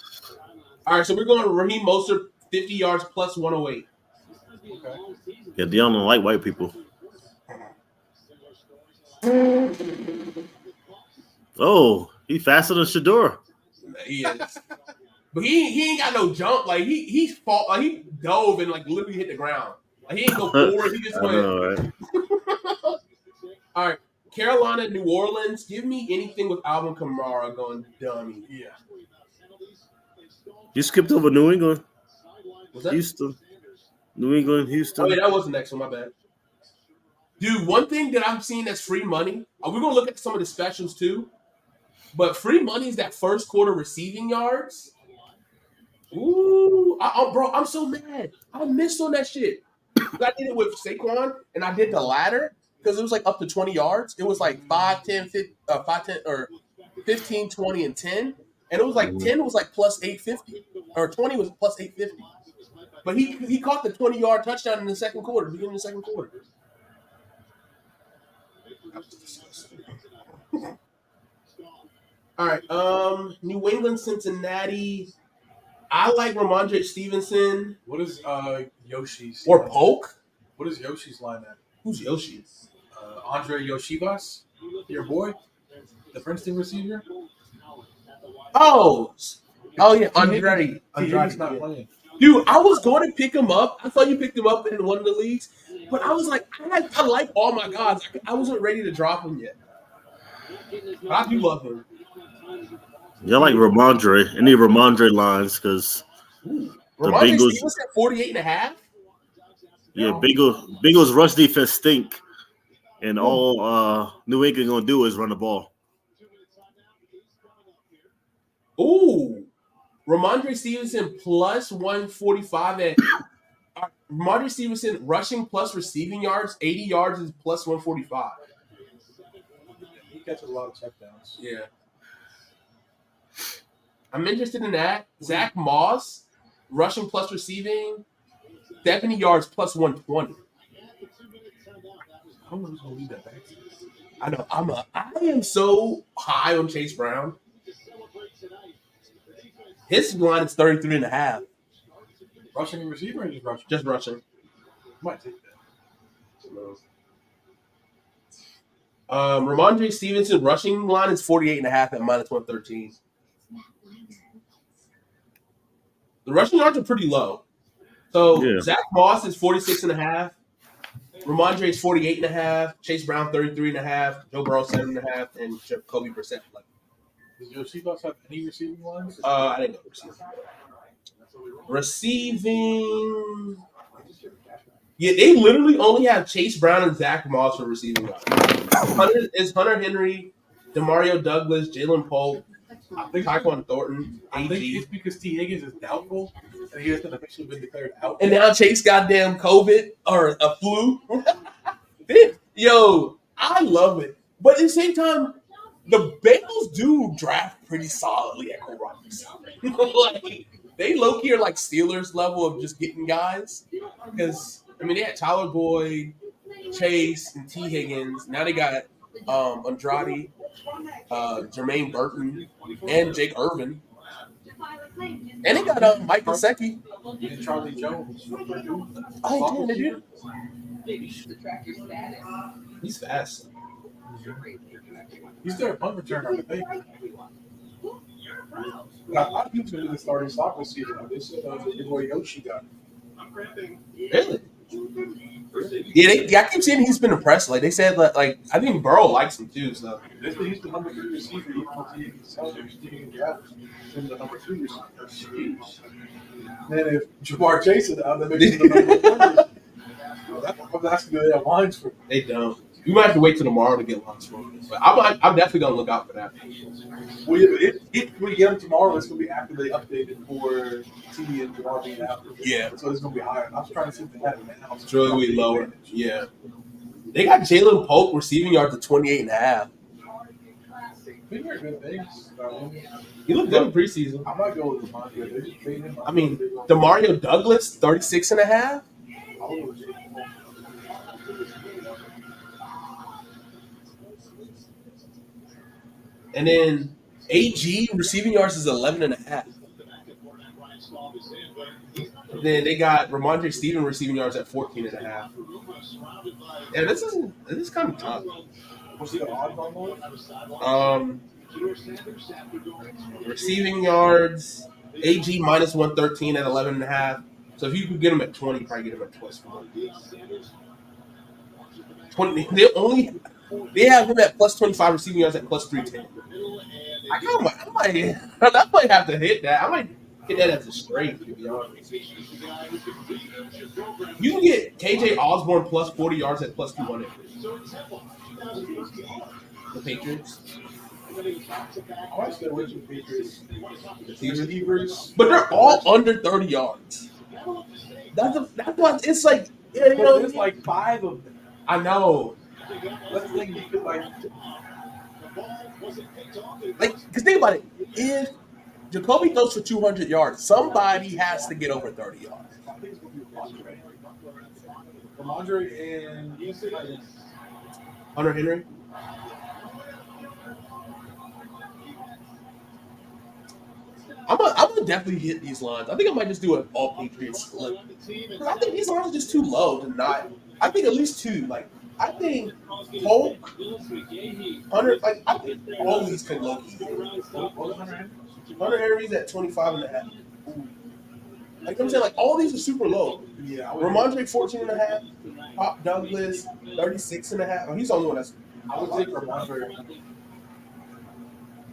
All right, so we're going to Raheem Mostert, 50 yards plus 108. Okay. Yeah, Deion don't like white people. Oh, he faster than Shador. He is. But he ain't got no jump. Like, he dove and, like, literally hit the ground. Like, he ain't go forward. He just I went. know, right? All right, Carolina, New Orleans. Give me anything with Alvin Kamara going dummy. Yeah. You skipped over New England, Was that? Houston. New England, Houston. Oh, yeah, that was the next one. My bad. Dude, one thing that I'm seeing that's free money. We're going to look at some of the specials, too. But free money is that first quarter receiving yards. Ooh, bro, I'm so mad. I missed on that shit. I did it with Saquon, and I did the ladder. because it was like up to 20 yards. It was like 5, 10, 10, or 15, 20, and 10. And it was like 10 was like plus 850, or 20 was plus 850. But he caught the 20-yard touchdown in the second quarter, beginning of the second quarter. All right, New England, Cincinnati. I like Ramondre Stevenson. What is Yoshi's or Polk? What is Yoshi's line at? Who's Yoshi? Andre Yoshivas, your boy, the Princeton receiver. Oh yeah, Andre. Andretti's not playing. Dude, I was going to pick him up. I thought you picked him up in one of the leagues, but I was like, I like all my guys. I wasn't ready to drop him yet. But I do love him. Yeah, I like Ramondre. Any Ramondre lines because the Ramondre Bengals. Stevenson at 48.5. Yeah, Bengals rush defense stink, and all New England gonna do is run the ball. Ooh, Ramondre Stevenson plus 145 at Ramondre Stevenson rushing plus receiving yards, 80 yards is plus 145. He catches a lot of checkdowns. Yeah. I'm interested in that. Zach Moss, rushing plus receiving, 70 yards plus 120. I don't know who's gonna lead that back. I know I am so high on Chase Brown. His line is 33.5. Rushing and receiving or just rushing? Just rushing. Might take that. Ramondre Stevenson rushing line is 48.5 at minus 113. The rushing yards are pretty low. So Zach Moss is 46.5. Ramondre is 48.5. Chase Brown 33.5. Joe Burrow 7.5, and Jacoby Brissett. Does Josephus have any receiving lines? I didn't know receiving. Yeah, they literally only have Chase Brown and Zach Moss for receiving yards. Hunter Henry, Demario Douglas, Jalen Polk, I think Tyquan Thornton. I think it's because T. Higgins is doubtful, and he hasn't officially been declared out. And now Chase goddamn COVID or a flu. Yo, I love it. But at the same time, the Bengals do draft pretty solidly at quarterbacks. Like, they low-key are like Steelers level of just getting guys. Because, I mean, they had Tyler Boyd, Chase, and T. Higgins. Now they got Andrade, Jermaine Burton, and Jake Irvin. And they got Mike Gesicki. And Charlie Jones. Oh, they did. He's fast. He's their punt returner, I think. Now, a lot of people going to the starting slot this season. They said your boy Yoshi got it. Really? Yeah, I keep saying he's been impressed. Like they said, like I think Burrow likes him too. So he's the number 3 receiver. Even though he's the number 3 receiver. And if Jamar Chase is out, that makes him the number 1. That's good. They have lines for him. They don't. We might have to wait till tomorrow to get lines for him. But I'm definitely gonna look out for that. Well, if we get him tomorrow, it's gonna be after they updated for TV and Jamar being out. Yeah. So it's gonna be higher. I was trying to see if they had it now. It's really gonna be lower. Yeah. They got Jalen Polk receiving yards at 28.5. They hear good things. He looked good in preseason. I might go with Devontae. I mean, Demario Douglas 36.5. And then AG receiving yards is 11.5. Then they got Ramondre Stevenson receiving yards at 14.5. Yeah, this is kind of tough. Receiving yards, AG minus 113 at 11.5. So if you could get him at 20, probably get him at plus 1. 20. They have him at plus 25 receiving yards at plus 310. I might have to hit that. I might hit that as a straight, to be honest. You can get KJ Osborne plus 40 yards at plus 200. The Patriots. But they're all under 30 yards. That's what it's like. You know, there's like 5 of them. I know. Let's think you could like because think about it. If Jacoby throws for 200 yards, somebody has to get over 30 yards. Ramondre and Hunter Henry. I'm gonna definitely hit these lines. I think I might just do an all Patriots split. I think these lines are just too low to not. I think at least two. Like I think Polk, Hunter. Like I think all these can low key. Hunter Henry's at 25.5. Like I'm saying, like all these are super low. yeah, Ramondre 14.5. Pop Douglas 36.5. Oh, he's the only one that's. I would take Ramondre.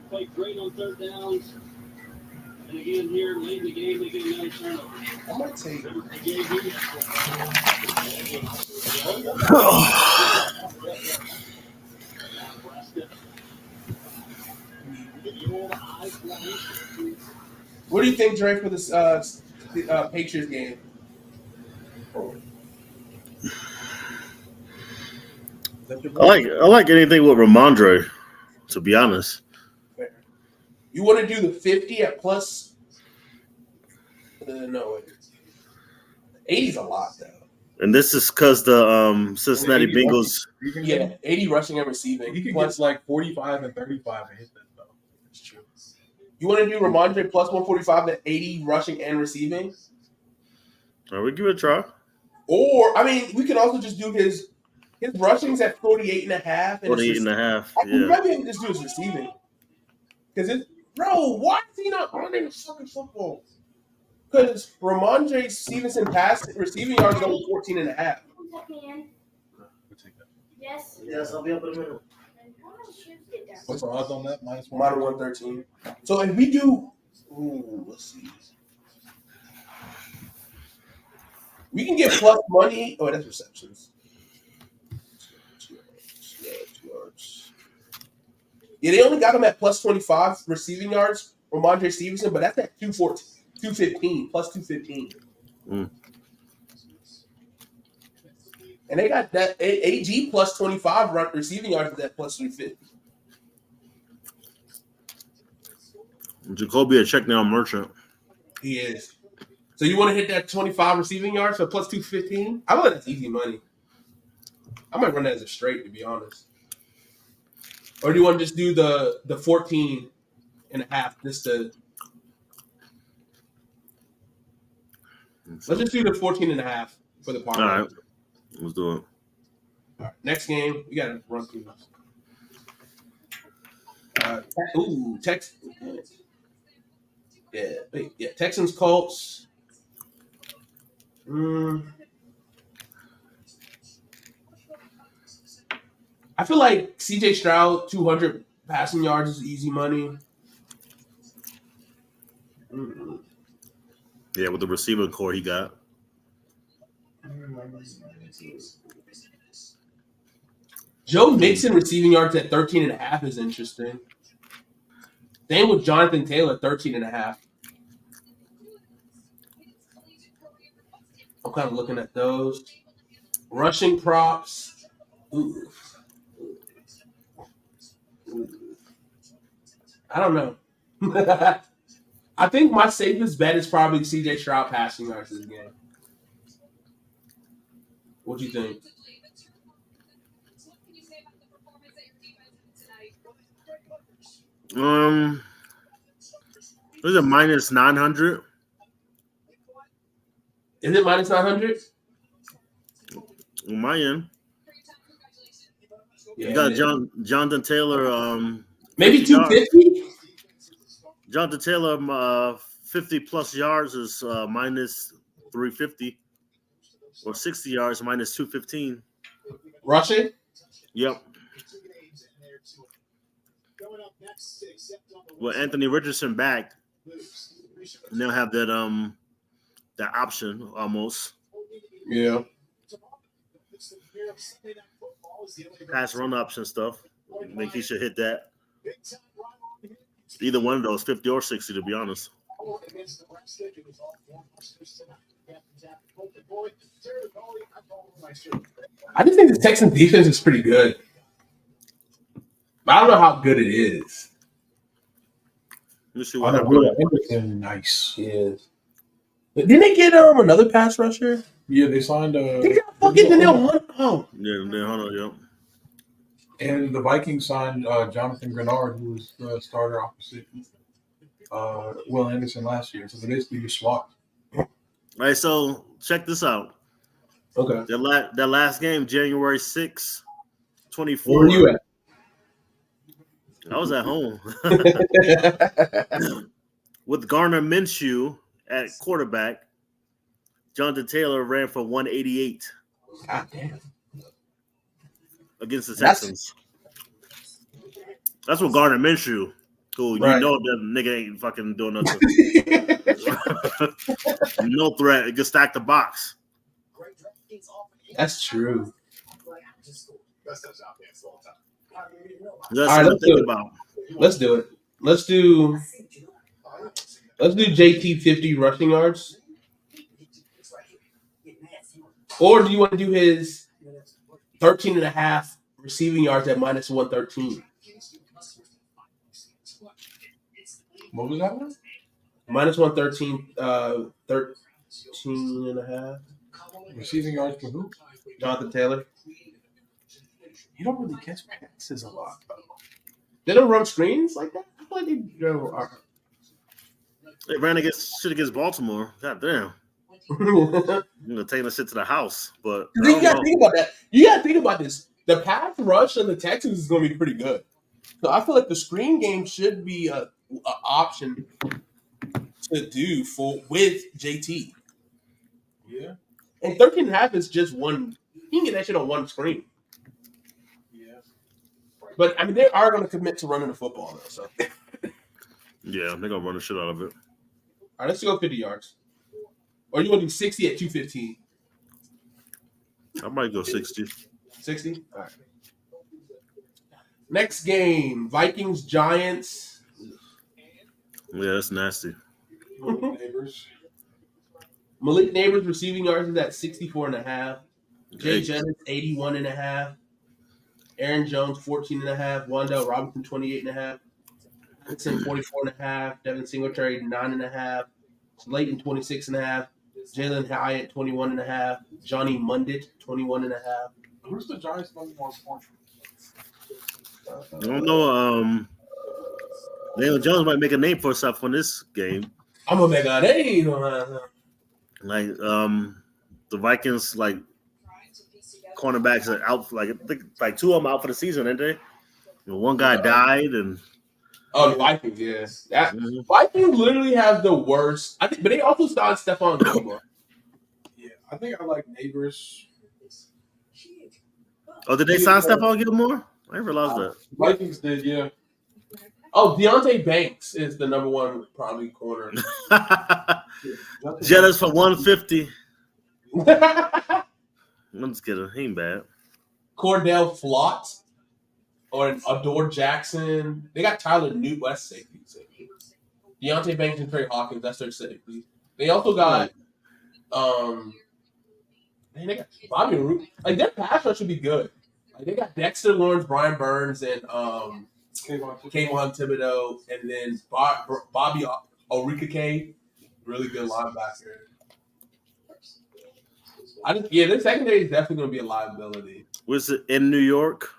Played great on third downs. And again, here late in the game, they get another turnover. I might take. What do you think, Drake, for this Patriots game? I like anything with Ramondre, to be honest. You want to do the 50 at plus? No, 80's a lot though. And this is because the Cincinnati Bengals. Yeah, 80 rushing and receiving. He could plus get like 45 and 35 and hit that though. That's true. You want to do Ramondre plus 145 at 80 rushing and receiving? All right, we give it a try. Or I mean, we can also just do his rushing's at 48.5. 48.5. Yeah. Yeah. Maybe just do his receiving. Because bro, why is he not running the fucking football? Because Ramondre Stevenson passed receiving yards is only 14.5. Yes. Yes, I'll be up in a minute. What's the odds on that? Minus 113. So if we do, let's see. We can get plus money. Oh, that's receptions. 2 yards. Yeah, they only got him at plus 25 receiving yards, Ramondre Stevenson, but that's at 214. 215 plus 215. And they got that AG plus 25 receiving yards at plus 350. Jacoby a check down merchant. He is. So you want to hit that 25 receiving yards for plus 215? I believe that's easy money. I might run that as a straight, to be honest. Or do you want to just do the 14.5 just to? Let's just do the 14.5 for the parlay. All right, let's do it. All right, next game, we got to run through this. Texans. Yeah, Texans, Colts. I feel like CJ Stroud, 200 passing yards is easy money. Yeah, with the receiving core he got. Joe Mixon receiving yards at 13.5 is interesting. Same with Jonathan Taylor, 13.5. I'm kind of looking at those. Rushing props. Ooh. I don't know. I think my safest bet is probably CJ Stroud passing yards this game. What do you think? Is it minus 900? Is it minus 900? On my end. Yeah, You got Jonathan Taylor. Maybe 250? Jonathan Taylor, 50 plus yards is minus 350. Or 60 yards, minus 215. Rushing? Yep. Well, Anthony Richardson back. And they'll have that that option almost. Yeah. Pass run option stuff. I think he should hit that. Either one of those, 50 or 60, to be honest. I just think the Texans defense is pretty good. But I don't know how good it is. Let me see I what know happened. Will Anderson, nice. Yes. But didn't they get another pass rusher? Yeah, they signed They got fucking Danielle Hunt. Oh, Yeah, hold on, yo. and the Vikings signed Jonathan Grenard, who was the starter opposite Will Anderson last year. So they basically just swapped. All right, so check this out. okay. That last game, January 6th, 24. Where were you at? I was at home with Garner Minshew at quarterback. Jonathan Taylor ran for 188 God damn. against the Texans. That's what Garner Minshew, who you Right. know that nigga ain't fucking doing nothing. No threat. It can stack the box. That's true. That's All right, something to let's think do it. about. Let's do it. Let's do JT 50 rushing yards. Or do you want to do his 13 and a half receiving yards at minus 113? What was that one? Minus 113, 13 and a half. Receiving yards for who? Jonathan Taylor. You don't really catch passes a lot, though. They don't run screens like that? I feel like they do. They ran shit against Baltimore. God damn. You I'm gonna take the shit to the house, but gotta think about that. You gotta think about this. The pass rush of the Texans is gonna be pretty good. So I feel like the screen game should be a option to do with JT. Yeah. And 13 and a half is just one. You can get that shit on one screen. Yeah. But I mean, they are going to commit to running the football though. So yeah, they're gonna run the shit out of it. all right, let's go 50 yards. Or you want to do 60 at 215? I might go 60. 60? All right. Next game, Vikings Giants. Yeah, that's nasty. Neighbors. Malik Neighbors receiving yards is at 64 and a half. Jay Hey. Jettis 81 and a half. Aaron Jones 14 and a half. Wandell Robinson 28 and a half. Dixon 44 and a half. Devin Singletary 9 and a half. Slayton 26 and a half. Jalen Hyatt 21 and a half. Johnny Mundit 21 and a half. Who's the Giants' number one point? I don't know. Daniel Jones might make a name for himself on this game. I'm gonna make a name on that. Like the Vikings, like cornerbacks are out. Like I think like two of them out for the season, ain't they? One guy died, and Oh, the Vikings, yeah. Vikings literally have the worst. I think, but they also started Stephon Gilmore. Yeah, I think I like Neighbors. oh, did they sign Stephon Gilmore? I didn't realize that. Vikings did, yeah. Oh, Deontay Banks is the number one probably corner. Jettas for 150. I'm just kidding. He ain't bad. Cordell Flott or Adore Jackson. They got Tyler Newt. That's safety. Deontay Banks and Trey Hawkins. That's their safety. They also got they got Bobby Root. Like their pass rush should be good. Like they got Dexter Lawrence, Brian Burns, and Kayvon Thibodeau, and then Bobby Orikake, really good linebacker. Their secondary is definitely going to be a liability. Was it in New York?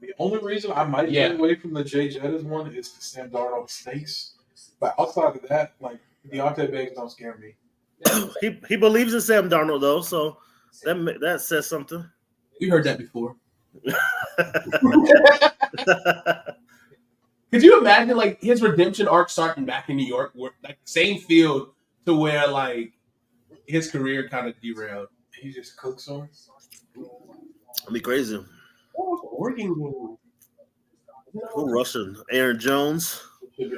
The only reason I might get away from the Jay Jettis one is the Sam Darnold stakes. But outside of that, like Deontay Banks don't scare me. He believes in Sam Darnold though, so that says something. We heard that before. Could you imagine like his redemption arc starting back in New York, where, like same field to where like his career kind of derailed? He just cooks on. That'd be crazy. Working. Who rushing? Aaron Jones.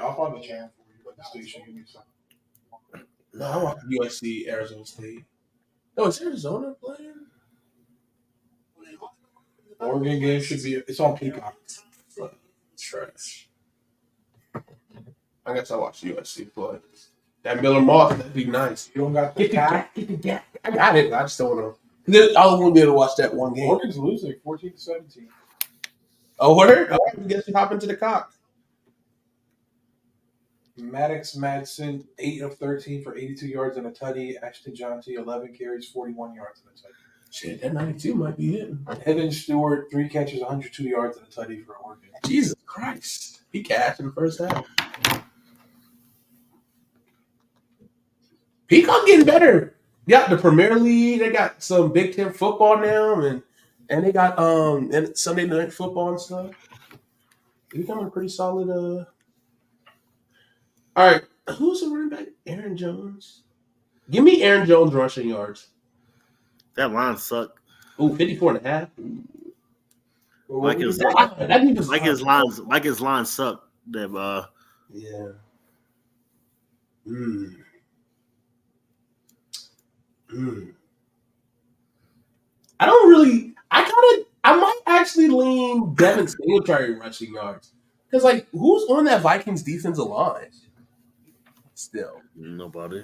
I'll find the channel for you, but the station give me something. No, I want USC, Arizona State. No, is Arizona playing? Oregon game should be. It's on Peacock. Trash. I guess I watched USC play. That Miller Moss, that'd be nice. You don't got the cat. Get the gap. I got it. I just don't know. I won't be able to watch that one game. Oregon's losing 14-17. Oh, word? Oh, I guess you hop into the cock. Maddox Madsen, 8 of 13 for 82 yards and a tutty. Ashton Johnty, 11 carries, 41 yards and a tutty. Shit, that 92 might be it. Evan Stewart, 3 catches, 102 yards and a tutty for Oregon. Jesus Christ. He cashed in the first half. Peacock getting better. Yeah, the Premier League. They got some Big Ten football now, and they got and Sunday night football and stuff. They're becoming pretty solid. All right, who's the running back? Aaron Jones. Give me Aaron Jones rushing yards. That line sucked. Ooh, 54.5. Like his lines suck. That yeah. I might actually lean Devin Singletary rushing yards. Because, like, who's on that Vikings defensive line? Still. Nobody.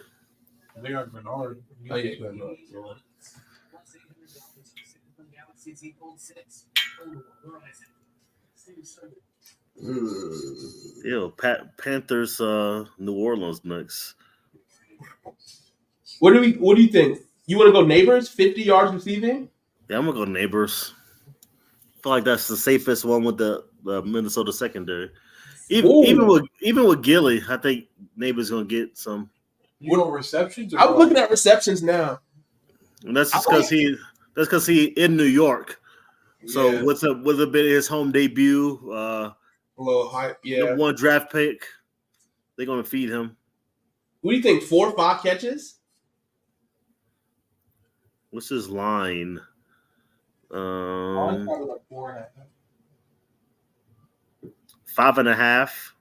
They got Bernard. Oh, yeah, Bernard. Ew, Panthers, New Orleans next. What do you think? You want to go Neighbors, 50 yards receiving? Yeah, I'm gonna go Neighbors. I feel like that's the safest one with the Minnesota secondary. Even with Gilly, I think Neighbors gonna get some. You know receptions? I'm looking at receptions now. And that's just because he in New York. So Yeah. with a bit of his home debut, A little hype, yeah. the one draft pick, they're gonna feed him. What do you think? 4 or 5 catches? What's his line? Probably like 4.5. 5.5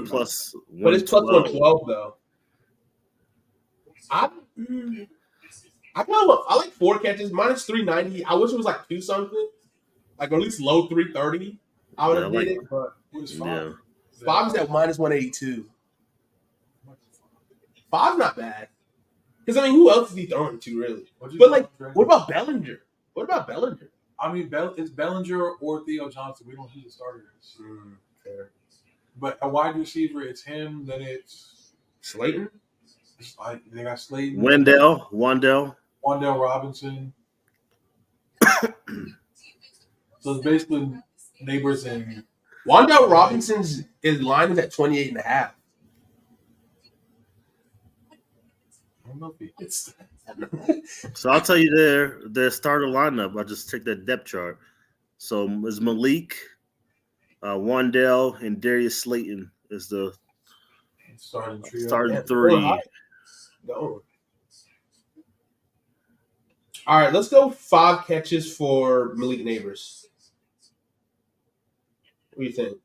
plus. But it's plus 112 though. I like 4 catches. Minus 390. I wish it was like 2 something, like at least low 330. I would have did it, but it was 5. Yeah. 5 is at minus 182. 5's not bad. Because I mean, who else is he throwing to really? But like, what about Bellinger? I mean, it's Bellinger or Theo Johnson. We don't know who the starter is. Fair. But a wide receiver, it's him. Then it's Slayton. They got Slayton. Wandell Robinson. So it's basically Neighbors and Wandell Robinson's line is at 28.5. I don't know if he hits that. So I'll tell you their starter lineup. I just checked that depth chart. So it's Malik, Wandell, and Darius Slayton is the Starting trio. starting 3. No. All right, let's go 5 catches for Malik Neighbors. What do you think?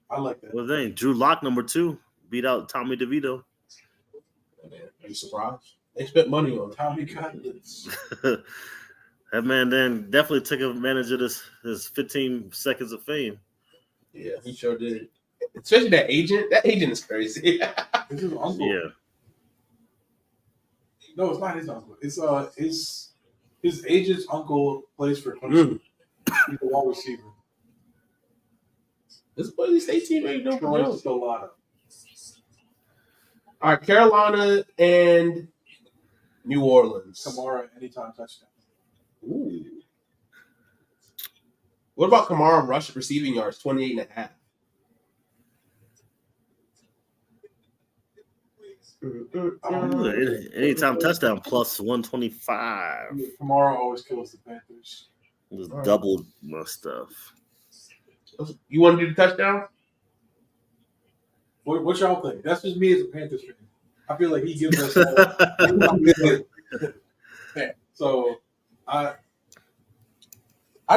I like that. Well, then Drew Lock number 2 beat out Tommy DeVito. Are you surprised? They spent money on Tommy Cutlets. That man then definitely took advantage of his 15 seconds of fame. Yeah, he sure did. Especially that agent. That agent is crazy. This is uncle. Yeah. No, it's not his uncle. It's his agent's uncle plays for Clemson. He's a wide receiver. This Boise State team ain't no Troy joke. Stellato. All right, Carolina and New Orleans. Kamara anytime touchdown. Ooh. What about Kamara receiving yards, 28.5? Anytime touchdown plus 125. Kamara always kills the Panthers. Just doubled my stuff. You want to do the touchdown? What y'all think? That's just me as a Panthers fan. I feel like he gives us. So, I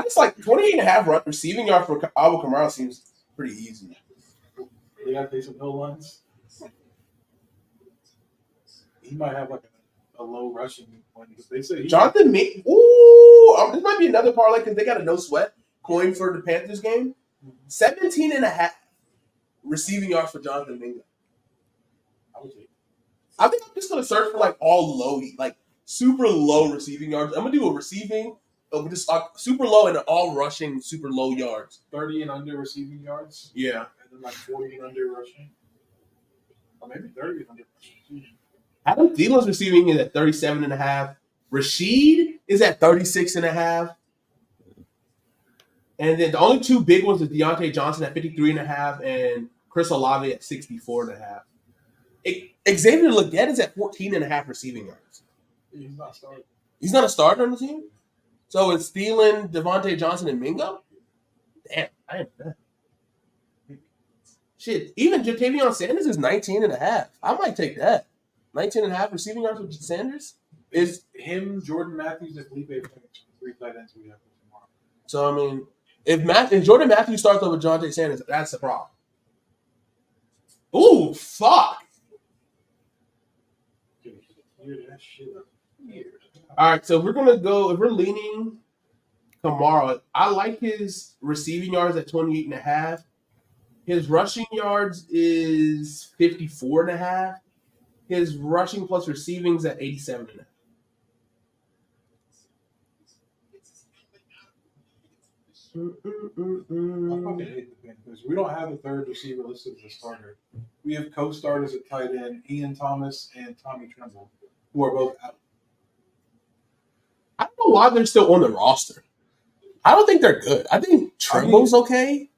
just like 28.5 receiving yard for Alvin Kamara seems pretty easy. they got to pay some hill lines. He might have like a low rushing one. They say Jonathan May. Ooh, this might be another parlay because they got a no sweat coin for the Panthers game. 17.5. receiving yards for Jonathan Mingo. I think I'm just gonna search for like all low, like super low receiving yards. I'm gonna do a receiving, just super low and all rushing, super low yards. 30 and under receiving yards. Yeah, And then like 40 and under rushing. Or maybe 30 and under rushing. Adam Thielen's receiving is at 37.5. Rashid is at 36.5. And then the only two big ones is Deontay Johnson at 53.5 and Chris Olave at 64.5. Xavier Legette is at 14.5 receiving yards. He's not starting. He's not a starter on the team? So it's Thielen, Devontae Johnson, and Mingo? Damn, I didn't know that. Shit, even Jatavion Sanders is 19.5. I might take that. 19.5 receiving yards with Sanders? Is him, Jordan Matthews, and Felipe Franks, 3 tight ends we have tomorrow. So, I mean, if Jordan Matthews starts over Jonte Sanders, that's the problem. Ooh, fuck. All right, so if we're leaning Kamara, I like his receiving yards at 28.5. His rushing yards is 54.5. His rushing plus receiving's at 87.5. I fucking hate the Panthers. We don't have a third receiver listed as a starter. We have co-starters at tight end, Ian Thomas and Tommy Tremble, who are both out. I don't know why they're still on the roster. I don't think they're good. I think Tremble's okay.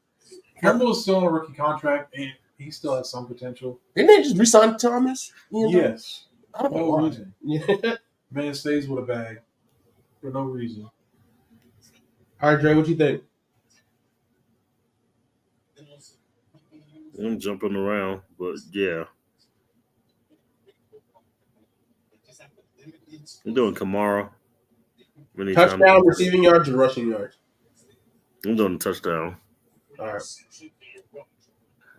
Tremble is still on a rookie contract, and he still has some potential. Didn't they just re-sign Thomas? Yes. I don't know No why. reason. Man stays with a bag for no reason. All right, Dre, what you think? I'm jumping around, but yeah. I'm doing Kamara. Touchdown, receiving yards, or rushing yards? I'm doing touchdown. All right.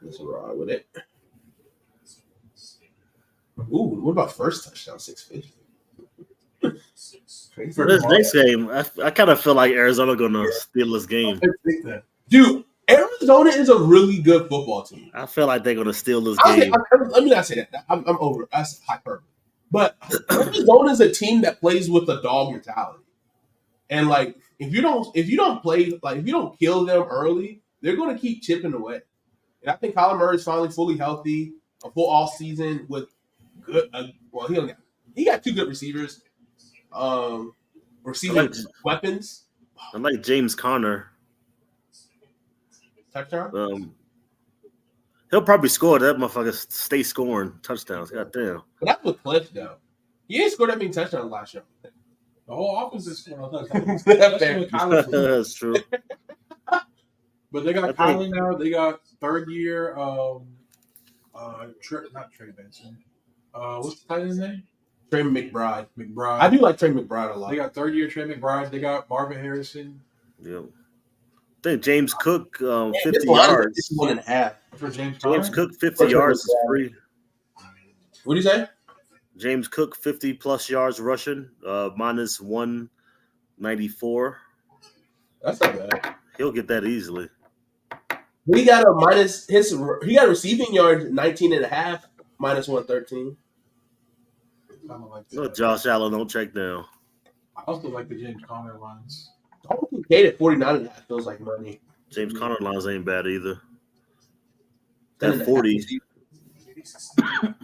Let's ride with it. Ooh, what about first touchdown, 650? For this next game, I kind of feel like Arizona going to steal this game. Dude, Arizona is a really good football team. I feel like they're going to steal this Okay, game. let me not say that. I'm over it. That's hyperbole. But Arizona is a team that plays with a dog mentality. And like if you don't kill them early, they're going to keep chipping away. And I think Kyler Murray is finally fully healthy, a full off season with good. He got two good receivers, receiving weapons. I like James Conner. Touchdown. He'll probably score. That motherfucker stay scoring touchdowns. Goddamn. But that's with Cliff though. He ain't scored that many touchdowns last year. The whole offense is scoring touchdowns. That's true. But they got Kylie now. They got third year. Not Trey Benson. What's the tight end's name? Trey McBride. McBride. I do like Trey McBride a lot. They got third year Trey McBride. They got Marvin Harrison. Yep. I think James Cook 50 yards. 1.5 for James Cook 50 yards is free. What do you say? James Cook 50 plus yards rushing, minus 194. That's not bad. He'll get that easily. He got a minus he got receiving yards 19.5, minus 113. No, Josh Allen, don't check down. I also like the James Conner lines. Dalton Kincaid at 49.5 feels like money. James Conner lines ain't bad either. That 40.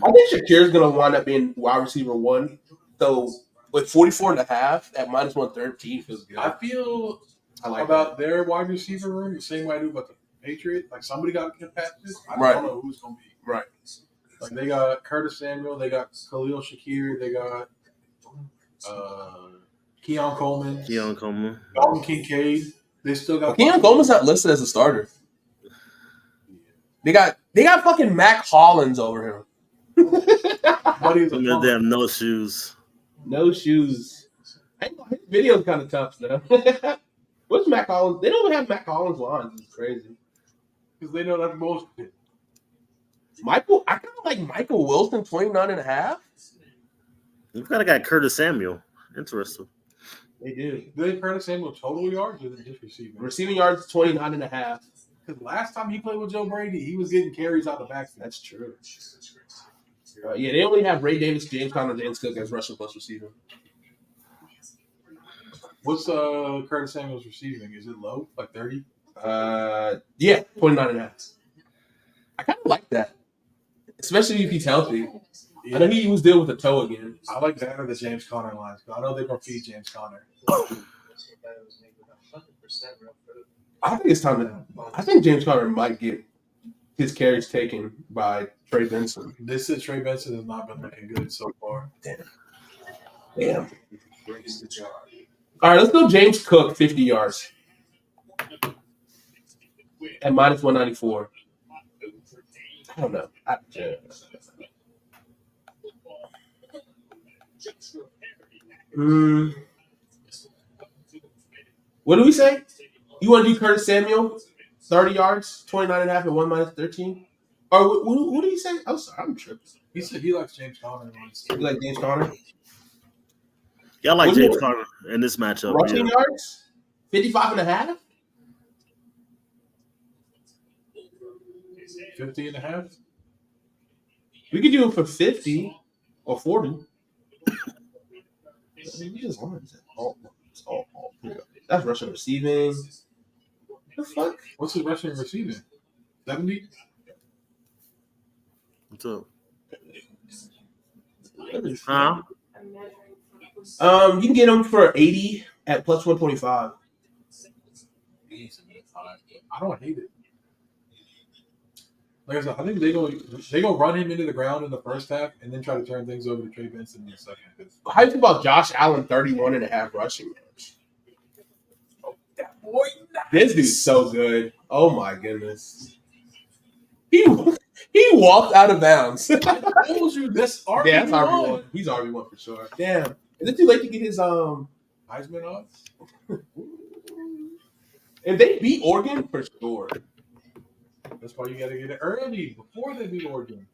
I think Shakir's gonna wind up being wide receiver 1. So with 44.5 at minus 113 feels good. I feel like about their wide receiver room the same way I do about the Patriots. Like somebody got to get patches. I don't know who's gonna be. Right. Like they got Curtis Samuel, they got Khalil Shakir, they got Keon Coleman, Dalton Kincaid. They still got Keon Coleman's not listed as a starter. They got fucking Mac Hollins over him. Some of them no shoes. No shoes. His video's kind of tough though. What's Mac Hollins? They don't even have Mac Hollins lines. It's crazy. Because they know that's bullshit. I kind of like Michael Wilson, 29.5. You've got a guy Curtis Samuel. Interesting. They do. Do they Curtis Samuel total yards or just receiving? Receiving yards 29.5. Because last time he played with Joe Brady, he was getting carries out the backfield. That's true. Yeah, they only have Ray Davis, James Conner, and James Cook as rushing plus receiving. What's Curtis Samuel's receiving? Is it low, like 30? Yeah, 29.5. I kind of like that, especially if he's healthy. Yeah. I know he was dealing with a toe again. I like that or the James Conner lines. I know they're gonna feed James Conner. I think it's time to. I think James Conner might get his carries taken by Trey Benson. This is Trey Benson has not been looking good so far. Damn. All right, let's go. James Cook, 50 yards at minus 194. I don't know. What do we say? You want to do Curtis Samuel, 30 yards, 29.5 at 1 minus 13? Or what do you say? I'm sorry, I'm tripping. He said he likes James Conner. You like James Conner? Yeah, I like James Conner in this matchup. Rushing yards, 55.5. 50.5. We could do it for 50 or 40. That's rushing receiving. The fuck? What's his rushing and receiving? 70? What's up? Huh? You can get him for 80 at plus 125. I don't hate it. Like I said, I think they go run him into the ground in the first half and then try to turn things over to Trey Benson in the second. How do you think about Josh Allen 31.5 rushing yards? Oh, that boy! This dude's so good. Oh my goodness. He walked out of bounds. I told you this RB1. Yeah, that's RB1. He's RB1 for sure. Damn. Is it too late to get his Heisman odds? If they beat Oregon, for sure. That's why you got to get it early before they beat Oregon.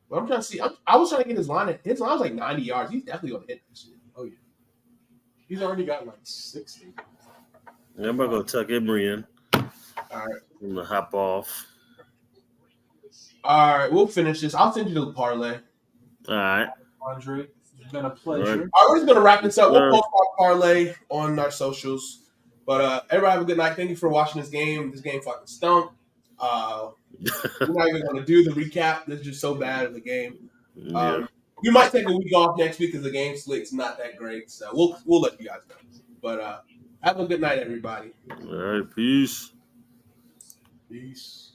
But I'm trying to see. I was trying to get his line. His line was like 90 yards. He's definitely going to hit this shit. Oh, yeah. He's already got like 60. Yeah, I'm going to go tuck Emery in. All right. I'm going to hop off. All right. We'll finish this. I'll send you the parlay. All right. Andre, it's been a pleasure. All right, we're just going to wrap this up. We'll post our parlay on our socials. But everybody have a good night. Thank you for watching this game. This game fucking stunk. We're not even going to do the recap. This is just so bad of the game. We might take a week off next week because the game slick's not that great. So we'll let you guys know. But have a good night, everybody. All right, peace. Peace.